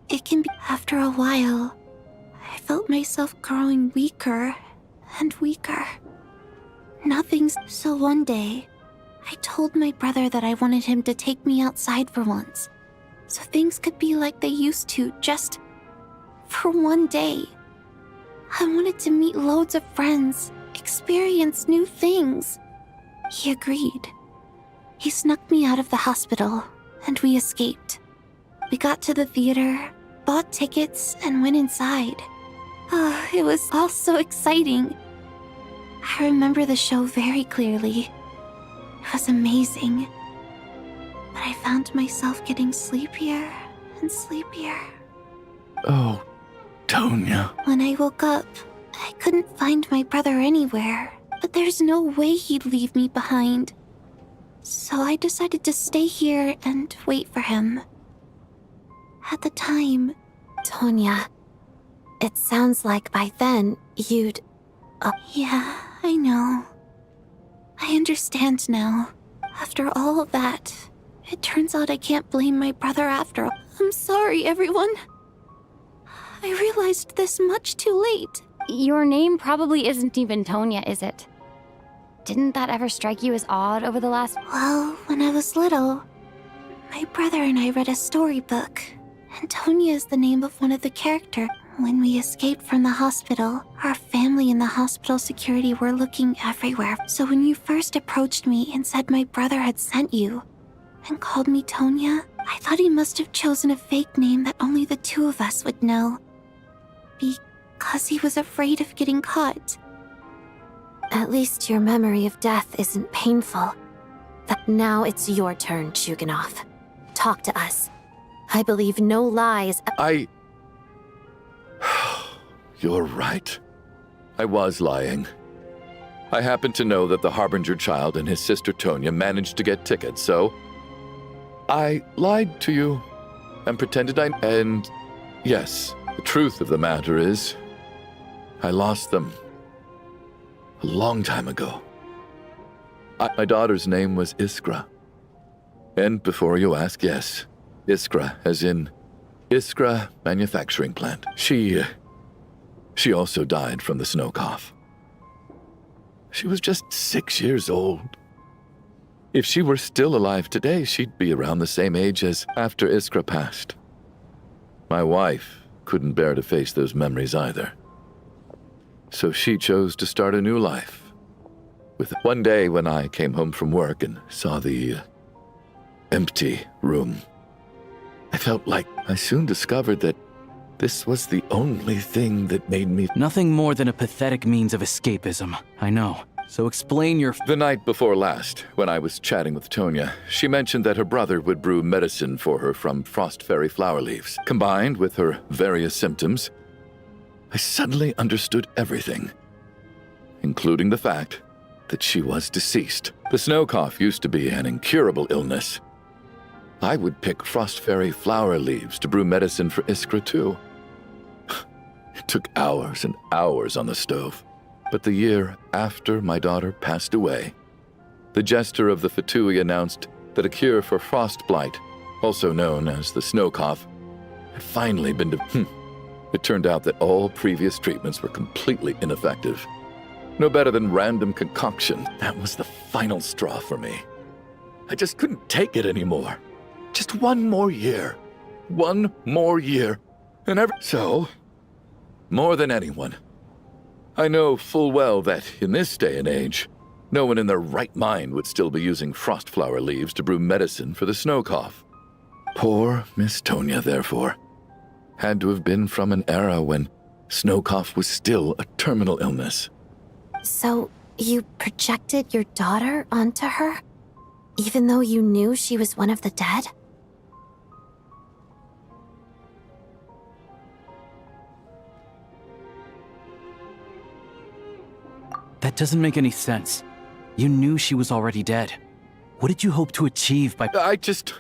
it can be... After a while, I felt myself growing weaker and weaker. Nothing's... So one day, I told my brother that I wanted him to take me outside for once, so things could be like they used to, just for one day. I wanted to meet loads of friends, experience new things. He agreed. He snuck me out of the hospital, and we escaped. We got to the theater, bought tickets, and went inside. Oh, it was all so exciting. I remember the show very clearly. It was amazing. But I found myself getting sleepier and sleepier. Oh, Tonya. When I woke up, I couldn't find my brother anywhere, but there's no way he'd leave me behind. So I decided to stay here and wait for him. At the time... Tonya, it sounds like by then you'd... Yeah, I know. I understand now. After all of that, it turns out I can't blame my brother after all. I'm sorry, everyone. I realized this much too late. Your name probably isn't even Tonya, is it? Didn't that ever strike you as odd over the last... Well, when I was little, my brother and I read a storybook, and Tonya is the name of one of the characters. When we escaped from the hospital, our family and the hospital security were looking everywhere. So when you first approached me and said my brother had sent you, and called me Tonya, I thought he must have chosen a fake name that only the two of us would know. Because he was afraid of getting caught. At least your memory of death isn't painful. Now it's your turn, Chuganov. Talk to us. I believe no lies. You're right. I was lying. I happened to know that the Harbinger child and his sister Tonya managed to get tickets, so I lied to you and pretended And yes, the truth of the matter is, I lost them a long time ago. My daughter's name was Iskra. And before you ask, yes, Iskra, as in Iskra Manufacturing Plant. She also died from the snow cough. She was just 6 years old. If she were still alive today, she'd be around the same age as after Iskra passed. My wife couldn't bear to face those memories either. So she chose to start a new life. One day when I came home from work and saw the empty room, I felt like I soon discovered that this was the only thing that made me... Nothing more than a pathetic means of escapism, I know. So explain your... The night before last, when I was chatting with Tonya, she mentioned that her brother would brew medicine for her from frost fairy flower leaves. Combined with her various symptoms, I suddenly understood everything, including the fact that she was deceased. The snow cough used to be an incurable illness. I would pick frost fairy flower leaves to brew medicine for Iskra too. It took hours and hours on the stove. But the year after my daughter passed away, the jester of the Fatui announced that a cure for frostblight, also known as the snow cough, had finally been It turned out that all previous treatments were completely ineffective. No better than random concoction. That was the final straw for me. I just couldn't take it anymore. Just one more year. One more year. So, more than anyone, I know full well that in this day and age, no one in their right mind would still be using frost flower leaves to brew medicine for the snow cough. Poor Miss Tonya, therefore, had to have been from an era when snow cough was still a terminal illness. So, you projected your daughter onto her? Even though you knew she was one of the dead? That doesn't make any sense. You knew she was already dead. What did you hope to achieve by— I just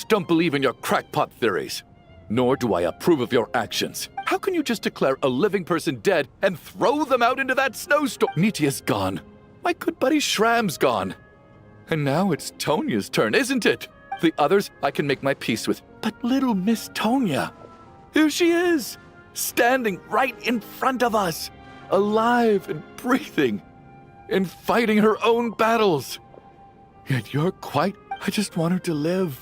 don't believe in your crackpot theories. Nor do I approve of your actions. How can you just declare a living person dead and throw them out into that snowstorm? Nitia's gone. My good buddy Shram's gone. And now it's Tonya's turn, isn't it? The others I can make my peace with. But little Miss Tonya, here she is, standing right in front of us, alive and breathing, and fighting her own battles. Yet you're quite— I just want her to live.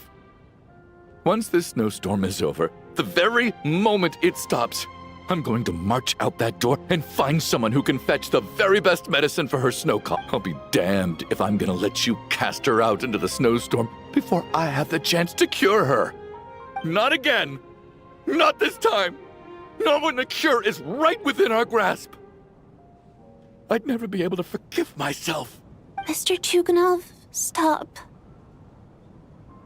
Once this snowstorm is over, the very moment it stops, I'm going to march out that door and find someone who can fetch the very best medicine for her snow cough. I'll be damned if I'm gonna let you cast her out into the snowstorm before I have the chance to cure her. Not again. Not this time. Not when the cure is right within our grasp. I'd never be able to forgive myself. Mr. Chuganov, stop.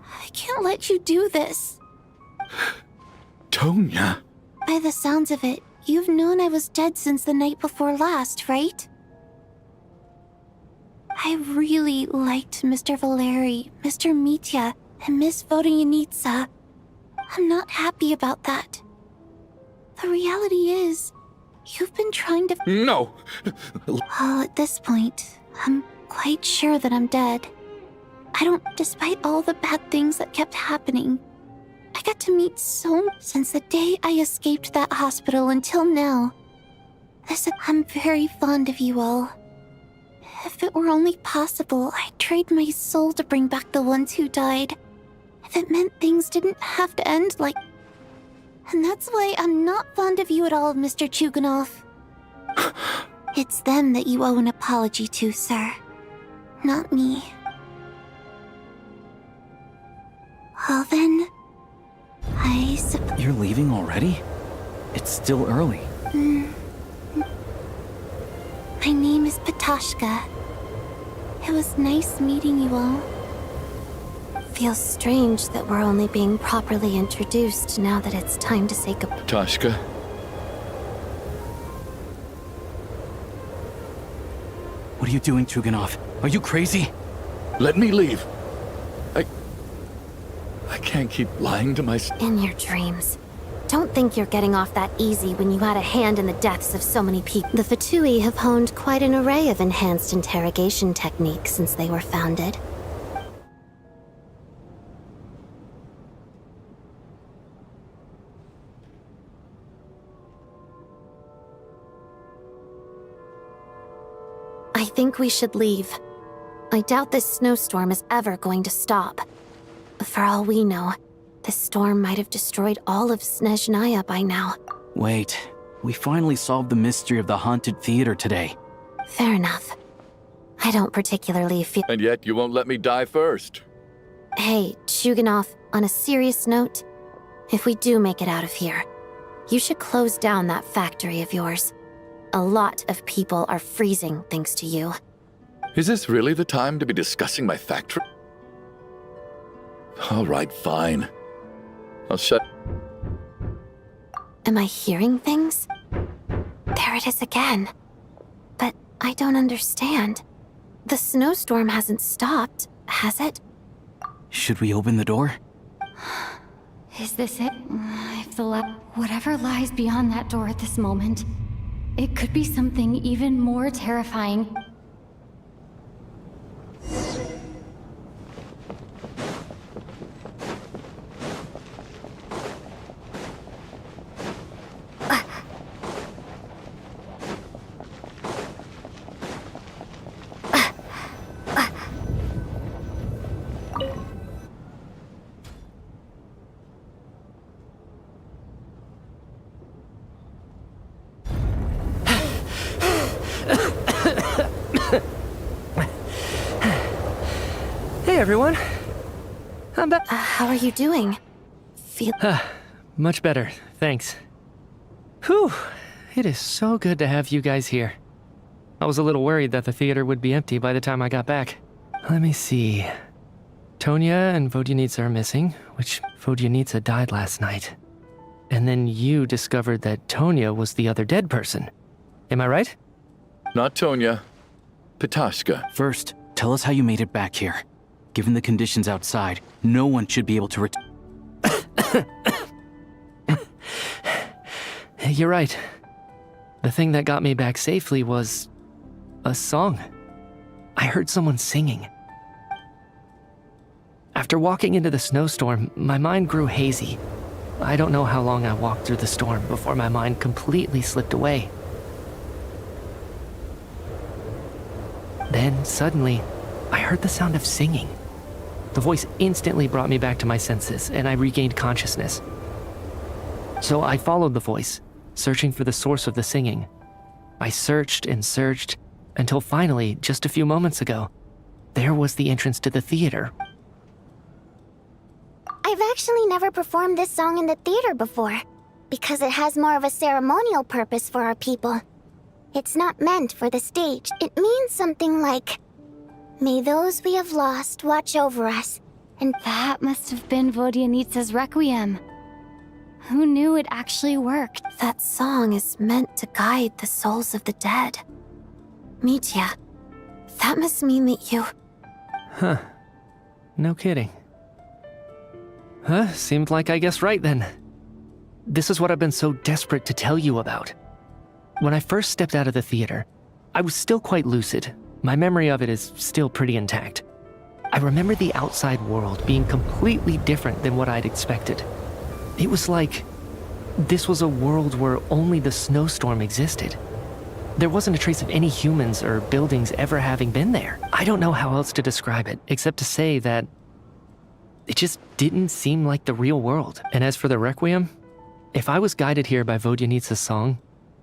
I can't let you do this. Tonya. By the sounds of it, you've known I was dead since the night before last, right? I really liked Mr. Valeri, Mr. Mitya, and Miss Vodyanitsa. I'm not happy about that. The reality is, you've been trying to— No! Well, at this point, I'm quite sure that I'm dead. Despite all the bad things that kept happening, I got to meet since the day I escaped that hospital until now. Listen, I'm very fond of you all. If it were only possible, I'd trade my soul to bring back the ones who died. If it meant things didn't have to end like— And that's why I'm not fond of you at all, Mr. Chuganov. It's them that you owe an apology to, sir. Not me. Well then, You're leaving already? It's still early. My name is Patashka. It was nice meeting you all. Feels strange that we're only being properly introduced now that it's time to say goodbye. Tashka. What are you doing, Chuganov? Are you crazy? Let me leave. I can't keep lying to myself. In your dreams. Don't think you're getting off that easy when you had a hand in the deaths of so many people. The Fatui have honed quite an array of enhanced interrogation techniques since they were founded. I think we should leave. I doubt this snowstorm is ever going to stop. For all we know, this storm might have destroyed all of Snezhnaya by now. Wait, we finally solved the mystery of the haunted theater today. Fair enough. I don't particularly feel— And yet you won't let me die first. Hey, Chuganov, on a serious note, if we do make it out of here, you should close down that factory of yours. A lot of people are freezing thanks to you. Is this really the time to be discussing my factory? All right, fine. I'll shut— Am I hearing things? There it is again. But I don't understand. The snowstorm hasn't stopped, has it? Should we open the door? Is this it? If whatever lies beyond that door at this moment, it could be something even more terrifying. Hey everyone. I'm back. How are you doing? Much better, thanks. Whew, it is so good to have you guys here. I was a little worried that the theater would be empty by the time I got back. Let me see. Tonya and Vodyanitsa are missing, which Vodyanitsa died last night. And then you discovered that Tonya was the other dead person. Am I right? Not Tonya. Pitashka. First, tell us how you made it back here. Given the conditions outside, no one should be able to You're right. The thing that got me back safely was a song. I heard someone singing. After walking into the snowstorm, my mind grew hazy. I don't know how long I walked through the storm before my mind completely slipped away. Then, suddenly, I heard the sound of singing. The voice instantly brought me back to my senses, and I regained consciousness. So I followed the voice, searching for the source of the singing. I searched and searched, until finally, just a few moments ago, there was the entrance to the theater. I've actually never performed this song in the theater before, because it has more of a ceremonial purpose for our people. It's not meant for the stage. It means something like, "May those we have lost watch over us," and That must have been Vodyanitsa's Requiem. Who knew it actually worked? That song is meant to guide the souls of the dead. Mitya, that must mean that you... Huh. No kidding. Huh, seemed like I guessed right then. This is what I've been so desperate to tell you about. When I first stepped out of the theater, I was still quite lucid. My memory of it is still pretty intact. I remember the outside world being completely different than what I'd expected. It was like this was a world where only the snowstorm existed. There wasn't a trace of any humans or buildings ever having been there. I don't know how else to describe it, except to say that it just didn't seem like the real world. And as for the Requiem, if I was guided here by Vodyanitsa's song,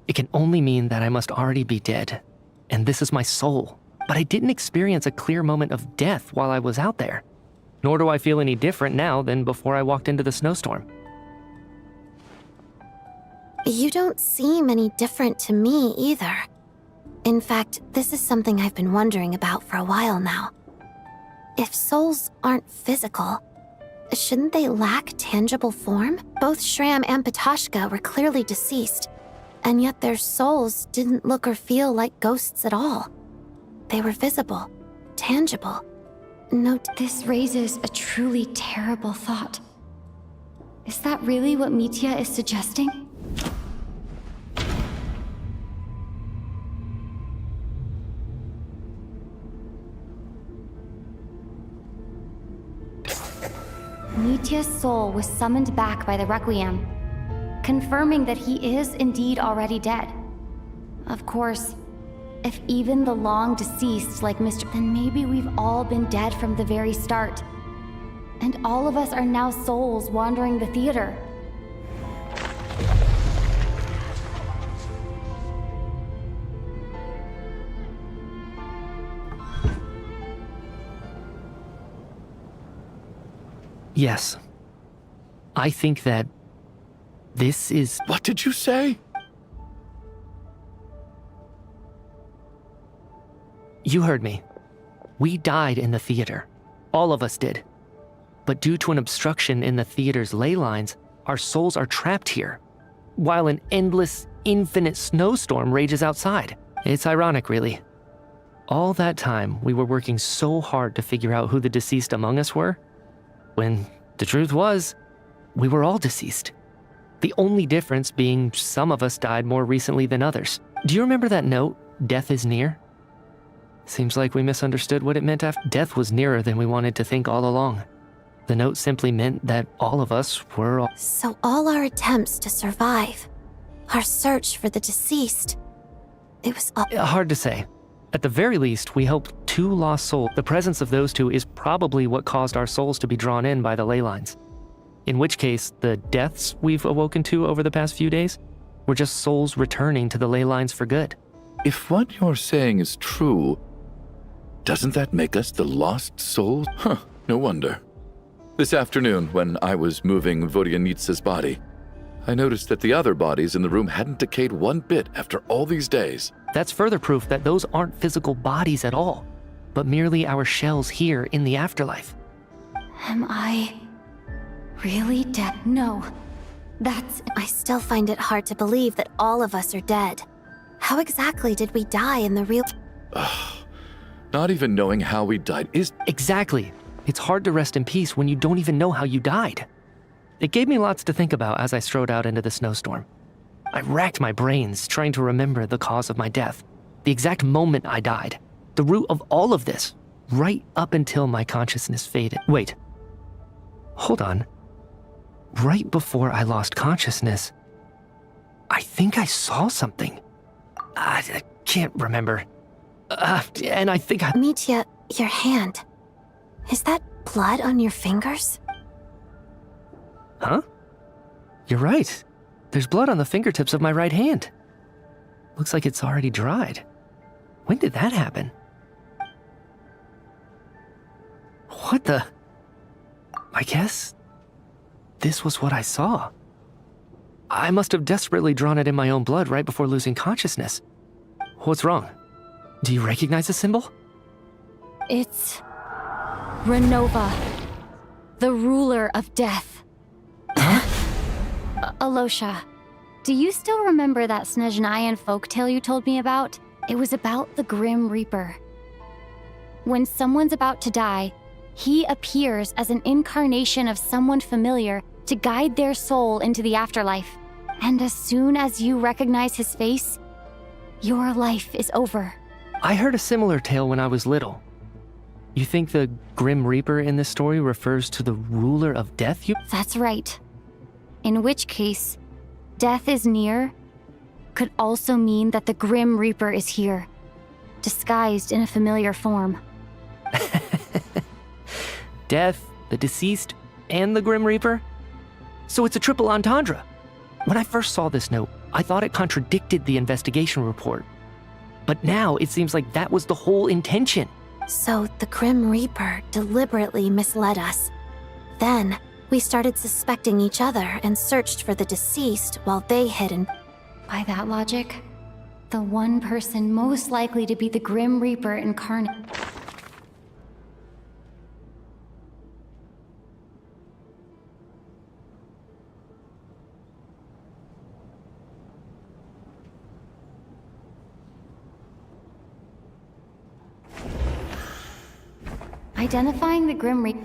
it can only mean that I must already be dead. And this is my soul. But I didn't experience a clear moment of death while I was out there. Nor do I feel any different now than before I walked into the snowstorm. You don't seem any different to me either. In fact, this is something I've been wondering about for a while now. If souls aren't physical, shouldn't they lack tangible form? Both Shram and Pitashka were clearly deceased, and yet their souls didn't look or feel like ghosts at all. They were visible, tangible. This raises a truly terrible thought. Is that really what Mitya is suggesting? Mitya's soul was summoned back by the Requiem, confirming that he is indeed already dead. Of course, if even the long deceased like Mr. then maybe we've all been dead from the very start. And all of us are now souls wandering the theater. Yes. I think that this is... What did you say? You heard me. We died in the theater. All of us did. But due to an obstruction in the theater's ley lines, our souls are trapped here, while an endless, infinite snowstorm rages outside. It's ironic, really. All that time, we were working so hard to figure out who the deceased among us were, when the truth was, we were all deceased. The only difference being some of us died more recently than others. Do you remember that note, "Death is near"? Seems like we misunderstood what it meant after death was nearer than we wanted to think all along. The note simply meant that all of us were... So all our attempts to survive, our search for the deceased, it was all... Hard to say. At the very least, we helped two lost souls. The presence of those two is probably what caused our souls to be drawn in by the ley lines. In which case, the deaths we've awoken to over the past few days were just souls returning to the ley lines for good. If what you're saying is true, doesn't that make us the lost souls? Huh, no wonder. This afternoon, when I was moving Vodyanitsa's body, I noticed that the other bodies in the room hadn't decayed one bit after all these days. That's further proof that those aren't physical bodies at all, but merely our shells here in the afterlife. Am I really dead? No. I still find it hard to believe that all of us are dead. How exactly did we die in the real... Not even knowing how we died is... Exactly. It's hard to rest in peace when you don't even know how you died. It gave me lots to think about as I strode out into the snowstorm. I racked my brains trying to remember the cause of my death, the exact moment I died, the root of all of this, right up until my consciousness faded. Wait. Hold on. Right before I lost consciousness, I think I saw something. I can't remember. And I think Mitya, your hand. Is that blood on your fingers? Huh? You're right. There's blood on the fingertips of my right hand. Looks like it's already dried. When did that happen? What the? I guess this was what I saw. I must have desperately drawn it in my own blood right before losing consciousness. What's wrong? Do you recognize the symbol? It's Renova, the ruler of death. Alosha, do you still remember that Snezhnayan folktale you told me about? It was about the Grim Reaper. When someone's about to die, he appears as an incarnation of someone familiar to guide their soul into the afterlife. And as soon as you recognize his face, your life is over. I heard a similar tale when I was little. You think the Grim Reaper in this story refers to the ruler of death? That's right. In which case, death is near could also mean that the Grim Reaper is here, disguised in a familiar form. Death, the deceased, and the Grim Reaper? So it's a triple entendre. When I first saw this note, I thought it contradicted the investigation report. But now it seems like that was the whole intention. So the Grim Reaper deliberately misled us. Then, we started suspecting each other and searched for the deceased while they hid in... By that logic, the one person most likely to be the Grim Reaper incarnate. Identifying the Grim Reaper.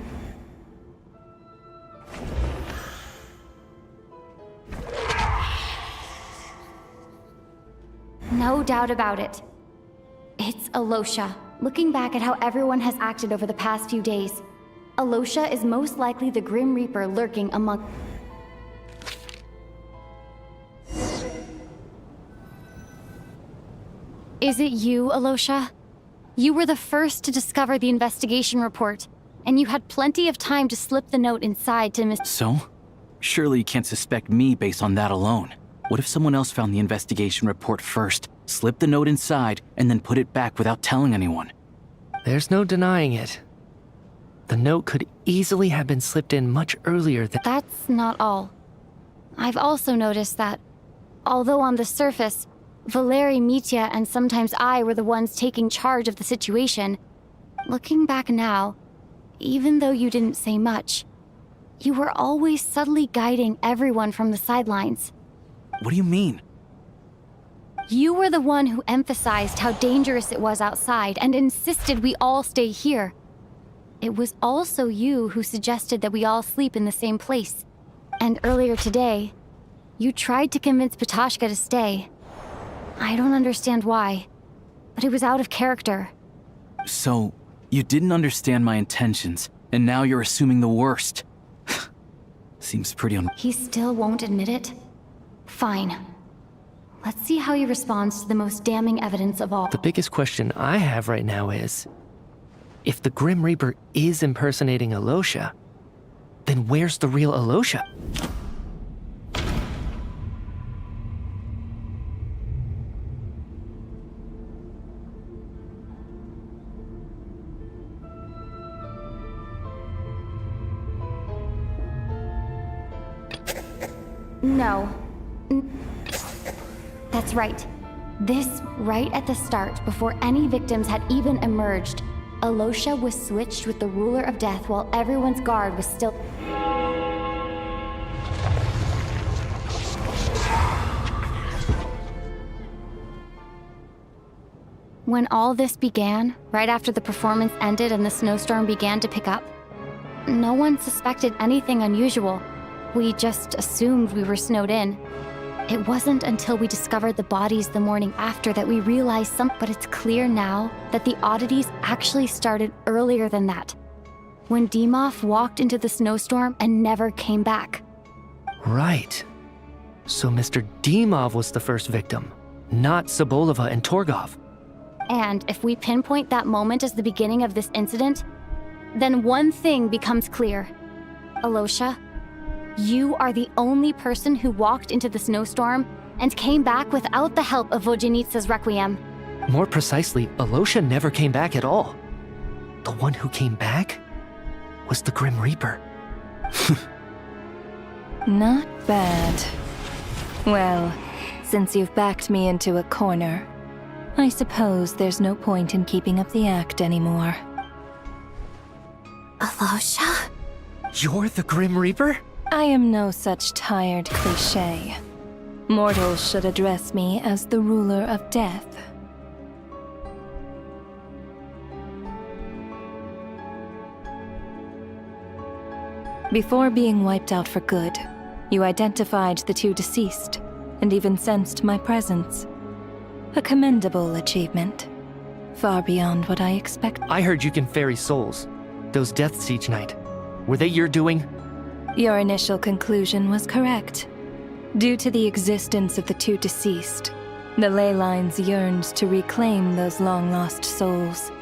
No doubt about it. It's Alosha. Looking back at how everyone has acted over the past few days, Alosha is most likely the Grim Reaper lurking among... Is it you, Alosha? You were the first to discover the investigation report, and you had plenty of time to slip the note inside to Miss... So? Surely you can't suspect me based on that alone. What if someone else found the investigation report first, slipped the note inside, and then put it back without telling anyone? There's no denying it. The note could easily have been slipped in much earlier than... That's not all. I've also noticed that, although on the surface, Valeri, Mitya, and sometimes I were the ones taking charge of the situation, looking back now, even though you didn't say much, you were always subtly guiding everyone from the sidelines. What do you mean? You were the one who emphasized how dangerous it was outside and insisted we all stay here. It was also you who suggested that we all sleep in the same place. And earlier today, you tried to convince Patoshka to stay. I don't understand why, but it was out of character. So, you didn't understand my intentions, and now you're assuming the worst. Seems pretty He still won't admit it? Fine. Let's see how he responds to the most damning evidence of all. The biggest question I have right now is, if the Grim Reaper is impersonating Alosha, then where's the real Alosha? No. That's right. This, right at the start, before any victims had even emerged, Alosha was switched with the ruler of death while everyone's guard was still... When all this began, right after the performance ended and the snowstorm began to pick up, no one suspected anything unusual. We just assumed we were snowed in. It wasn't until we discovered the bodies the morning after that we realized but it's clear now that the oddities actually started earlier than that, when Dimov walked into the snowstorm and never came back. Right. So Mr. Dimov was the first victim, not Sobolova and Torgov. And if we pinpoint that moment as the beginning of this incident, then one thing becomes clear. Alosha, you are the only person who walked into the snowstorm and came back without the help of Vojanitsa's Requiem. More precisely, Alosha never came back at all. The one who came back was the Grim Reaper. Not bad. Well, since you've backed me into a corner, I suppose there's no point in keeping up the act anymore. Alosha? You're the Grim Reaper? I am no such tired cliché. Mortals should address me as the ruler of death. Before being wiped out for good, you identified the two deceased, and even sensed my presence. A commendable achievement. Far beyond what I expected. I heard you can ferry souls. Those deaths each night. Were they your doing? Your initial conclusion was correct. Due to the existence of the two deceased, the ley lines yearned to reclaim those long-lost souls.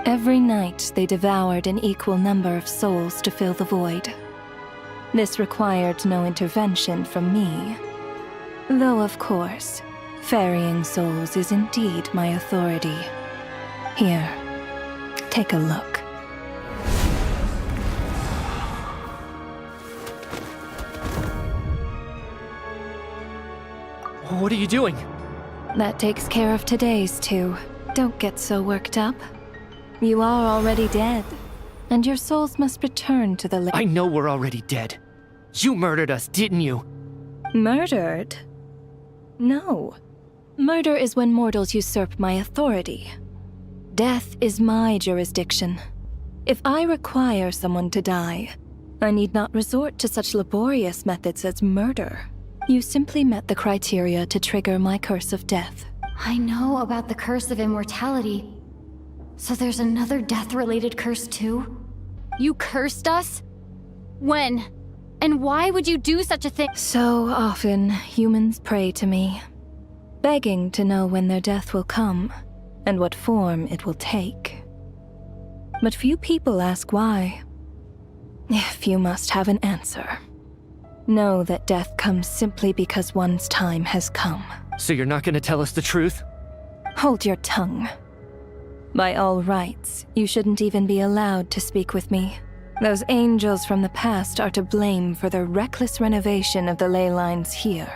Every night they devoured an equal number of souls to fill the void. This required no intervention from me. Though, of course, ferrying souls is indeed my authority. Here, take a look. What are you doing? That takes care of today's two. Don't get so worked up. You are already dead, and your souls must return to the I know we're already dead. You murdered us, didn't you? Murdered? No. Murder is when mortals usurp my authority. Death is my jurisdiction. If I require someone to die, I need not resort to such laborious methods as murder. You simply met the criteria to trigger my curse of death. I know about the curse of immortality. So there's another death-related curse too? You cursed us? When? And why would you do such a thing? So often, humans pray to me, begging to know when their death will come, and what form it will take. But few people ask why. If you must have an answer, know that death comes simply because one's time has come. So you're not gonna tell us the truth? Hold your tongue. By all rights, you shouldn't even be allowed to speak with me. Those angels from the past are to blame for the reckless renovation of the ley lines here.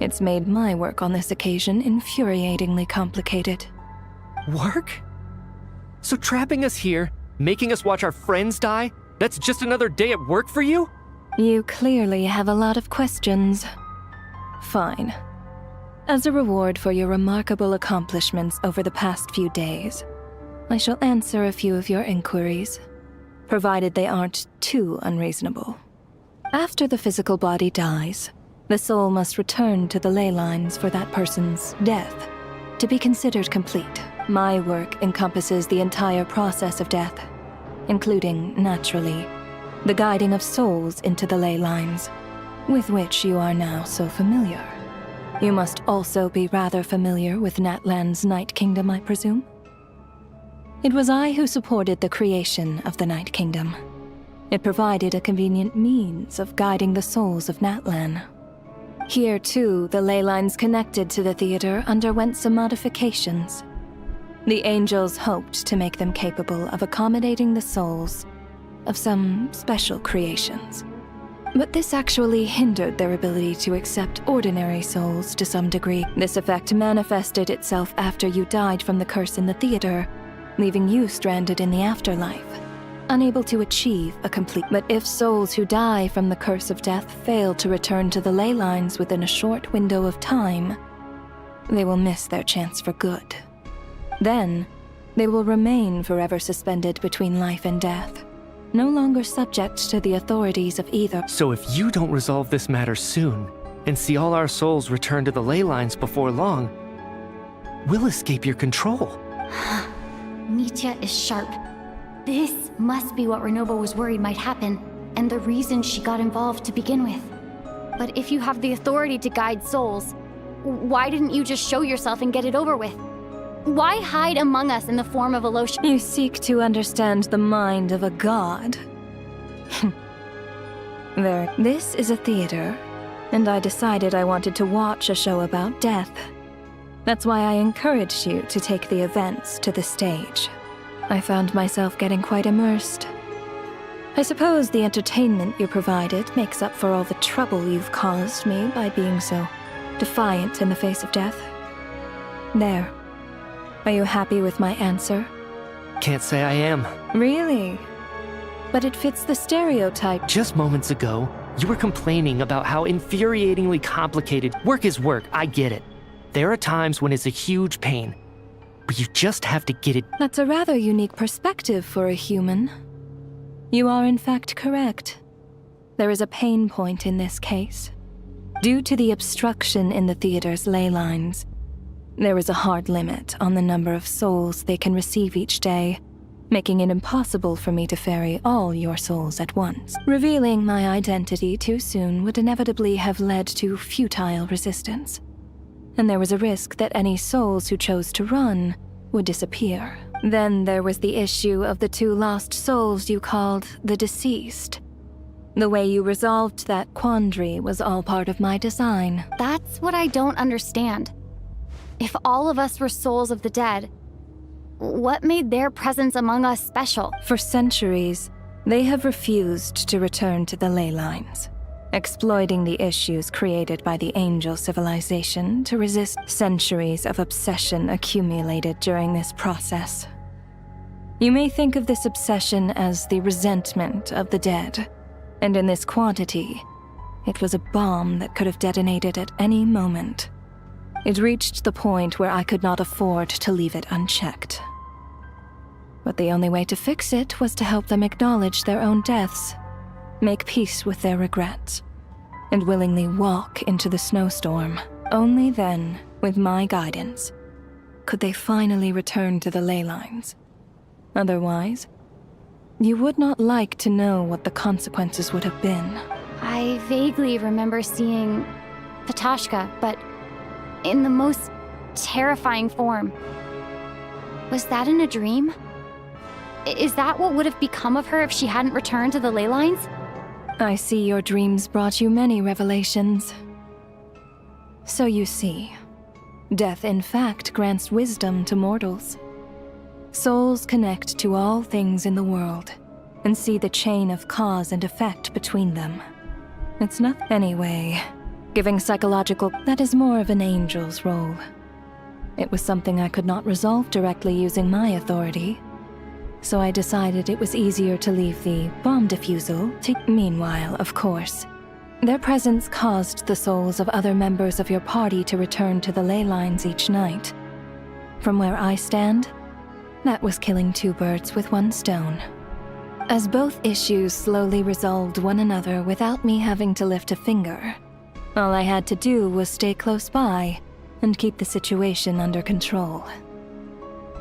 It's made my work on this occasion infuriatingly complicated. Work? So trapping us here, making us watch our friends die, that's just another day at work for you? You clearly have a lot of questions. Fine. As a reward for your remarkable accomplishments over the past few days, I shall answer a few of your inquiries, provided they aren't too unreasonable. After the physical body dies, the soul must return to the ley lines for that person's death to be considered complete. My work encompasses the entire process of death, including, naturally, the guiding of souls into the ley lines, with which you are now so familiar. You must also be rather familiar with Natlan's Night Kingdom, I presume? It was I who supported the creation of the Night Kingdom. It provided a convenient means of guiding the souls of Natlan. Here, too, the ley lines connected to the theater underwent some modifications. The angels hoped to make them capable of accommodating the souls of some special creations. But this actually hindered their ability to accept ordinary souls to some degree. This effect manifested itself after you died from the curse in the theater, leaving you stranded in the afterlife, unable to achieve a complete. But if souls who die from the curse of death fail to return to the ley lines within a short window of time, they will miss their chance for good. Then, they will remain forever suspended between life and death, no longer subject to the authorities of either. So if you don't resolve this matter soon, and see all our souls return to the ley lines before long, we'll escape your control. Mitya is sharp. This must be what Renova was worried might happen, and the reason she got involved to begin with. But if you have the authority to guide souls, why didn't you just show yourself and get it over with? Why hide among us in the form of a lotion? You seek to understand the mind of a god. There, this is a theater, and I decided I wanted to watch a show about death. That's why I encouraged you to take the events to the stage. I found myself getting quite immersed. I suppose the entertainment you provided makes up for all the trouble you've caused me by being so defiant in the face of death. There. Are you happy with my answer? Can't say I am. Really? But it fits the stereotype. Just moments ago, you were complaining about how infuriatingly complicated work is work. I get it. There are times when it's a huge pain, but you just have to get it. That's a rather unique perspective for a human. You are in fact correct. There is a pain point in this case. Due to the obstruction in the theater's ley lines, there is a hard limit on the number of souls they can receive each day, making it impossible for me to ferry all your souls at once. Revealing my identity too soon would inevitably have led to futile resistance, and there was a risk that any souls who chose to run would disappear. Then there was the issue of the 2 lost souls you called the deceased. The way you resolved that quandary was all part of my design. That's what I don't understand. If all of us were souls of the dead, what made their presence among us special? For centuries, they have refused to return to the ley lines, exploiting the issues created by the angel civilization to resist centuries of obsession accumulated during this process. You may think of this obsession as the resentment of the dead, and in this quantity, it was a bomb that could have detonated at any moment. It reached the point where I could not afford to leave it unchecked. But the only way to fix it was to help them acknowledge their own deaths, make peace with their regrets, and willingly walk into the snowstorm. Only then, with my guidance, could they finally return to the ley lines. Otherwise, you would not like to know what the consequences would have been. I vaguely remember seeing Patashka, but in the most terrifying form. Was that in a dream? Is that what would have become of her if she hadn't returned to the ley lines? I see your dreams brought you many revelations. So you see, death in fact grants wisdom to mortals. Souls connect to all things in the world and see the chain of cause and effect between them. It's not anyway. Giving psychological, that is more of an angel's role. It was something I could not resolve directly using my authority, so I decided it was easier to leave the bomb defusal to... Meanwhile, of course, their presence caused the souls of other members of your party to return to the ley lines each night. From where I stand, that was killing 2 birds with 1 stone. As both issues slowly resolved one another without me having to lift a finger, all I had to do was stay close by and keep the situation under control.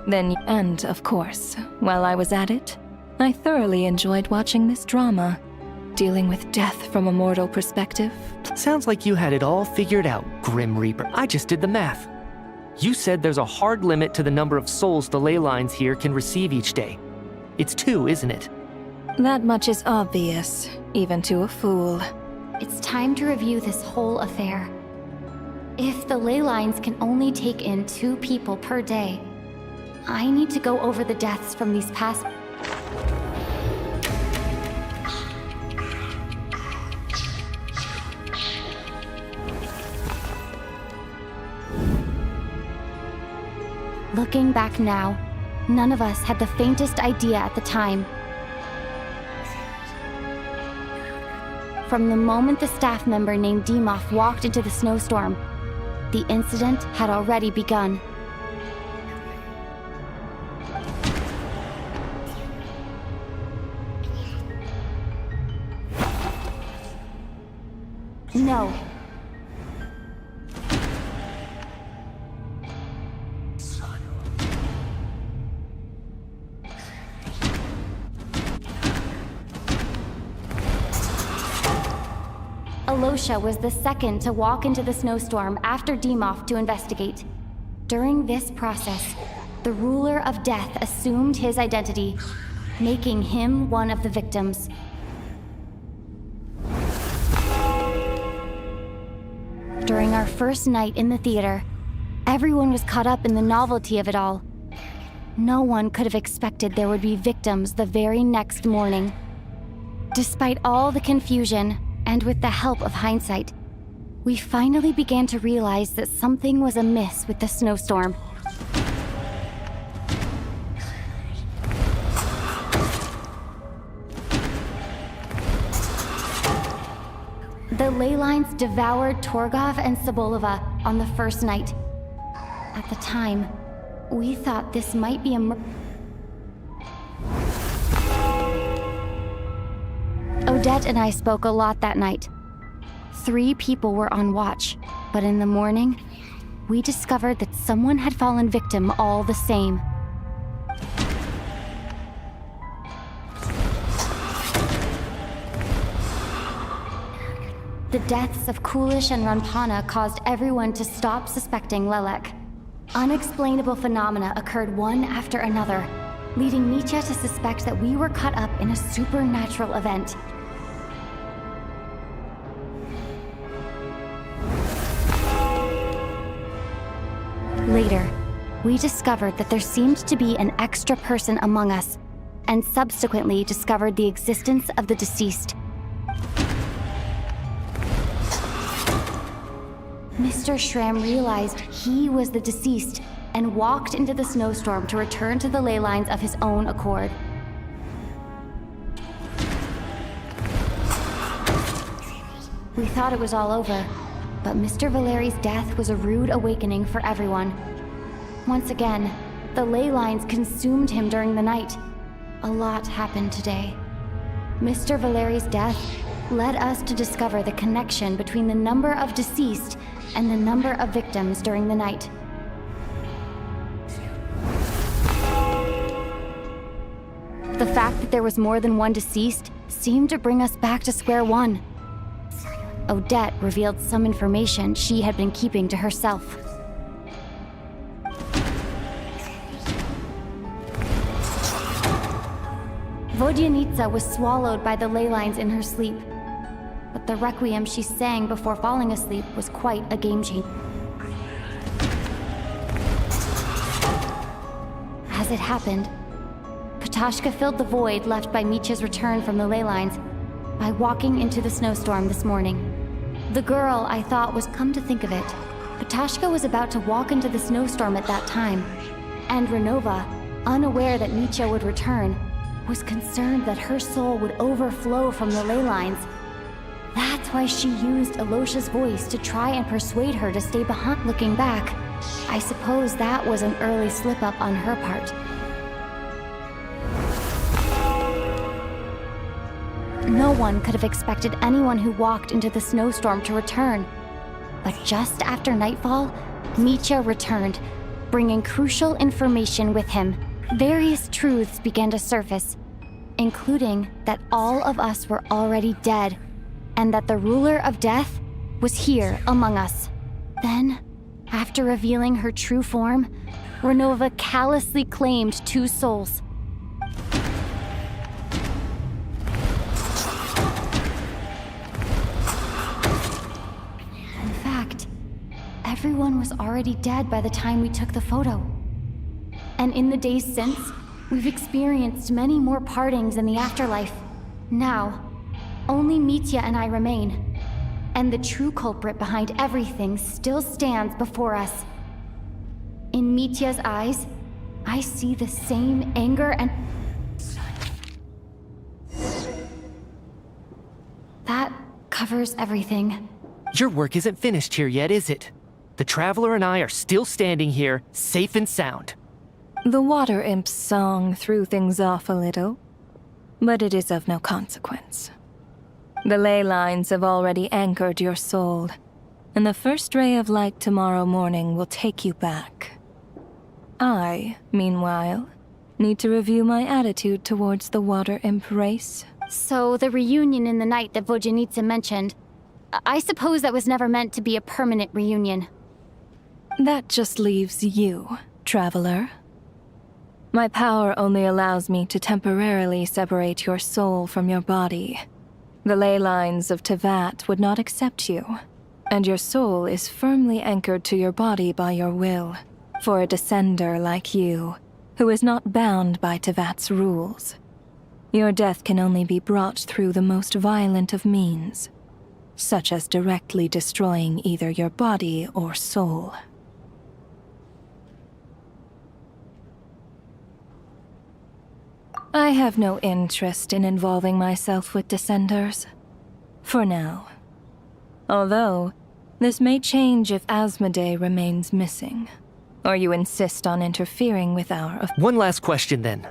Then, and of course, while I was at it, I thoroughly enjoyed watching this drama, dealing with death from a mortal perspective. Sounds like you had it all figured out, Grim Reaper. I just did the math. You said there's a hard limit to the number of souls the ley lines here can receive each day. It's 2, isn't it? That much is obvious, even to a fool. It's time to review this whole affair. If the ley lines can only take in 2 people per day, I need to go over the deaths from these past... Looking back now, none of us had the faintest idea at the time. From the moment the staff member named Dimov walked into the snowstorm, the incident had already begun. No. Alosha was the second to walk into the snowstorm after Dimov to investigate. During this process, the ruler of death assumed his identity, making him one of the victims. During our first night in the theater, everyone was caught up in the novelty of it all. No one could have expected there would be victims the very next morning. Despite all the confusion, and with the help of hindsight, we finally began to realize that something was amiss with the snowstorm. The ley lines devoured Torgov and Sobolova on the first night. At the time, we thought this might be a Odette and I spoke a lot that night. 3 people were on watch, but in the morning, we discovered that someone had fallen victim all the same. The deaths of Kulish and Ranpana caused everyone to stop suspecting Lelek. Unexplainable phenomena occurred one after another, leading Mitya to suspect that we were caught up in a supernatural event. Later, we discovered that there seemed to be an extra person among us, and subsequently discovered the existence of the deceased. Mr. Schramm realized he was the deceased and walked into the snowstorm to return to the ley lines of his own accord. We thought it was all over, but Mr. Valeri's death was a rude awakening for everyone. Once again, the ley lines consumed him during the night. A lot happened today. Mr. Valeri's death led us to discover the connection between the number of deceased and the number of victims during the night. The fact that there was more than one deceased seemed to bring us back to square one. Odette revealed some information she had been keeping to herself. Vodyanitsa was swallowed by the ley lines in her sleep, but the requiem she sang before falling asleep was quite a game changer. As it happened, Patashka filled the void left by Mitya's return from the ley lines by walking into the snowstorm this morning. The girl I thought was, come to think of it, Patashka was about to walk into the snowstorm at that time, and Renova, unaware that Mitya would return, was concerned that her soul would overflow from the ley lines. That's why she used Alosha's voice to try and persuade her to stay behind. Looking back, I suppose that was an early slip-up on her part. No one could have expected anyone who walked into the snowstorm to return. But just after nightfall, Mitya returned, bringing crucial information with him. Various truths began to surface, including that all of us were already dead, and that the ruler of death was here among us. Then, after revealing her true form, Renova callously claimed 2 souls. In fact, everyone was already dead by the time we took the photo. And in the days since, we've experienced many more partings in the afterlife. Now, only Mitya and I remain, and the true culprit behind everything still stands before us. In Mitya's eyes, I see the same anger and... That covers everything. Your work isn't finished here yet, is it? The Traveler and I are still standing here, safe and sound. The Water Imp's song threw things off a little, but it is of no consequence. The ley lines have already anchored your soul, and the first ray of light tomorrow morning will take you back. I, meanwhile, need to review my attitude towards the Water Imp race. So the reunion in the night that Vojanitsa mentioned, I suppose that was never meant to be a permanent reunion. That just leaves you, Traveler. My power only allows me to temporarily separate your soul from your body. The ley lines of Tevat would not accept you, and your soul is firmly anchored to your body by your will, for a descender like you, who is not bound by Tevat's rules. Your death can only be brought through the most violent of means, such as directly destroying either your body or soul. I have no interest in involving myself with Descenders. For now. Although, this may change if Asmodee remains missing. Or you insist on interfering with our... One last question then.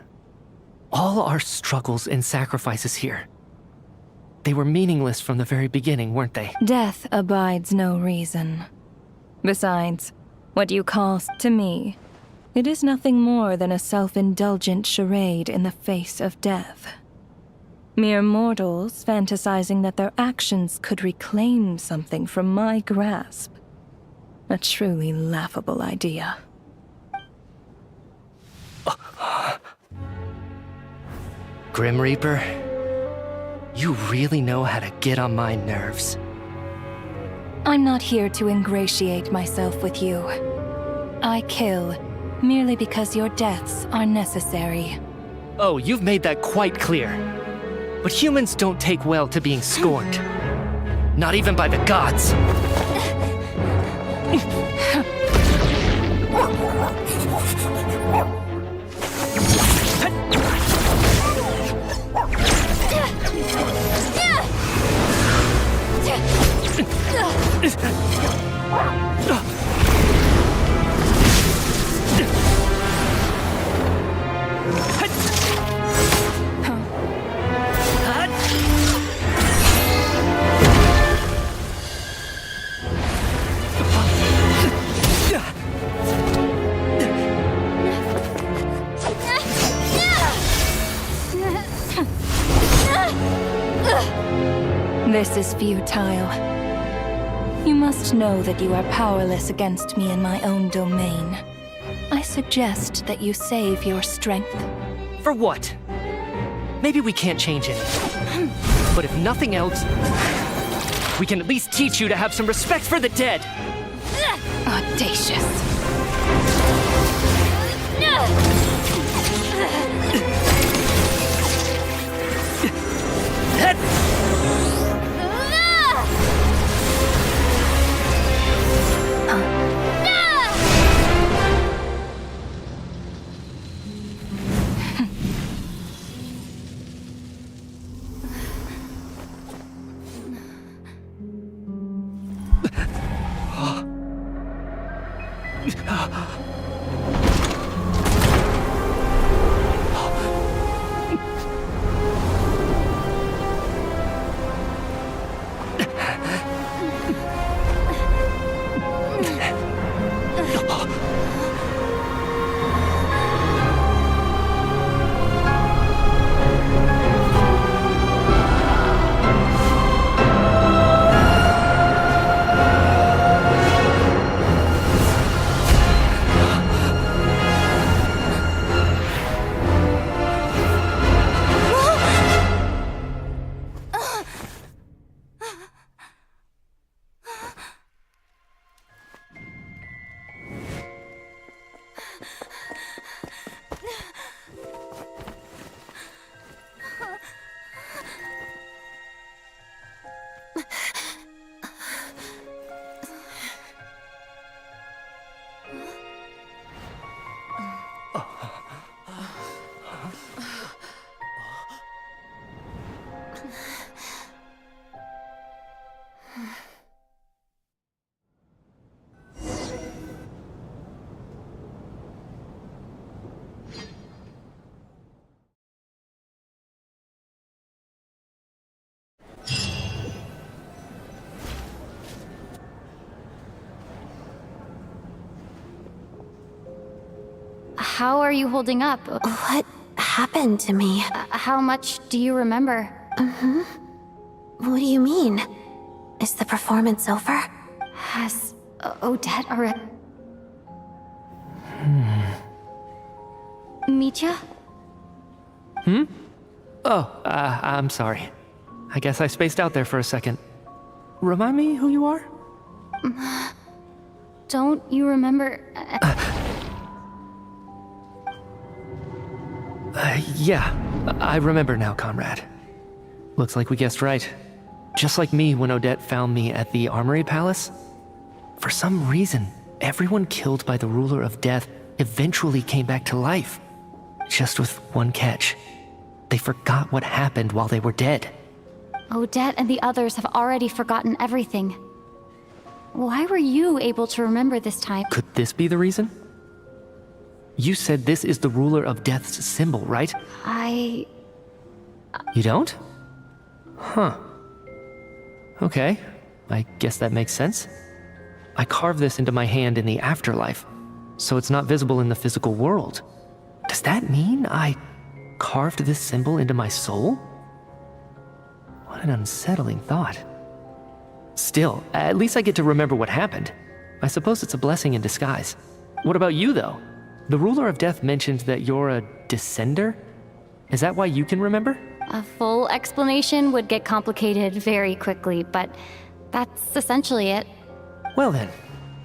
All our struggles and sacrifices here, they were meaningless from the very beginning, weren't they? Death abides no reason. Besides, what you call to me, it is nothing more than a self-indulgent charade in the face of death. Mere mortals fantasizing that their actions could reclaim something from my grasp. A truly laughable idea. Grim Reaper, you really know how to get on my nerves. I'm not here to ingratiate myself with you. I kill merely because your deaths are necessary. Oh, you've made that quite clear. But humans don't take well to being scorned. Not even by the gods. This is futile. You must know that you are powerless against me in my own domain. I suggest that you save your strength. For what? Maybe we can't change it. But if nothing else, we can at least teach you to have some respect for the dead. Audacious. how are you holding up? What happened to me? How much do you remember? What do you mean? Is the performance over? Has Odette already... Mitya? Oh, I'm sorry. I guess I spaced out there for a second. Remind me who you are? Don't you remember... Yeah, I remember now, comrade. Looks like we guessed right. Just like me when Odette found me at the Armory Palace. For some reason, everyone killed by the Ruler of Death eventually came back to life. Just with one catch. They forgot what happened while they were dead. Odette and the others have already forgotten everything. Why were you able to remember this time? Could this be the reason? You said this is the Ruler of Death's symbol, right? You don't? Huh. Okay, I guess that makes sense. I carved this into my hand in the afterlife, so it's not visible in the physical world. Does that mean I carved this symbol into my soul? What an unsettling thought. Still, at least I get to remember what happened. I suppose it's a blessing in disguise. What about you, though? The Ruler of Death mentioned that you're a descender? Is that why you can remember? A full explanation would get complicated very quickly, but that's essentially it. Well then,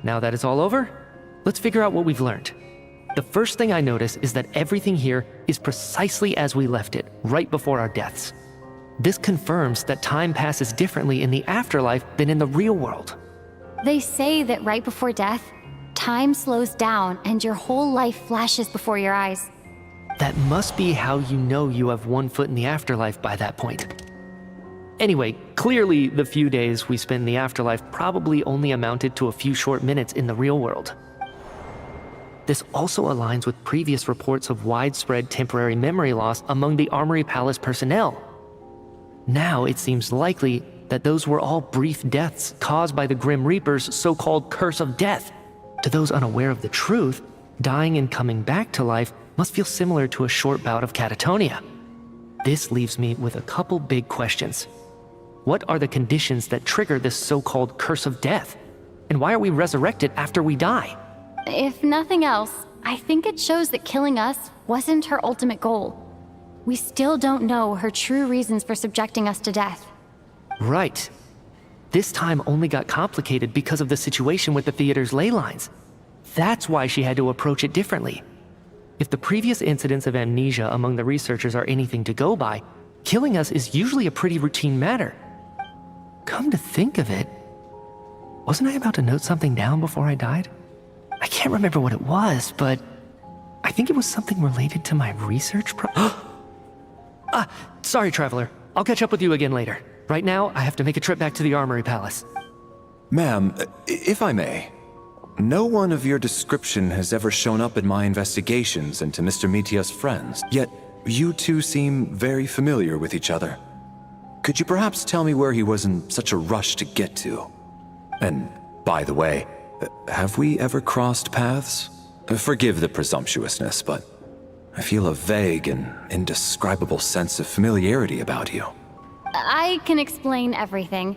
now that it's all over, let's figure out what we've learned. The first thing I notice is that everything here is precisely as we left it, right before our deaths. This confirms that time passes differently in the afterlife than in the real world. They say that right before death, time slows down and your whole life flashes before your eyes. That must be how you know you have one foot in the afterlife by that point. Anyway, clearly the few days we spent in the afterlife probably only amounted to a few short minutes in the real world. This also aligns with previous reports of widespread temporary memory loss among the Armory Palace personnel. Now it seems likely that those were all brief deaths caused by the Grim Reaper's so-called curse of death. To those unaware of the truth, dying and coming back to life must feel similar to a short bout of catatonia. This leaves me with a couple big questions. What are the conditions that trigger this so-called curse of death? And why are we resurrected after we die? If nothing else, I think it shows that killing us wasn't her ultimate goal. We still don't know her true reasons for subjecting us to death. Right. This time only got complicated because of the situation with the theater's ley lines. That's why she had to approach it differently. If the previous incidents of amnesia among the researchers are anything to go by, killing us is usually a pretty routine matter. Come to think of it, wasn't I about to note something down before I died? I can't remember what it was, but I think it was something related to my research sorry, Traveler. I'll catch up with you again later. Right now, I have to make a trip back to the Armory Palace. Ma'am, if I may, no one of your description has ever shown up in my investigations into Mr. Mitya's friends, yet you two seem very familiar with each other. Could you perhaps tell me where he was in such a rush to get to? And, by the way, have we ever crossed paths? Forgive the presumptuousness, but I feel a vague and indescribable sense of familiarity about you. I can explain everything.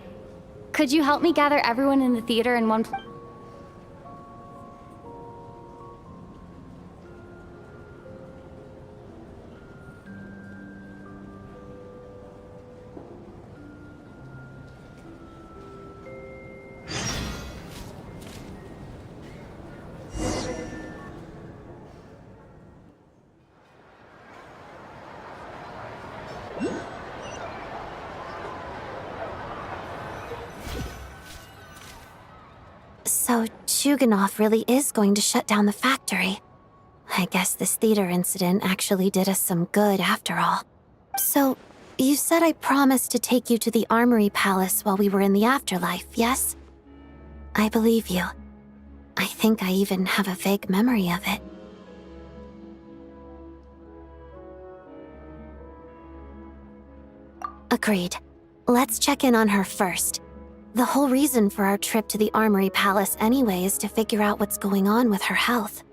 Could you help me gather everyone in the theater in one place? So Chuganov really is going to shut down the factory. I guess this theater incident actually did us some good after all. So, you said I promised to take you to the Armory Palace while we were in the afterlife, yes? I believe you. I think I even have a vague memory of it. Agreed. Let's check in on her first. The whole reason for our trip to the Armory Palace anyway is to figure out what's going on with her health.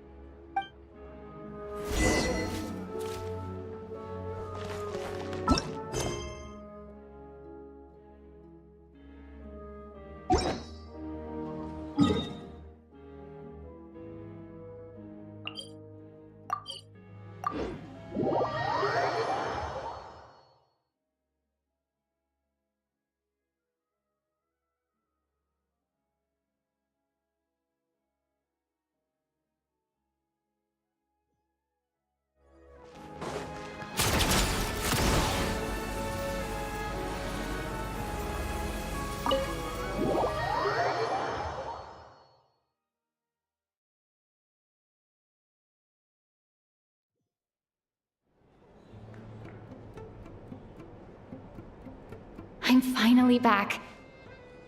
I'm finally back.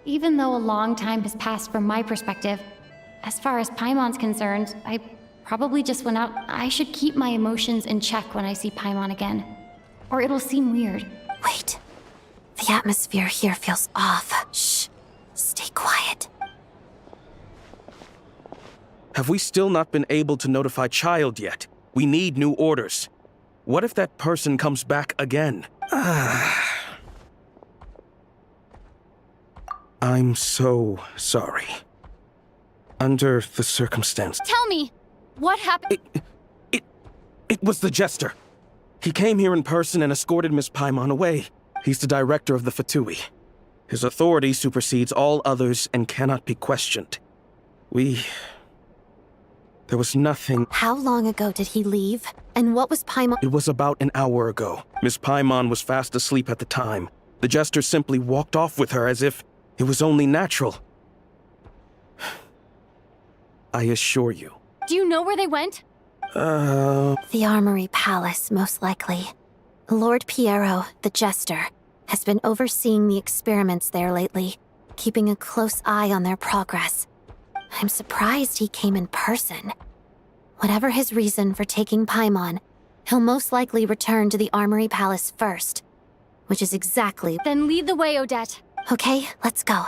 Even though a long time has passed from my perspective, as far as Paimon's concerned, I probably just went out. I should keep my emotions in check when I see Paimon again, or it'll seem weird. Wait. The atmosphere here feels off. Shh. Stay quiet. Have we still not been able to notify Child yet? We need new orders. What if that person comes back again? I'm so sorry. Under the circumstance... Tell me! What happened? It was the Jester. He came here in person and escorted Miss Paimon away. He's the director of the Fatui. His authority supersedes all others and cannot be questioned. There was nothing... How long ago did he leave? And what was Paimon... It was about an hour ago. Miss Paimon was fast asleep at the time. The Jester simply walked off with her as if it was only natural. I assure you. Do you know where they went? The Armory Palace, most likely. Lord Piero, the Jester, has been overseeing the experiments there lately, keeping a close eye on their progress. I'm surprised he came in person. Whatever his reason for taking Paimon, he'll most likely return to the Armory Palace first, which is exactly... Then lead the way, Odette. Okay, let's go.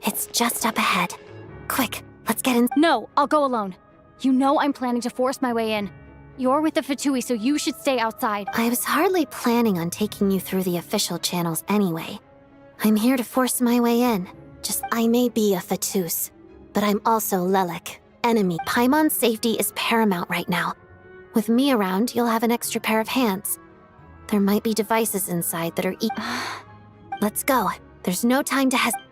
It's just up ahead. Quick, let's get in. No, I'll go alone. You know I'm planning to force my way in. You're with the Fatui, so you should stay outside. I was hardly planning on taking you through the official channels anyway. I'm here to force my way in. Just I may be a Fatus, but I'm also Lelik, enemy. Paimon's safety is paramount right now. With me around, you'll have an extra pair of hands. There might be devices inside that are Let's go. There's no time to hesitate.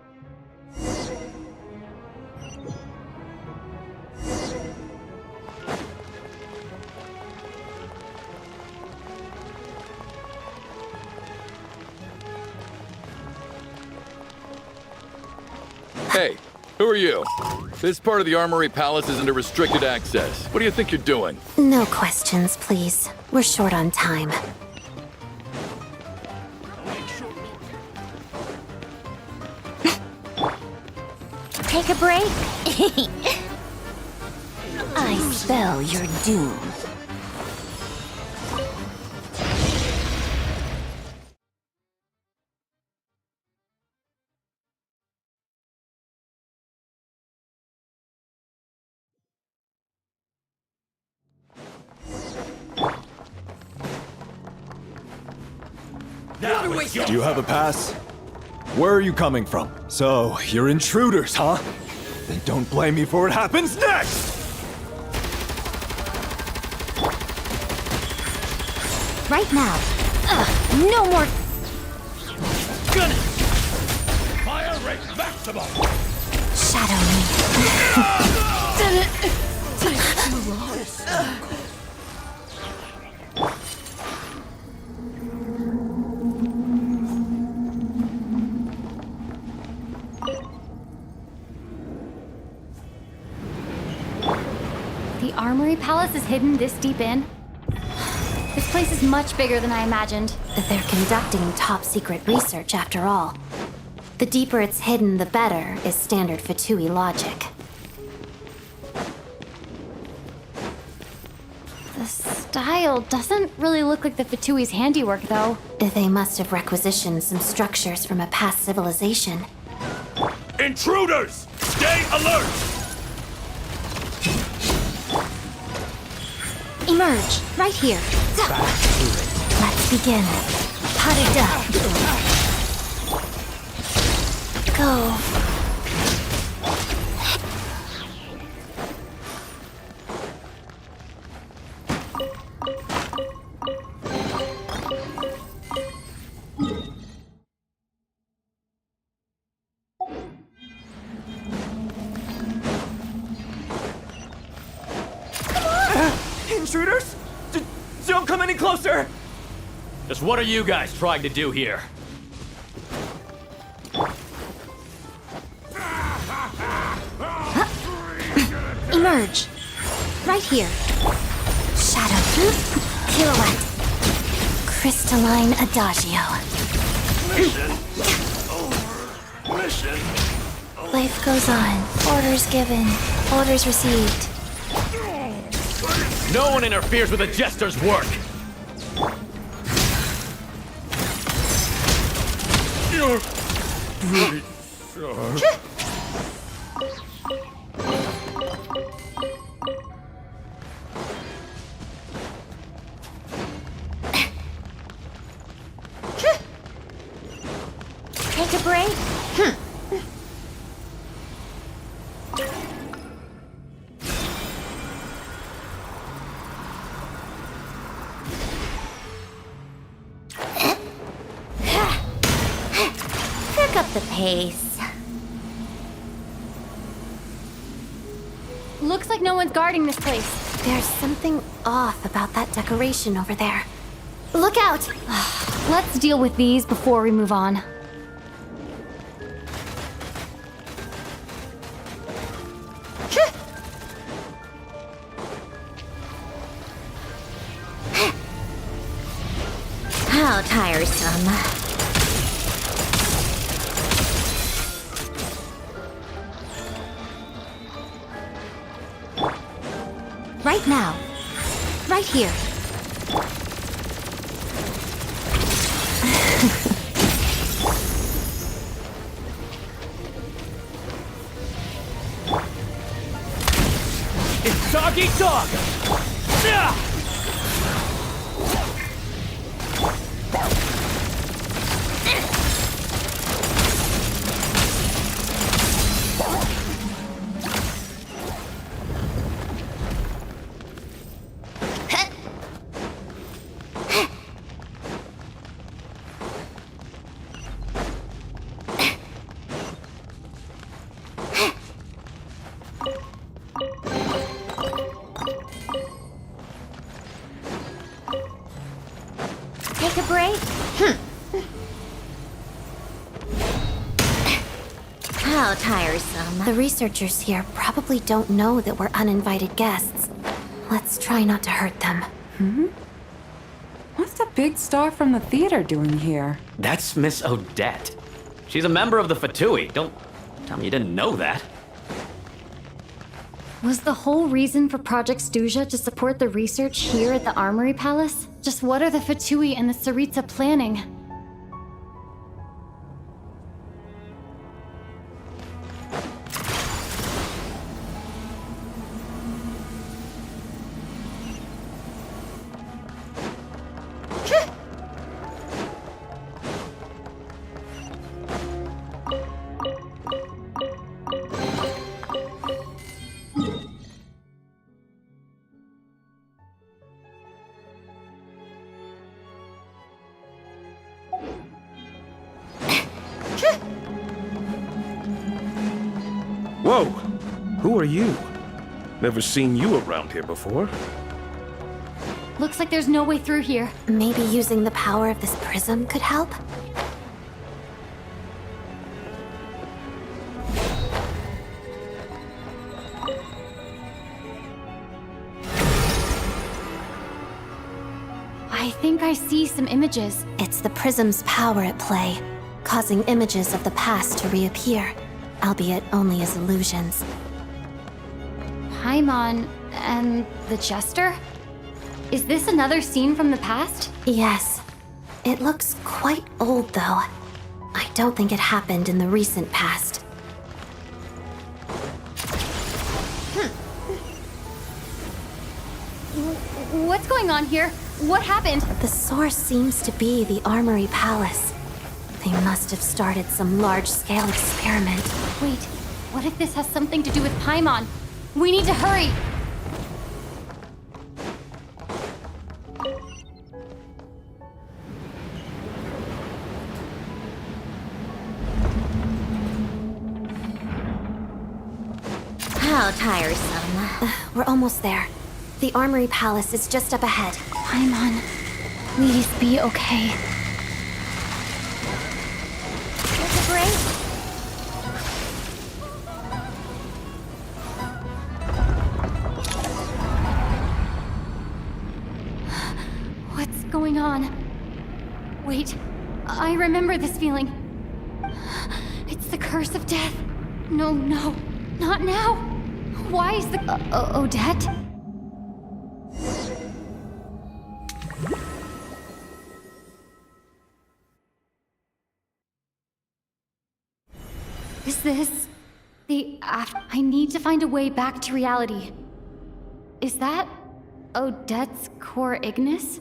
Hey, who are you? This part of the Armory Palace is under restricted access. What do you think you're doing? No questions, please. We're short on time. Take a break? I spell your doom. Do you have a pass? Where are you coming from? So, you're intruders, huh? Then don't blame me for what happens next! Right now. No more. Gun it! Fire rate maximum! Shadow me. Takes too long. The Armory Palace is hidden this deep in? This place is much bigger than I imagined. They're conducting top-secret research, after all. The deeper it's hidden, the better, is standard Fatui logic. The style doesn't really look like the Fatui's handiwork, though. They must have requisitioned some structures from a past civilization. Intruders! Stay alert! Emerge, right here. Let's begin. Parida. Go. Intruders? Don't come any closer! Just what are you guys trying to do here? Emerge. Right here. Shadow. Pirouette. Crystalline Adagio. Mission over. Mission. Life goes on. Orders given. Orders received. No one interferes with the Jester's work! You're pretty sharp. Take a break? Pick up the pace. Looks like no one's guarding this place. There's something off about that decoration over there. Look out! Let's deal with these before we move on. How tiresome. Right now. Right here. It's dog eat dog! Yeah! Take a break? How tiresome. The researchers here probably don't know that we're uninvited guests. Let's try not to hurt them. What's the big star from the theater doing here? That's Miss Odette. She's a member of the Fatui. Don't tell me you didn't know that. Was the whole reason for Project Stuja to support the research here at the Armory Palace? Just what are the Fatui and the Tsaritsa planning? Whoa! Who are you? Never seen you around here before. Looks like there's no way through here. Maybe using the power of this prism could help? I think I see some images. It's the prism's power at play, causing images of the past to reappear, albeit only as illusions. Paimon and the Jester? Is this another scene from the past? Yes. It looks quite old, though. I don't think it happened in the recent past. What's going on here? What happened? The source seems to be the Armory Palace. They must have started some large-scale experiment. Wait, what if this has something to do with Paimon? We need to hurry! How tiresome. We're almost there. The Armory Palace is just up ahead. Paimon, please be okay. Take a break? going on? Wait, I remember this feeling. It's the curse of death. No, not now. Why is the... Odette? Is this... I need to find a way back to reality. Is that Odette's core Ignis?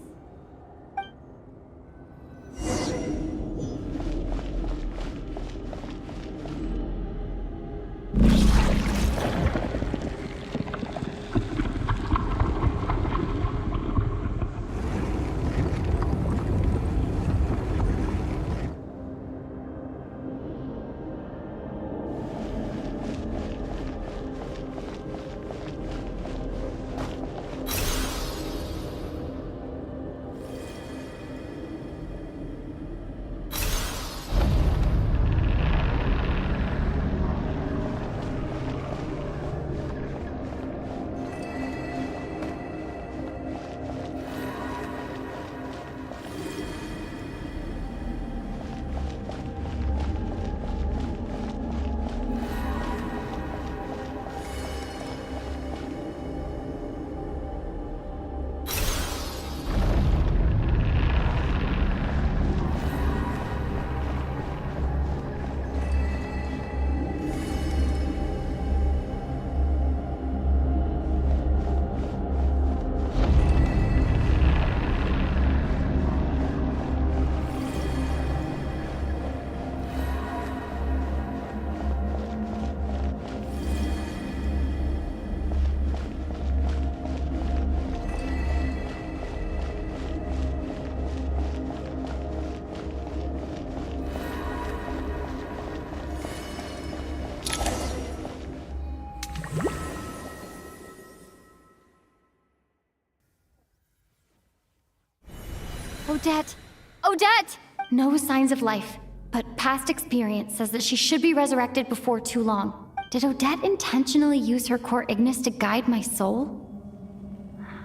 Odette! Odette! No signs of life, but past experience says that she should be resurrected before too long. Did Odette intentionally use her core Ignis to guide my soul?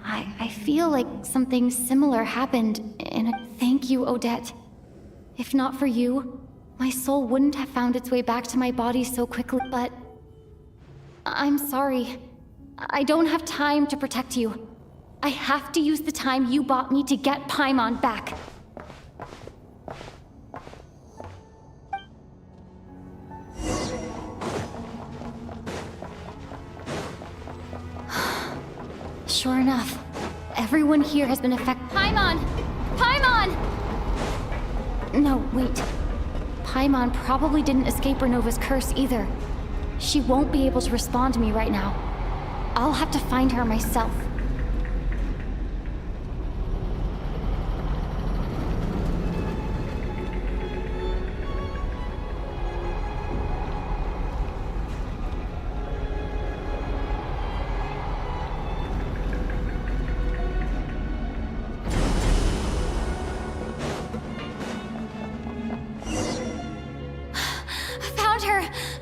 I feel like something similar happened in a... Thank you, Odette. If not for you, my soul wouldn't have found its way back to my body so quickly, but... I'm sorry. I don't have time to protect you. I have to use the time you bought me to get Paimon back. Sure enough, everyone here has been affected. Paimon! Paimon! No, wait. Paimon probably didn't escape Renova's curse either. She won't be able to respond to me right now. I'll have to find her myself.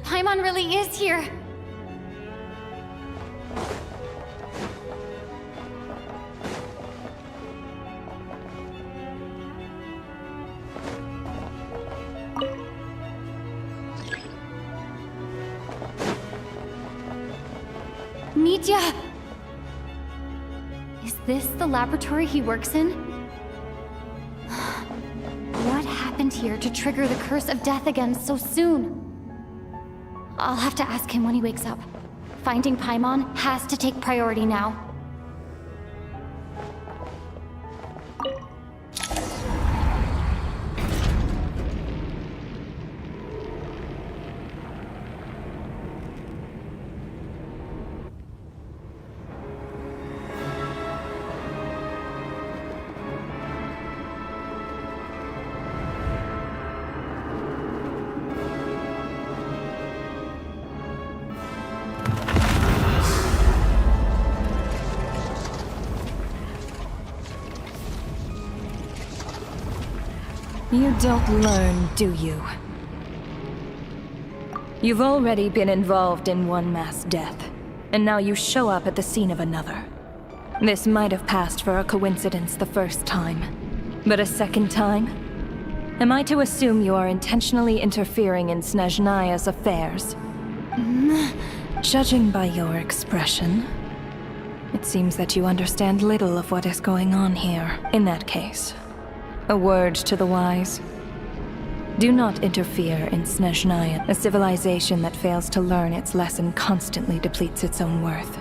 Paimon really is here. Mitya! Is this the laboratory he works in? What happened here to trigger the curse of death again so soon? I'll have to ask him when he wakes up. Finding Paimon has to take priority now. You don't learn, do you? You've already been involved in one mass death, and now you show up at the scene of another. This might have passed for a coincidence the first time, But a second time? Am I to assume you are intentionally interfering in Snezhnaya's affairs? Judging by your expression, it seems that you understand little of what is going on here. In that case, a word to the wise. Do not interfere in Snezhnaya. A civilization that fails to learn its lesson constantly depletes its own worth.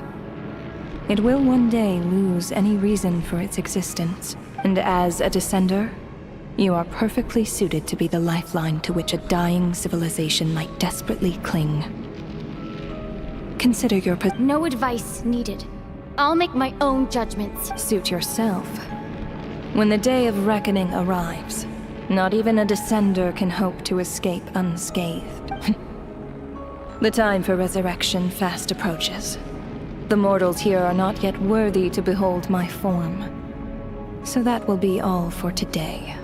It will one day lose any reason for its existence, and as a descender, you are perfectly suited to be the lifeline to which a dying civilization might desperately cling. Consider your No advice needed. I'll make my own judgments. Suit yourself. When the day of reckoning arrives, not even a descender can hope to escape unscathed. The time for resurrection fast approaches. The mortals here are not yet worthy to behold my form. So that will be all for today.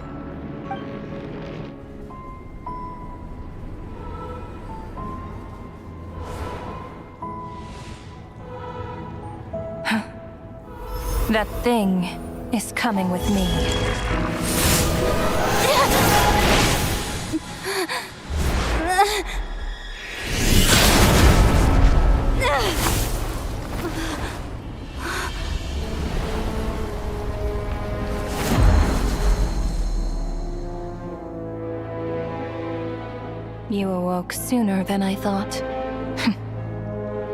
That thing is coming with me. You awoke sooner than I thought.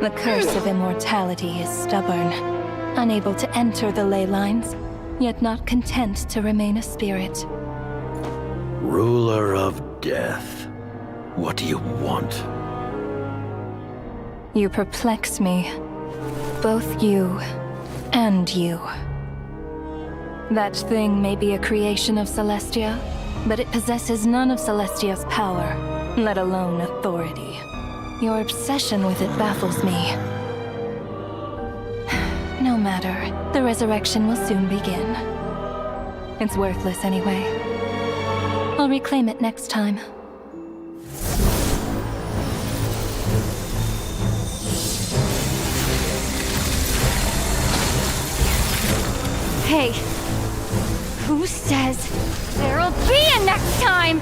The curse of immortality is stubborn, unable to enter the ley lines, yet not content to remain a spirit. Ruler of death, what do you want? You perplex me. Both you and you. That thing may be a creation of Celestia, but it possesses none of Celestia's power, let alone authority. Your obsession with it baffles me. No matter, the resurrection will soon begin. It's worthless anyway. I'll reclaim it next time. Hey, who says there'll be a next time?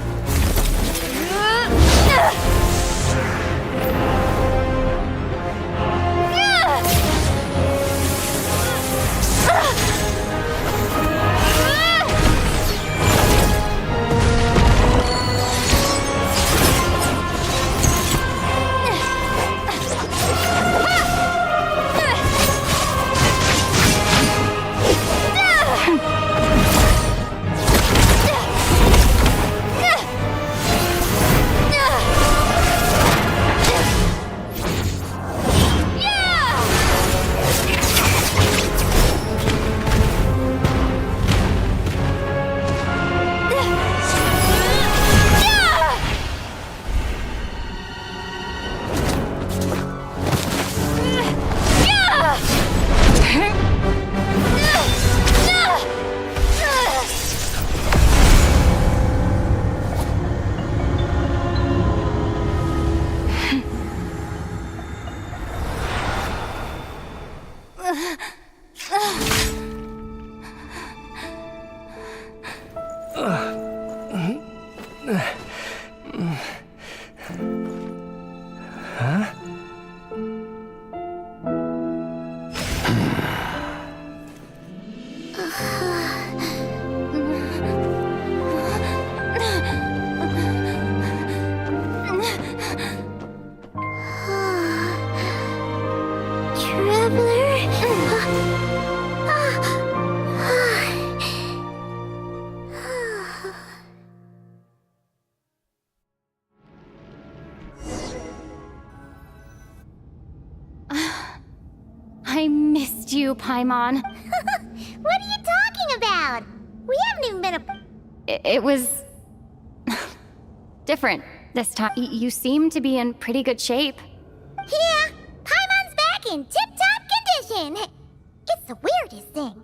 I missed you, Paimon. What are you talking about? We haven't even been It was... different this time. You seem to be in pretty good shape. Yeah, Paimon's back in tip-top condition. It's the weirdest thing.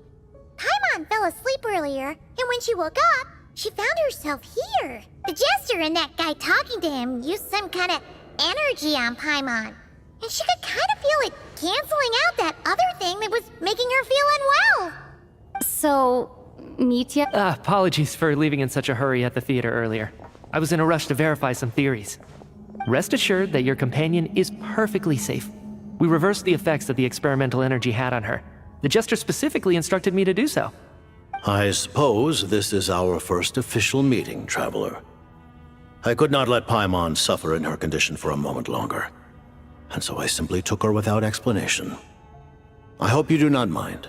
Paimon fell asleep earlier, and when she woke up, she found herself here. The Jester and that guy talking to him used some kind of energy on Paimon. And she could kind of feel it canceling out that other thing that was making her feel unwell. So, Mitya? Apologies for leaving in such a hurry at the theater earlier. I was in a rush to verify some theories. Rest assured that your companion is perfectly safe. We reversed the effects that the experimental energy had on her. The Jester specifically instructed me to do so. I suppose this is our first official meeting, Traveler. I could not let Paimon suffer in her condition for a moment longer, and so I simply took her without explanation. I hope you do not mind.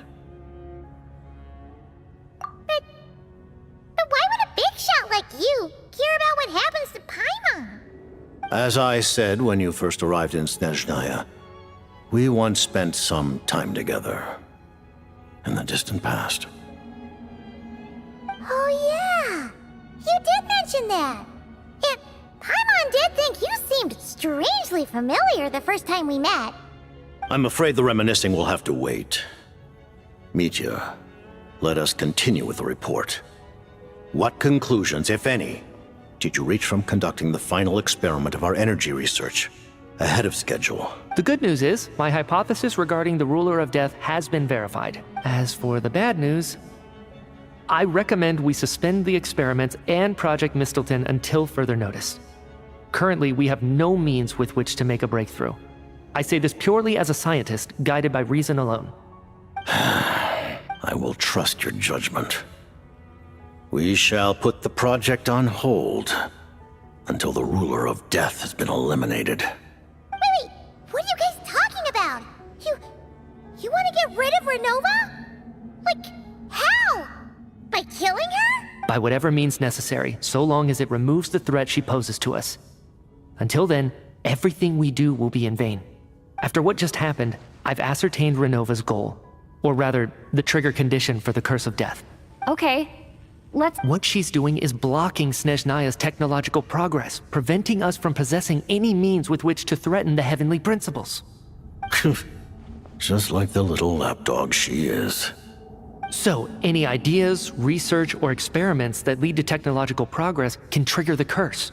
But why would a big shot like you care about what happens to Paimon? As I said when you first arrived in Snezhnaya, we once spent some time together in the distant past. Oh yeah, you did mention that. And Paimon did think you seemed strangely familiar the first time we met. I'm afraid the reminiscing will have to wait. Mitya, let us continue with the report. What conclusions, if any, did you reach from conducting the final experiment of our energy research ahead of schedule? The good news is, my hypothesis regarding the Ruler of Death has been verified. As for the bad news, I recommend we suspend the experiments and Project Mistelton until further notice. Currently, we have no means with which to make a breakthrough. I say this purely as a scientist, guided by reason alone. I will trust your judgment. We shall put the project on hold until the Ruler of Death has been eliminated. Wait, what are you guys talking about? You want to get rid of Renova? Like, how? By killing her? By whatever means necessary, so long as it removes the threat she poses to us. Until then, everything we do will be in vain. After what just happened, I've ascertained Renova's goal. Or rather, the trigger condition for the Curse of Death. Okay, let's... What she's doing is blocking Snezhnaya's technological progress, preventing us from possessing any means with which to threaten the heavenly principles. Just like the little lapdog she is. So, any ideas, research, or experiments that lead to technological progress can trigger the curse.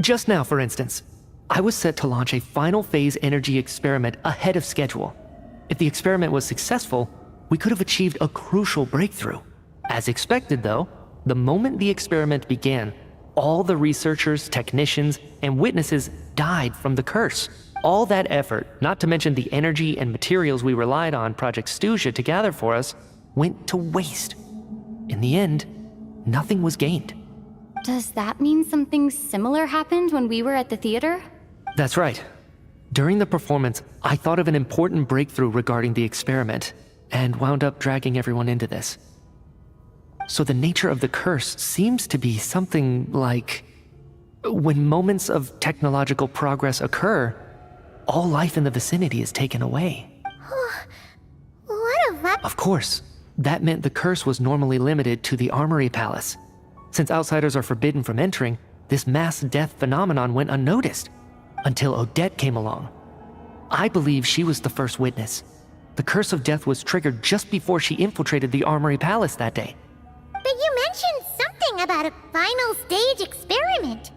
Just now, for instance, I was set to launch a final phase energy experiment ahead of schedule. If the experiment was successful, we could have achieved a crucial breakthrough. As expected, though, the moment the experiment began, all the researchers, technicians, and witnesses died from the curse. All that effort, not to mention the energy and materials we relied on Project Stuzha to gather for us, went to waste. In the end, nothing was gained. Does that mean something similar happened when we were at the theater? That's right. During the performance, I thought of an important breakthrough regarding the experiment, and wound up dragging everyone into this. So the nature of the curse seems to be something like... when moments of technological progress occur, all life in the vicinity is taken away. Of course, that meant the curse was normally limited to the Armory Palace. Since outsiders are forbidden from entering, this mass death phenomenon went unnoticed, until Odette came along. I believe she was the first witness. The Curse of Death was triggered just before she infiltrated the Armory Palace that day. But you mentioned something about a final stage experiment.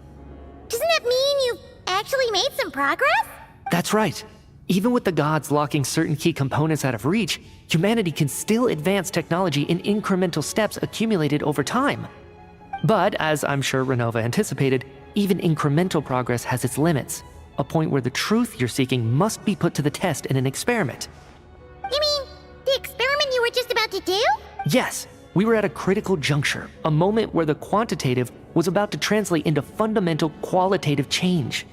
Doesn't that mean you've actually made some progress? That's right. Even with the gods locking certain key components out of reach, humanity can still advance technology in incremental steps accumulated over time. But, as I'm sure Renova anticipated, even incremental progress has its limits, a point where the truth you're seeking must be put to the test in an experiment. You mean, the experiment you were just about to do? Yes, we were at a critical juncture, a moment where the quantitative was about to translate into fundamental qualitative change.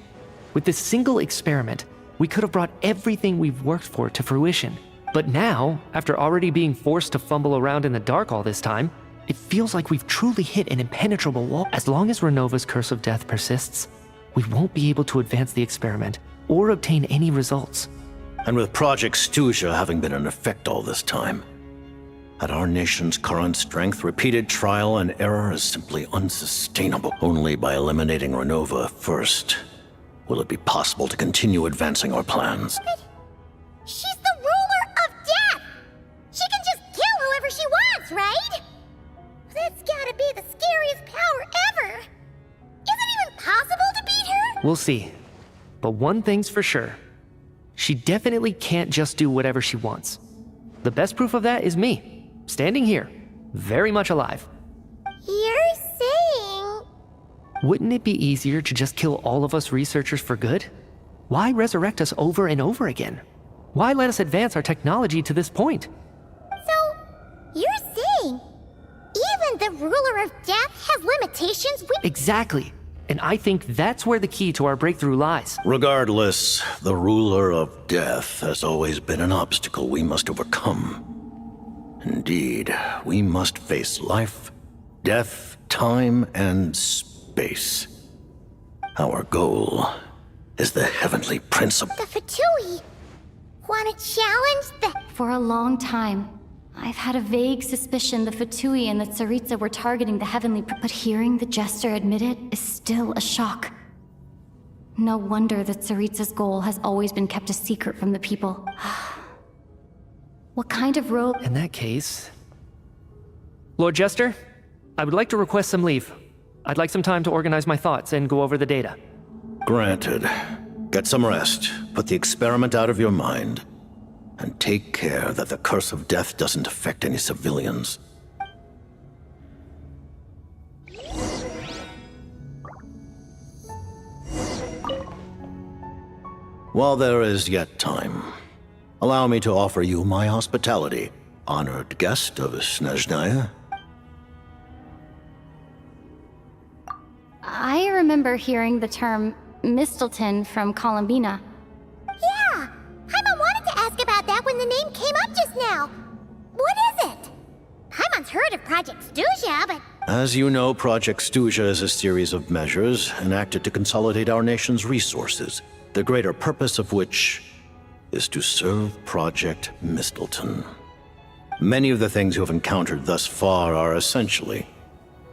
With this single experiment, we could have brought everything we've worked for to fruition. But now, after already being forced to fumble around in the dark all this time, it feels like we've truly hit an impenetrable wall. As long as Renova's Curse of Death persists, we won't be able to advance the experiment or obtain any results. And with Project Stuzha having been in effect all this time, at our nation's current strength, repeated trial and error is simply unsustainable. Only by eliminating Renova first will it be possible to continue advancing our plans. But she's the ruler of death! She can just kill whoever she wants, right? That's gotta be the scariest power ever! Is it even possible to beat her? We'll see. But one thing's for sure. She definitely can't just do whatever she wants. The best proof of that is me, standing here, very much alive. You're saying... Wouldn't it be easier to just kill all of us researchers for good? Why resurrect us over and over again? Why let us advance our technology to this point? So, you're saying even the ruler of death has limitations Exactly. And I think that's where the key to our breakthrough lies. Regardless, the ruler of death has always been an obstacle we must overcome. Indeed, we must face life, death, time, and space. Our goal is the heavenly principle. The Fatui want to challenge the... For a long time, I've had a vague suspicion the Fatui and the Tsaritsa were targeting the heavenly... But hearing the Jester admit it is still a shock. No wonder that Tsaritsa's goal has always been kept a secret from the people. What kind of role... In that case... Lord Jester, I would like to request some leave. I'd like some time to organize my thoughts and go over the data. Granted. Get some rest, put the experiment out of your mind, and take care that the curse of death doesn't affect any civilians. While there is yet time, allow me to offer you my hospitality, honored guest of Snezhnaya. I remember hearing the term Mistleton from Columbina. Yeah! Paimon wanted to ask about that when the name came up just now. What is it? Paimon's heard of Project Stuja, but... As you know, Project Stuja is a series of measures enacted to consolidate our nation's resources, the greater purpose of which is to serve Project Mistleton. Many of the things you have encountered thus far are essentially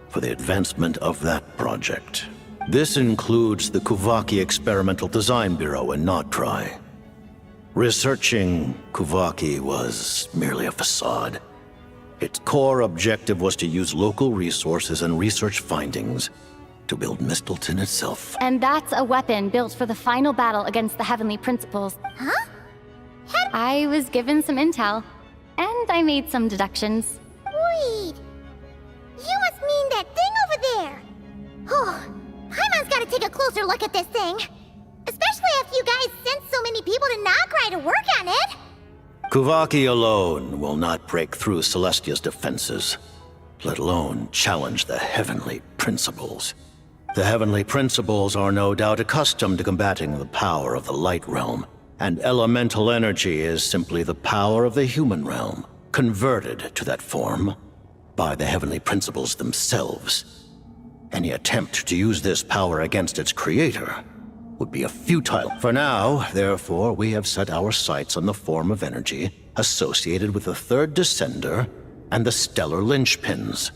for the advancement of that project. This includes the Kuvaki Experimental Design Bureau in Notri. Researching Kuvaki was merely a facade. Its core objective was to use local resources and research findings to build Mistleton itself. And that's a weapon built for the final battle against the Heavenly Principles. Huh? I was given some intel, and I made some deductions. Wait... You must mean that thing over there! Oh, Paimon's gotta take a closer look at this thing. Especially after you guys sent so many people to Notri to work on it! Kuvaki alone will not break through Celestia's defenses, let alone challenge the Heavenly Principles. The Heavenly Principles are no doubt accustomed to combating the power of the Light Realm, and elemental energy is simply the power of the human realm, converted to that form by the Heavenly Principles themselves. Any attempt to use this power against its creator would be a futile. For now, therefore, we have set our sights on the form of energy associated with the Third Descender and the Stellar Linchpins.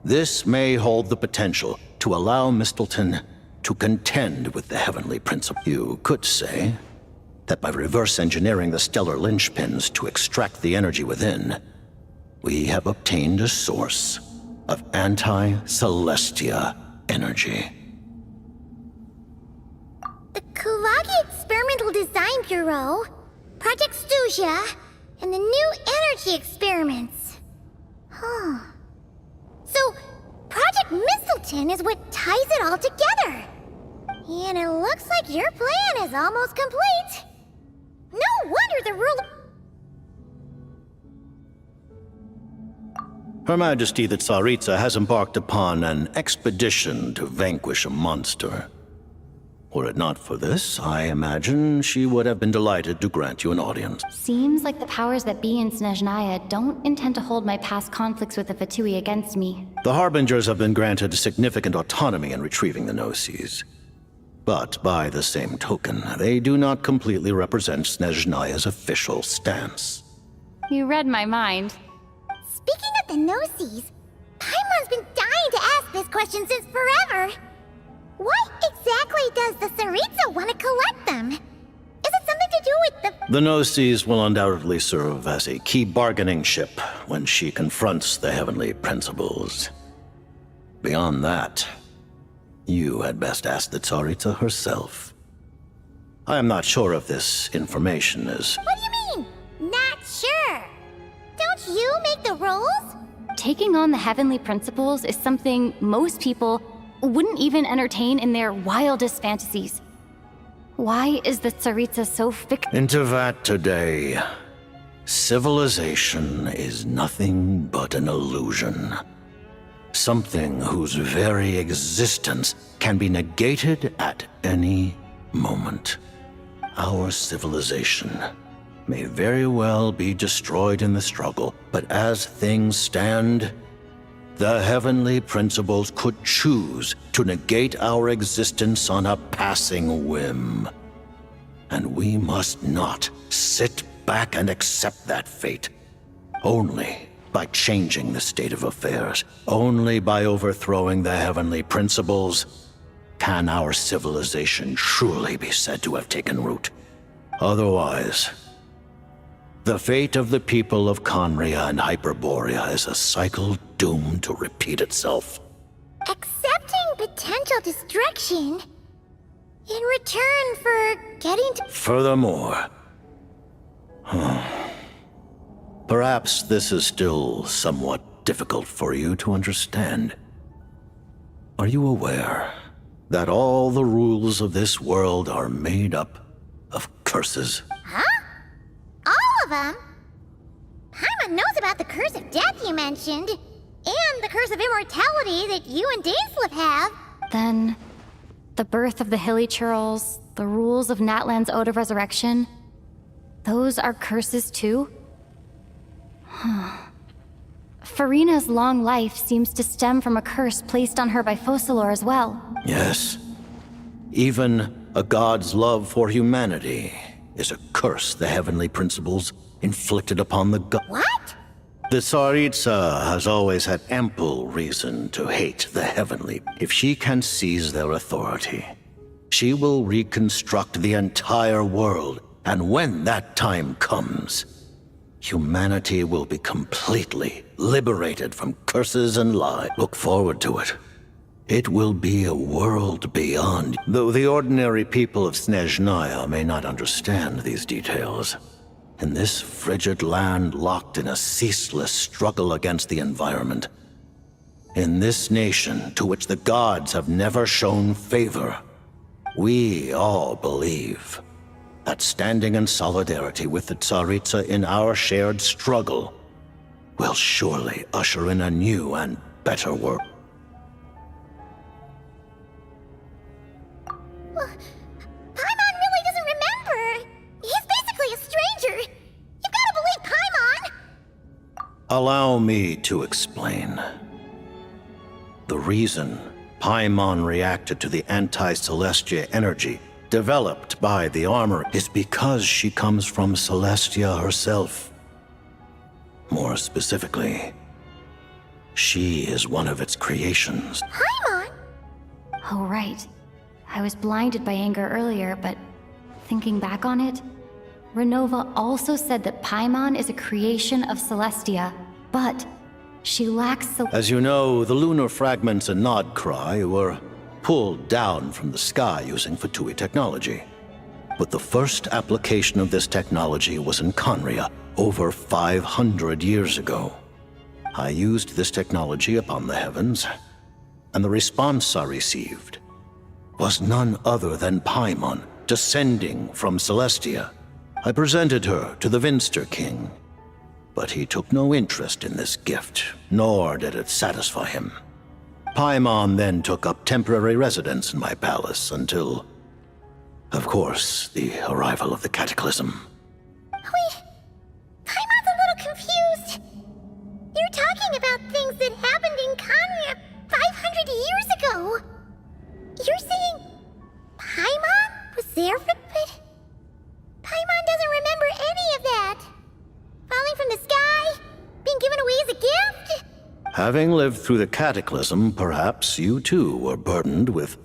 This may hold the potential to allow Mistleton to contend with the Heavenly Principle. You could say that by reverse engineering the Stellar Linchpins to extract the energy within, we have obtained a source of anti-Celestia energy. The Kuvaki Experimental Design Bureau, Project Stuja, and the new energy experiments. Huh. So, Project Mistleton is what ties it all together. And it looks like your plan is almost complete. No wonder the ruler... Her Majesty the Tsaritsa has embarked upon an expedition to vanquish a monster. Were it not for this, I imagine she would have been delighted to grant you an audience. Seems like the powers that be in Snezhnaya don't intend to hold my past conflicts with the Fatui against me. The Harbingers have been granted significant autonomy in retrieving the Gnosis. But by the same token, they do not completely represent Snezhnaya's official stance. You read my mind. Speaking of the Gnosis, Paimon's been dying to ask this question since forever. Why exactly does the Tsaritsa want to collect them? Is it something to do with the... The Gnosis will undoubtedly serve as a key bargaining chip when she confronts the Heavenly Principles. Beyond that, you had best ask the Tsaritsa herself. I am not sure if this information is... What do you mean, not sure? Don't you make the rules? taking on the heavenly principles is something most people wouldn't even entertain in their wildest fantasies. Why is the Tsaritsa so Into that today, civilization is nothing but an illusion. Something whose very existence can be negated at any moment. Our civilization may very well be destroyed in the struggle, but as things stand, the heavenly principles could choose to negate our existence on a passing whim. And we must not sit back and accept that fate. Only by changing the state of affairs, only by overthrowing the heavenly principles, can our civilization truly be said to have taken root. Otherwise, the fate of the people of Conria and Hyperborea is a cycle doomed to repeat itself. Accepting potential destruction in return for getting to. Furthermore, perhaps this is still somewhat difficult for you to understand. Are you aware that all the rules of this world are made up of curses? Huh? All of them? Paimon knows about the curse of death you mentioned, and the curse of immortality that you and Dainsleif have. Then, the birth of the Hilly Churls, the rules of Natlan's Ode of Resurrection, those are curses too? Farina's long life seems to stem from a curse placed on her by Focalor as well. Yes. Even a god's love for humanity is a curse the heavenly principles inflicted upon the god. What? The Tsaritsa has always had ample reason to hate the heavenly. If she can seize their authority, she will reconstruct the entire world, and when that time comes, humanity will be completely liberated from curses and lies. Look forward to it. It will be a world beyond. Though the ordinary people of Snezhnaya may not understand these details, in this frigid land locked in a ceaseless struggle against the environment, in this nation to which the gods have never shown favor, we all believe that standing in solidarity with the Tsaritsa in our shared struggle will surely usher in a new and better world. Paimon really doesn't remember. He's basically a stranger. You've got to believe Paimon. Allow me to explain. The reason Paimon reacted to the anti-Celestia energy developed by the armor is because she comes from Celestia herself. More specifically, she is one of its creations. Paimon? Oh, right. I was blinded by anger earlier, but thinking back on it, Renova also said that Paimon is a creation of Celestia, but she lacks As you know, the lunar fragments in Nodcry were pulled down from the sky using Fatui technology. But the first application of this technology was in Conria over 500 years ago. I used this technology upon the heavens, and the response I received was none other than Paimon, descending from Celestia. I presented her to the Vinster King, but he took no interest in this gift, nor did it satisfy him. Paimon then took up temporary residence in my palace until, of course, the arrival of the Cataclysm. Wait, Paimon's a little confused. You're talking about things that happened in Conria 500 years ago. You're saying Paimon was there for... But Paimon doesn't remember any of that. Falling from the sky? Being given away as a gift? Having lived through the Cataclysm, perhaps you too were burdened with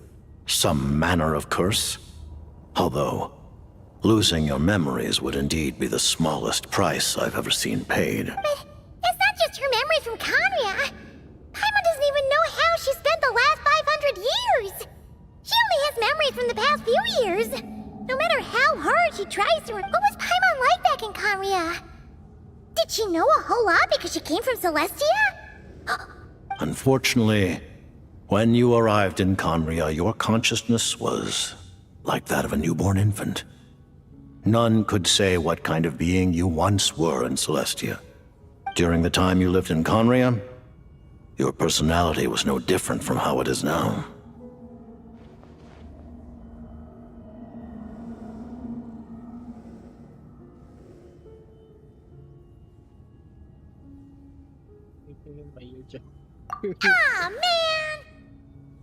some manner of curse. Although, losing your memories would indeed be the smallest price I've ever seen paid. But it's not just her memories from Conria. Paimon doesn't even know how she spent the last 500 years. She only has memories from the past few years. No matter how hard she tries to... What was Paimon like back in Conria? Did she know a whole lot because she came from Celestia? Unfortunately, when you arrived in Conria, your consciousness was like that of a newborn infant. None could say what kind of being you once were in Celestia. During the time you lived in Conria, your personality was no different from how it is now. Aw, man!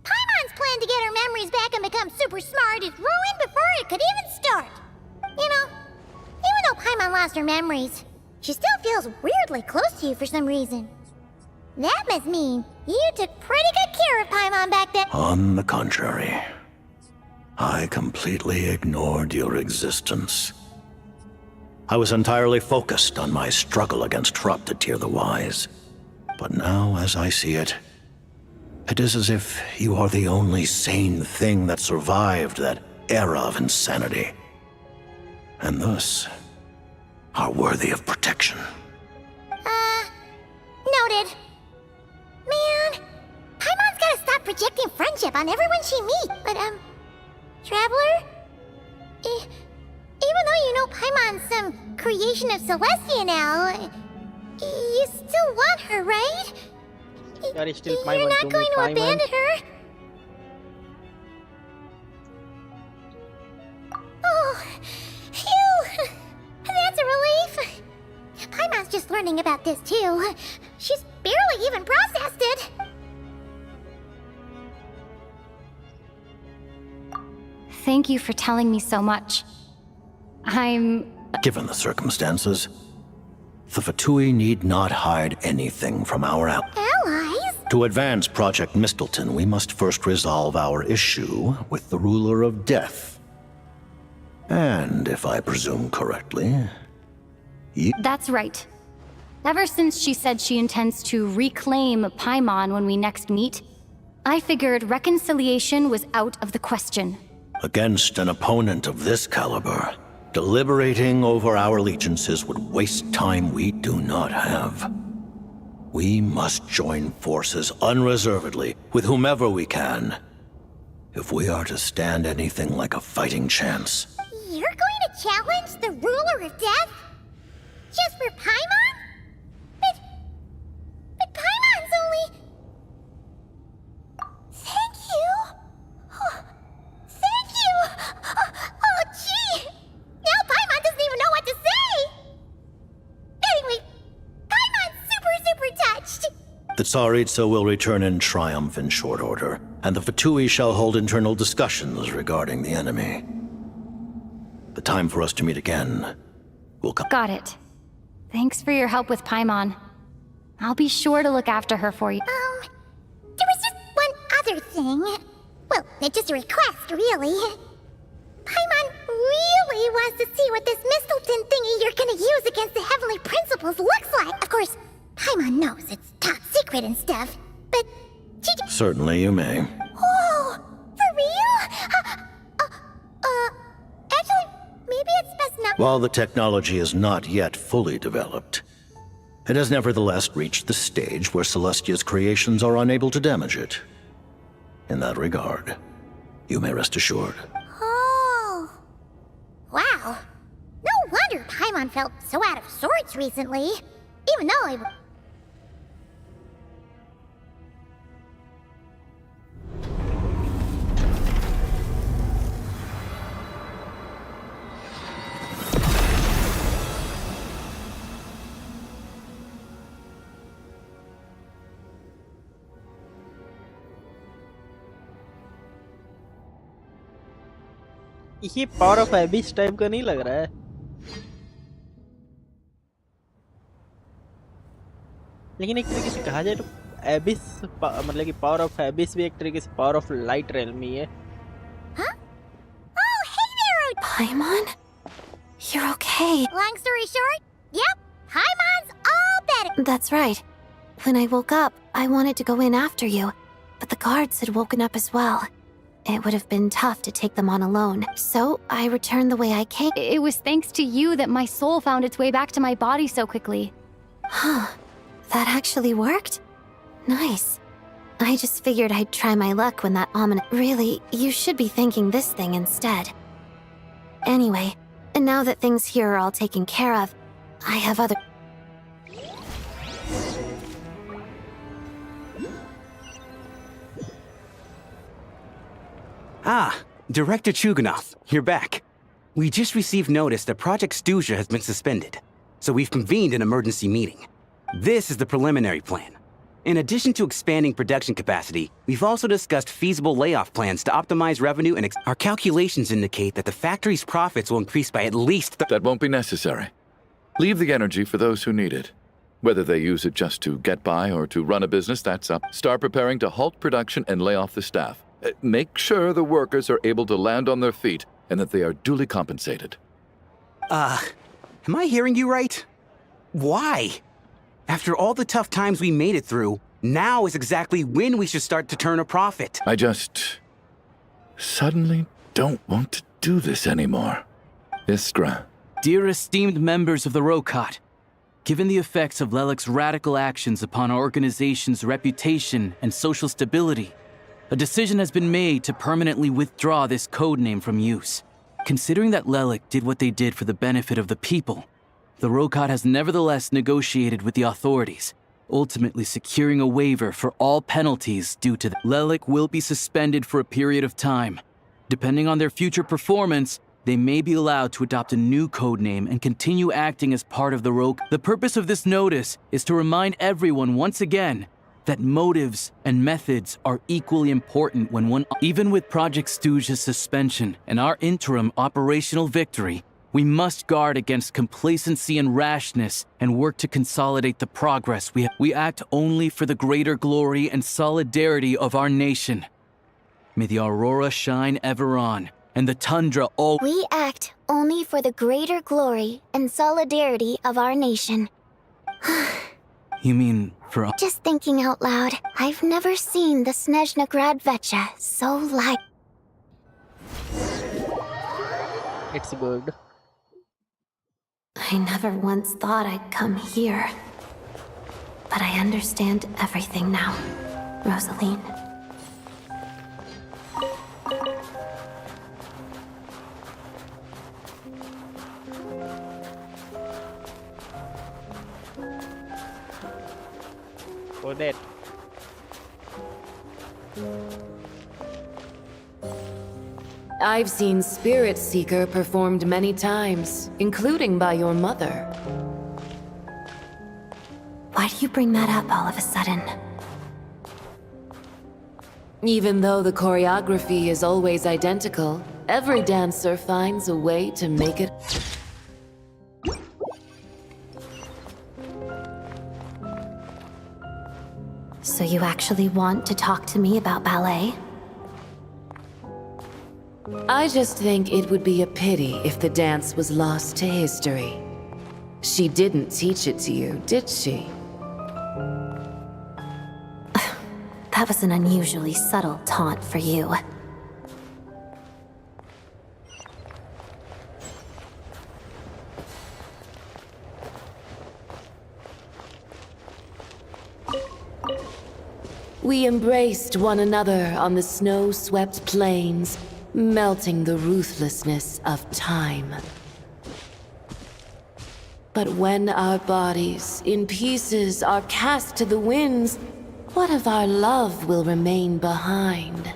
Paimon's plan to get her memories back and become super smart is ruined before it could even start. You know, even though Paimon lost her memories, she still feels weirdly close to you for some reason. That must mean you took pretty good care of Paimon back then. On the contrary, I completely ignored your existence. I was entirely focused on my struggle against Corrupted Tier the Wise. But now, as I see it, it is as if you are the only sane thing that survived that era of insanity. And thus, are worthy of protection. Noted. Man, Paimon's gotta stop projecting friendship on everyone she meets. But, Traveler? Even though you know Paimon's some creation of Celestia now, you still want her, right? You're still You're not going to abandon her? Oh, phew! That's a relief. Paimon's just learning about this too. She's barely even processed it. Thank you for telling me so much. Given the circumstances, the Fatui need not hide anything from our allies. To advance Project Mistleton, we must first resolve our issue with the Ruler of Death. And if I presume correctly, That's right. Ever since she said she intends to reclaim Paimon when we next meet, I figured reconciliation was out of the question. Against an opponent of this caliber, deliberating over our allegiances would waste time we do not have. We must join forces unreservedly with whomever we can, if we are to stand anything like a fighting chance. You're going to challenge the Ruler of Death? Just for Paimon? But Paimon's only... Thank you! Oh, thank you! Oh, gee! Now Paimon doesn't even know what to say! Anyway, Paimon's super touched! The Tsaritsa will return in triumph in short order, and the Fatui shall hold internal discussions regarding the enemy. The time for us to meet again will come. Got it. Thanks for your help with Paimon. I'll be sure to look after her for you. There was just one other thing. Well, it's just a request, really. Paimon really wants to see what this Mistleton thingy you're gonna use against the Heavenly Principles looks like. Of course, Paimon knows it's top secret and stuff, but she... Certainly you may. Whoa! For real? Actually, maybe it's best not... While the technology is not yet fully developed, it has nevertheless reached the stage where Celestia's creations are unable to damage it. In that regard, you may rest assured. Oh. Wow. No wonder Paimon felt so out of sorts recently. Even though I... ये power of एबिस type का नहीं लग रहा है, लेकिन एक तरीके से कहा जाए तो एबिस मतलब कि पावर ऑफ एबिस भी एक तरीके से पावर ऑफ लाइट रेल्म ही है. Paimon? You're okay. Long story short, yep, Paimon's all better. That's right. When I woke up, I wanted to go in after you, but the guards had woken up as well. It would have been tough to take them on alone, so I returned the way I came. It was thanks to you that my soul found its way back to my body so quickly. Huh. That actually worked? Nice. I just figured I'd try my luck when that ominous— Really, you should be thanking this thing instead. Anyway, and now that things here are all taken care of, I have other— Ah, Director Chuganov, you're back. We just received notice that Project Stuzha has been suspended, so we've convened an emergency meeting. This is the preliminary plan. In addition to expanding production capacity, we've also discussed feasible layoff plans to optimize revenue and our calculations indicate that the factory's profits will increase by at least— That won't be necessary. Leave the energy for those who need it. Whether they use it just to get by or to run a business, that's up. Start preparing to halt production and lay off the staff. Make sure the workers are able to land on their feet and that they are duly compensated. Am I hearing you right? Why? After all the tough times we made it through, now is exactly when we should start to turn a profit. I just suddenly don't want to do this anymore. Iskra. Dear esteemed members of the Rokot, given the effects of Lelik's radical actions upon our organization's reputation and social stability, a decision has been made to permanently withdraw this codename from use. Considering that Lelik did what they did for the benefit of the people, the Rokot has nevertheless negotiated with the authorities, ultimately securing a waiver for all penalties due to Lelik will be suspended for a period of time. Depending on their future performance, they may be allowed to adopt a new codename and continue acting as part of the Rokot. The purpose of this notice is to remind everyone once again that motives and methods are equally important when even with Project Stuzha's suspension and our interim operational victory, we must guard against complacency and rashness and work to consolidate the progress we have. We act only for the greater glory and solidarity of our nation. May the aurora shine ever on, and the tundra all— We act only for the greater glory and solidarity of our nation. You mean for— Just thinking out loud, I've never seen the Snezhnaya Vecha so light. It's good. I never once thought I'd come here. But I understand everything now, Rosaline. For that. I've seen Spirit Seeker performed many times, including by your mother. Why do you bring that up all of a sudden? Even though the choreography is always identical, every dancer finds a way to make it. So you actually want to talk to me about ballet? I just think it would be a pity if the dance was lost to history. She didn't teach it to you, did she? That was an unusually subtle taunt for you. We embraced one another on the snow-swept plains, melting the ruthlessness of time. But when our bodies, in pieces, are cast to the winds, what of our love will remain behind?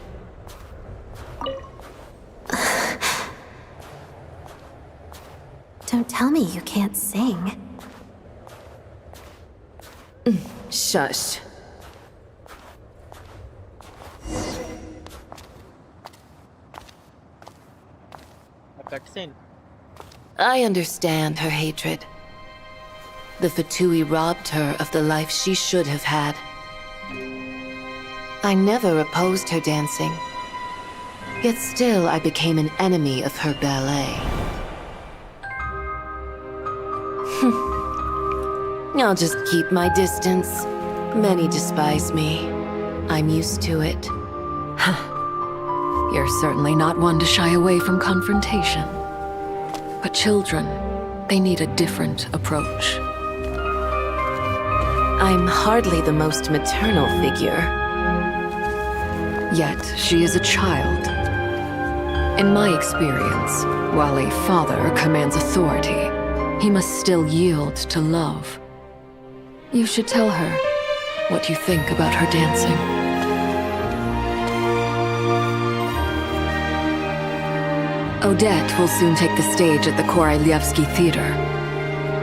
Don't tell me you can't sing. Shush. A cutscene. I understand her hatred. The Fatui robbed her of the life she should have had. I never opposed her dancing. Yet still I became an enemy of her ballet. I'll just keep my distance. Many despise me. I'm used to it. You're certainly not one to shy away from confrontation. But children, they need a different approach. I'm hardly the most maternal figure. Yet she is a child. In my experience, while a father commands authority, he must still yield to love. You should tell her what you think about her dancing. Odette will soon take the stage at the Korolyevsky Theater.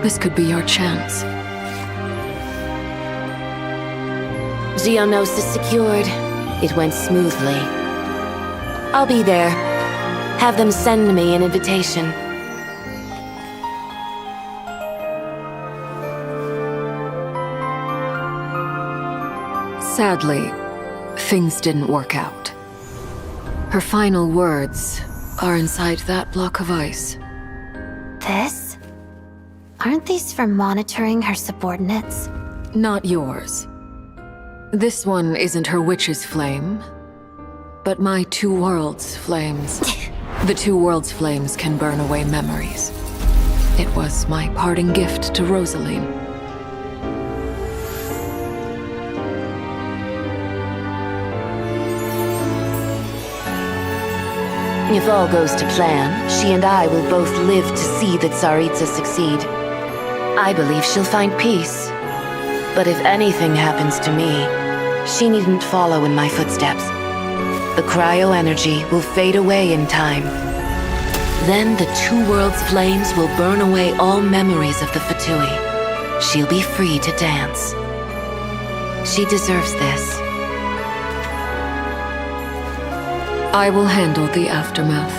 This could be your chance. Geonosis secured. It went smoothly. I'll be there. Have them send me an invitation. Sadly, things didn't work out. Her final words are inside that block of ice. This? Aren't these for monitoring her subordinates? Not yours. This one isn't her witch's flame, but my two worlds' flames. The two worlds' flames can burn away memories. It was my parting gift to Rosaline. If all goes to plan, she and I will both live to see the Tsaritsa succeed. I believe she'll find peace. But if anything happens to me, she needn't follow in my footsteps. The cryo-energy will fade away in time. Then the two worlds' flames will burn away all memories of the Fatui. She'll be free to dance. She deserves this. I will handle the aftermath.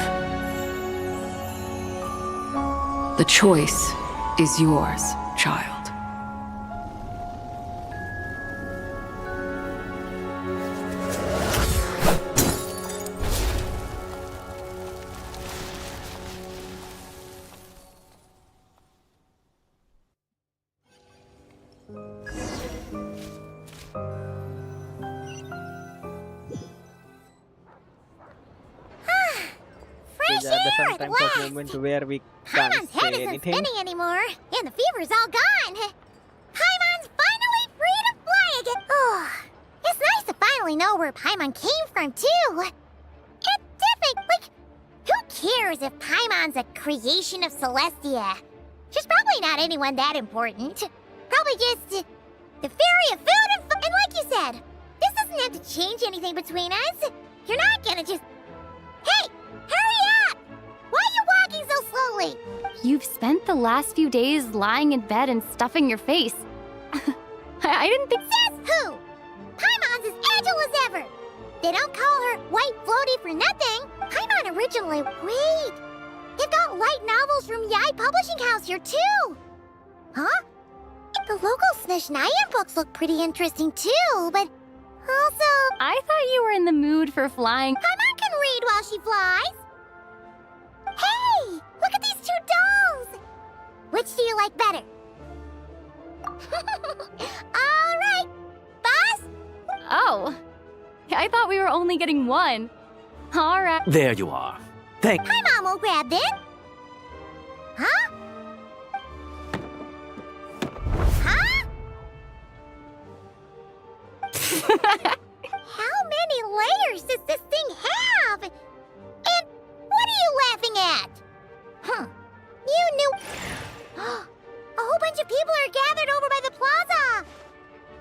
The choice is yours, child. Sometimes of moment where we can't Paimon's head say isn't anything. spinning anymore, and the fever's all gone. Paimon's finally free to fly again. Oh, it's nice to finally know where Paimon came from, too. It's different. Like, who cares if Paimon's a creation of Celestia? She's probably not anyone that important. Probably just the fairy of food and and like you said, this doesn't have to change anything between us. You're not gonna just... Hey, hurry up! Why are you walking so slowly? You've spent the last few days lying in bed and stuffing your face. I didn't think... Says who? Paimon's as agile as ever. They don't call her White Floaty for nothing. Paimon originally... Wait. They've got light novels from Yai Publishing House here, too. Huh? The local Snezhnaya books look pretty interesting, too, but... Also... I thought you were in the mood for flying. Paimon can read while she flies. Hey! Look at these two dolls! Which do you like better? All right, boss! Oh. I thought we were only getting one. All right. There you are. Thank... Paimon will grab then. Huh? Huh? How many layers does this thing have? And what are you laughing at? Huh. You knew... A whole bunch of people are gathered over by the plaza.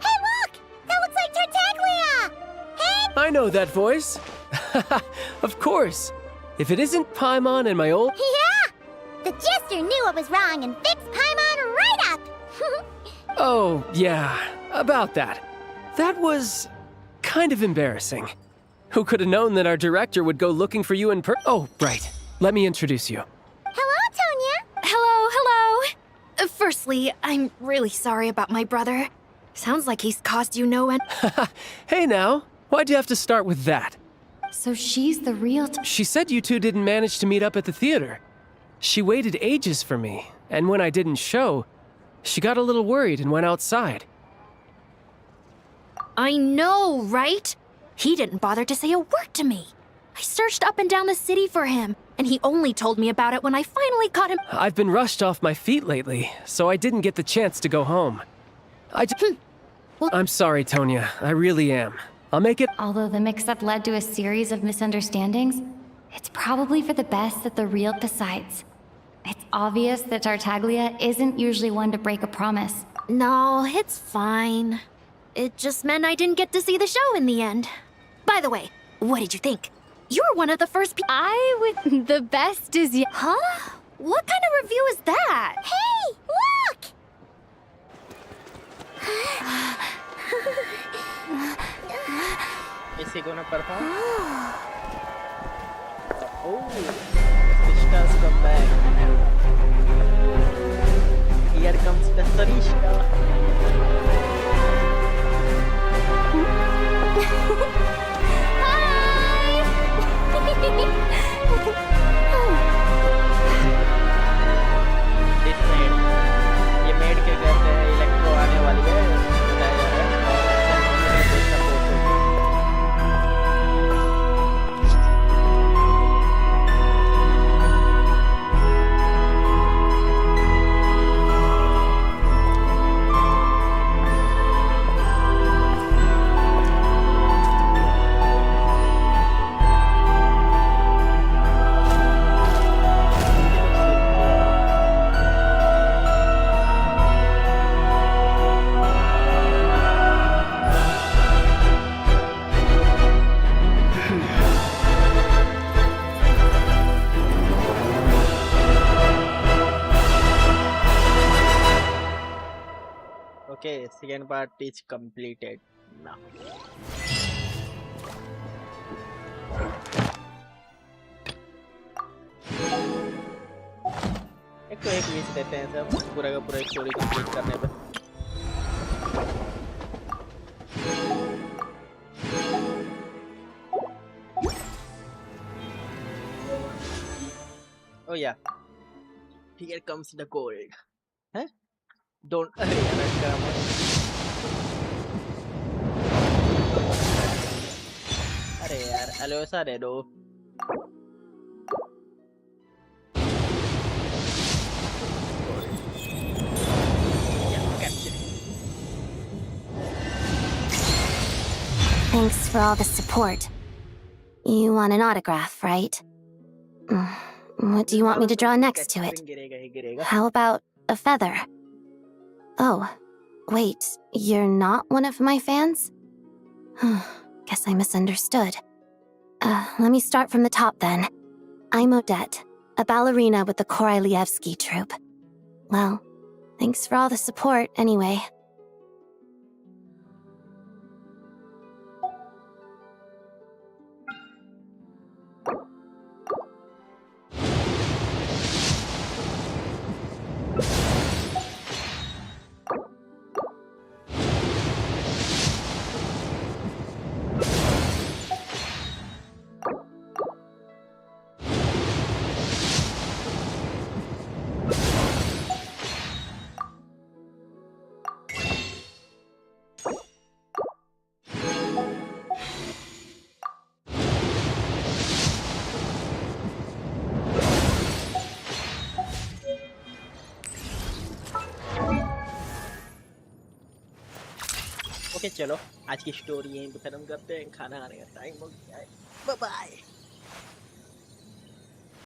Hey, look! That looks like Tartaglia! Hey! I know that voice. Of course. If it isn't Paimon and my old... Yeah! The jester knew I was wrong and fixed Paimon right up! Oh, yeah. About that. That was... kind of embarrassing. Who could have known that our director would go looking for you in Oh, right. Let me introduce you. Hello, Tonya! Hello. Firstly, I'm really sorry about my brother. Sounds like he's caused you no end. Hey now, why'd you have to start with that? So she's the real... She said you two didn't manage to meet up at the theater. She waited ages for me, and when I didn't show, she got a little worried and went outside. I know, right? He didn't bother to say a word to me. I searched up and down the city for him, and he only told me about it when I finally caught him. I've been rushed off my feet lately, so I didn't get the chance to go home. I'm sorry, Tonya. I really am. I'll make it. Although the mix-up led to a series of misunderstandings, it's probably for the best that the real decides. It's obvious that Tartaglia isn't usually one to break a promise. No, it's fine. It just meant I didn't get to see the show in the end. By the way, what did you think? You were one of the first people. The best is yet. Huh? What kind of review is that? Hey, look! Is he gonna perform? Oh, Sarishta's come back. Here comes the Sarishta. This maid, ये maid के घर पे electro आने वाली है, बताया जा रहा है, और ऐसा नहीं है कि support Okay, second part is completed now. एक तो एक वीक देते हैं सब पूरा का पूरा स्टोरी कंप्लीट करने पे. Oh yeah, here comes the gold. Huh? Don't अरे यार काम है. अरे यार अलोसा दे दो. Thanks for all the support. You want an autograph, right? What do you want me to draw next to it? How about a feather? Oh, wait, you're not one of my fans? Guess I misunderstood. Let me start from the top then. I'm Odette, a ballerina with the Korylevsky troupe. Well, thanks for all the support anyway. Okay चलो आज की story यहीं पे खत्म करते हैं. खाना खाने का टाइम हो गया है. Bye bye.